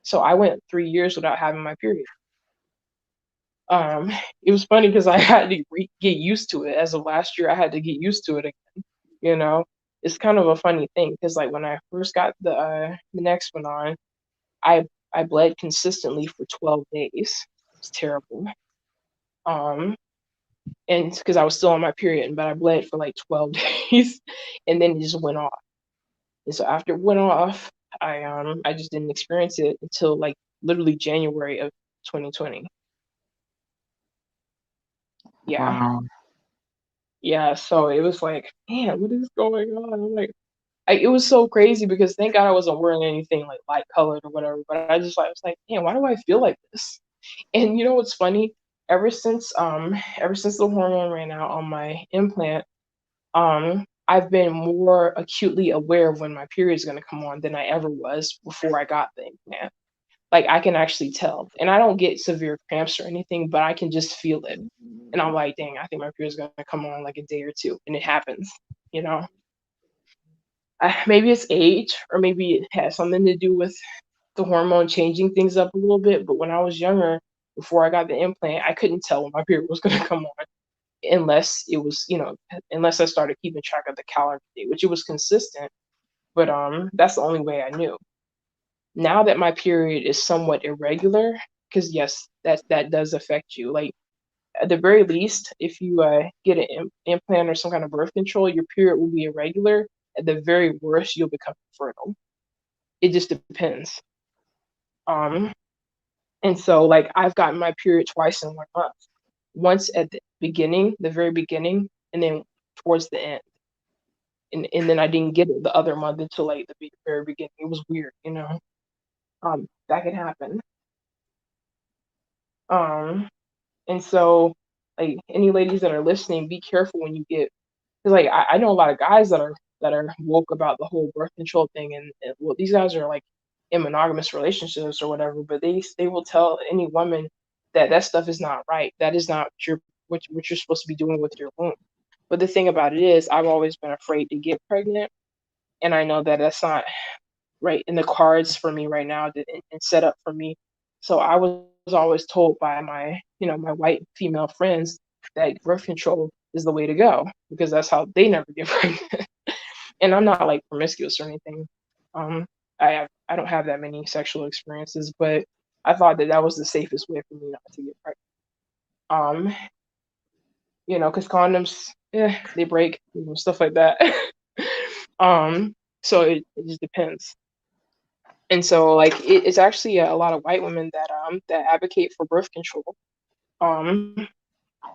So I went 3 years without having my period. Um, it was funny because I had to get used to it. As of last year, I had to get used to it again. You know, it's kind of a funny thing because like when I first got the next one on, I I bled consistently for 12 days. It's terrible. Um, and because I was still on my period, but I bled for like 12 days, and then it just went off. And so after it went off, I just didn't experience it until like literally January of 2020. Yeah.
Wow.
Yeah, so it was like, man, what is going on? I'm like, it was so crazy because thank God I wasn't wearing anything like light colored or whatever. But I just like was like, man, why do I feel like this? And you know what's funny? Ever since the hormone ran out on my implant, I've been more acutely aware of when my period is gonna come on than I ever was before I got the implant. Like I can actually tell, and I don't get severe cramps or anything, but I can just feel it, and I'm like, dang, I think my period's gonna come on like a day or two, and it happens. You know, maybe it's age, or maybe it has something to do with the hormone changing things up a little bit. But when I was younger, before I got the implant, I couldn't tell when my period was gonna come on unless it was, unless I started keeping track of the calendar day, which it was consistent. But that's the only way I knew. Now that my period is somewhat irregular, because yes, that does affect you. Like at the very least, if you get an implant or some kind of birth control, your period will be irregular. At the very worst, you'll become infertile. It just depends. Um, and so like I've gotten my period twice in 1 month. Once at the beginning, the very beginning, and then towards the end. And then I didn't get it the other month until like the very beginning. It was weird, you know. That can happen. Um, And so, like any ladies that are listening, be careful when you get, because like I know a lot of guys that are woke about the whole birth control thing, and well, these guys are like in monogamous relationships or whatever, but they will tell any woman that that stuff is not right. That is not what you're supposed to be doing with your womb. But the thing about it is, I've always been afraid to get pregnant, and I know that that's not right in the cards for me right now and set up for me. So I was always told by my, my white female friends that birth control is the way to go because that's how they never get pregnant. And I'm not like promiscuous or anything. I don't have that many sexual experiences, but I thought that that was the safest way for me not to get pregnant. Because condoms, they break, stuff like that. So it just depends. And so like it's actually a lot of white women that advocate for birth control, um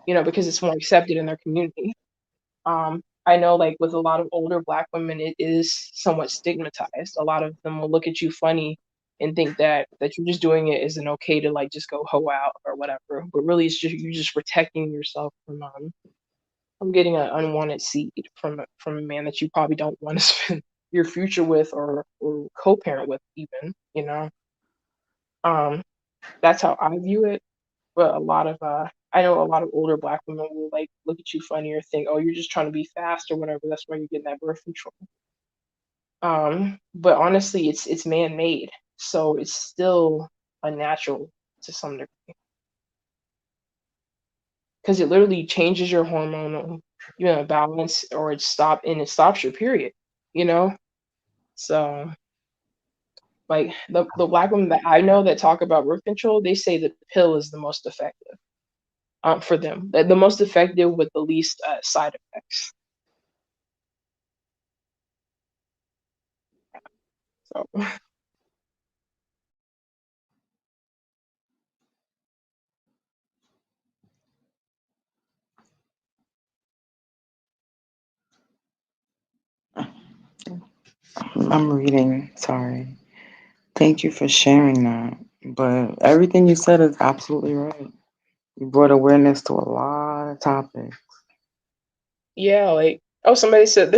because it's more accepted in their community. I know like with a lot of older black women it is somewhat stigmatized. A lot of them will look at you funny and think that you're just doing it isn't okay to like just go hoe out or whatever, but really it's just you're just protecting yourself from getting an unwanted seed from a man that you probably don't want to spend your future with or co-parent with even, um that's how I view it. But I know a lot of older black women will like look at you funny or think, oh, you're just trying to be fast or whatever. That's why you're getting that birth control. But honestly, it's man made, so it's still unnatural to some degree because it literally changes your hormonal, balance, or it stops your period. You know, so like the black women that I know that talk about birth control, they say the pill is the most effective. For them, the most effective with the least side effects. So
I'm reading. Sorry. Thank you for sharing that. But everything you said is absolutely right. You brought awareness to a lot of topics.
Yeah, like somebody said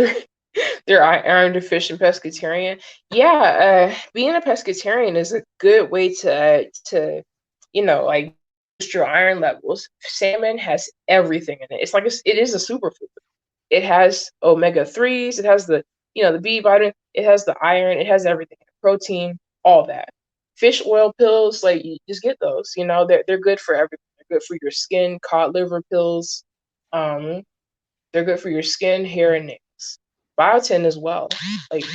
they're iron deficient pescatarian. Yeah, being a pescatarian is a good way to like boost your iron levels. Salmon has everything in it. It is a superfood. It has omega 3s. It has the B vitamin. It has the iron. It has everything. Protein, all that. Fish oil pills, like you just get those. They're good for everything. They're good for your skin. Cod liver pills. Um, they're good for your skin, hair, and nails. Biotin as well. Like,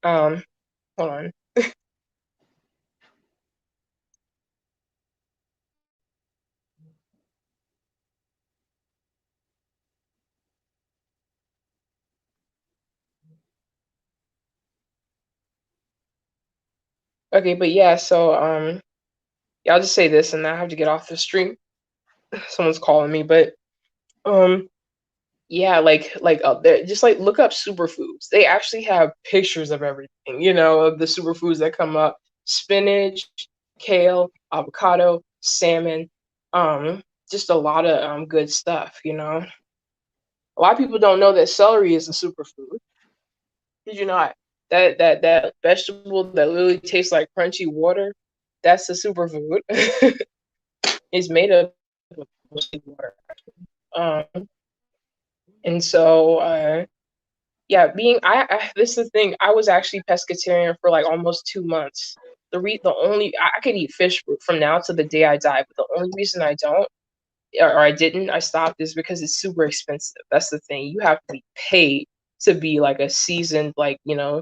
hold on. Okay, but yeah, so yeah, I'll just say this, and I have to get off the stream. Someone's calling me, but um, yeah, just like look up superfoods. They actually have pictures of everything, of the superfoods that come up: spinach, kale, avocado, salmon, um, just a lot of good stuff. A lot of people don't know that celery is a superfood. Did you not? That vegetable that literally tastes like crunchy water, that's a superfood. It's made of mostly water. Um, and so yeah, this is the thing. I was actually pescatarian for like almost 2 months. The only I could eat fish from now to the day I die, but the only reason I don't or I didn't, I stopped is because it's super expensive. That's the thing. You have to be paid to be like a seasoned pescatarian.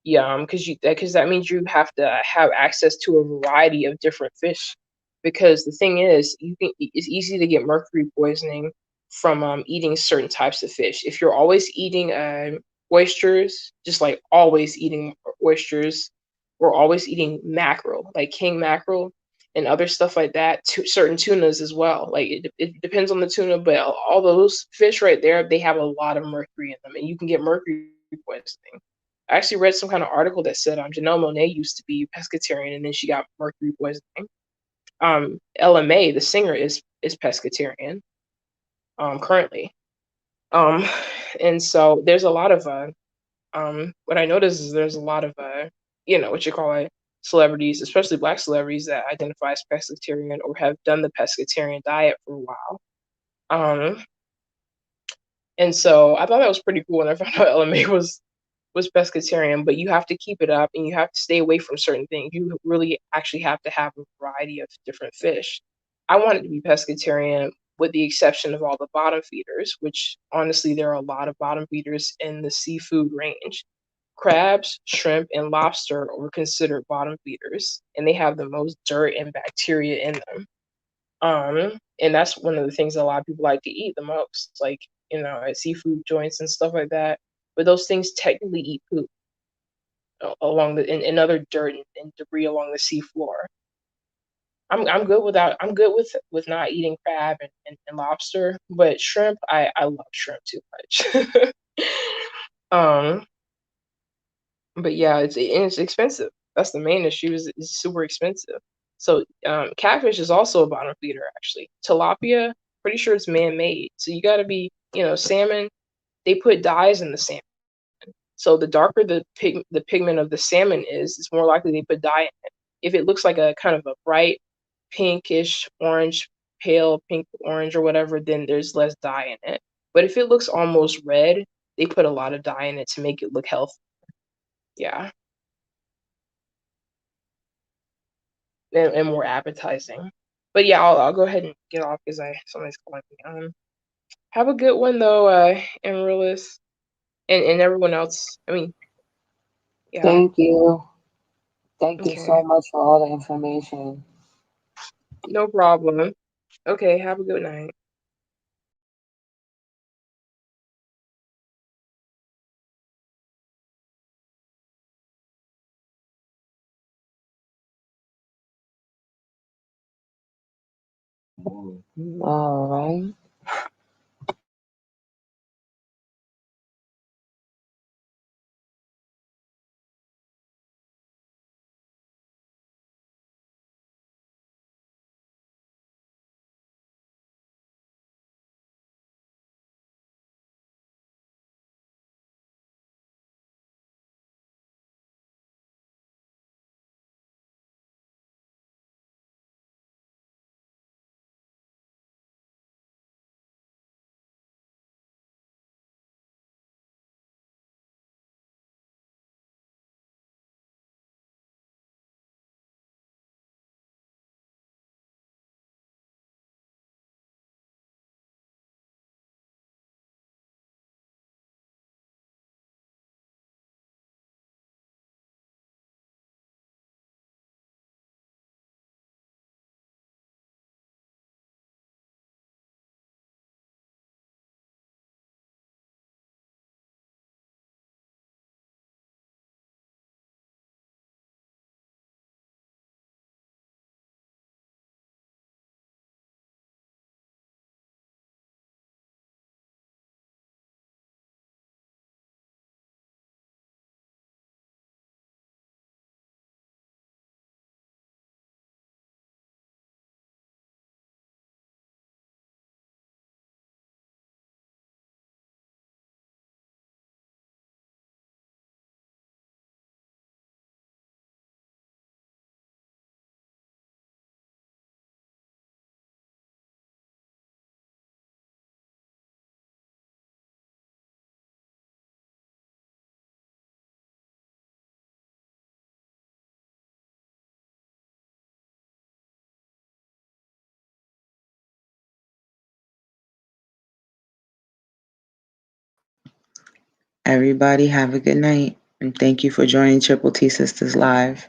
Yeah, because that means you have to have access to a variety of different fish. Because the thing is, it's easy to get mercury poisoning from eating certain types of fish. If you're always eating oysters, just like always eating oysters, or always eating mackerel, like king mackerel, and other stuff like that, certain tunas as well. Like it depends on the tuna, but all those fish right there, they have a lot of mercury in them, and you can get mercury poisoning. I actually read some kind of article that said Janelle Monáe used to be pescatarian and then she got mercury poisoning. Ella May, the singer, is pescatarian currently. Um, and so there's a lot of what I noticed is there's a lot of what you call it, celebrities, especially black celebrities that identify as pescatarian or have done the pescatarian diet for a while. Um, and so I thought that was pretty cool when I found out Ella May was pescatarian, but you have to keep it up and you have to stay away from certain things. You really actually have to have a variety of different fish. I wanted to be pescatarian with the exception of all the bottom feeders, which honestly, there are a lot of bottom feeders in the seafood range. Crabs, shrimp, and lobster are considered bottom feeders, and they have the most dirt and bacteria in them. And that's one of the things a lot of people like to eat the most, like, at seafood joints and stuff like that. But those things technically eat poop along and other dirt and debris along the seafloor. I'm good with not eating crab and lobster, but shrimp, I love shrimp too much. um, but yeah, it's expensive. That's the main issue. Is it's super expensive. So catfish is also a bottom feeder actually. Tilapia, pretty sure it's man-made. So you got to be, salmon. They put dyes in the salmon. So the darker the pigment of the salmon is, it's more likely they put dye in it. If it looks like a kind of a bright pinkish orange, pale pink orange or whatever, then there's less dye in it. But if it looks almost red, they put a lot of dye in it to make it look healthy. Yeah, and more appetizing. But yeah, I'll go ahead and get off because somebody's calling me. Have a good one though, Amaryllis, and everyone else. I mean, yeah.
Thank you. Thank you
Okay,
so much for all the information.
no problem. Okay, have a good night.
All right.
Everybody have a good night. And thank you for joining Triple T Sisters Live.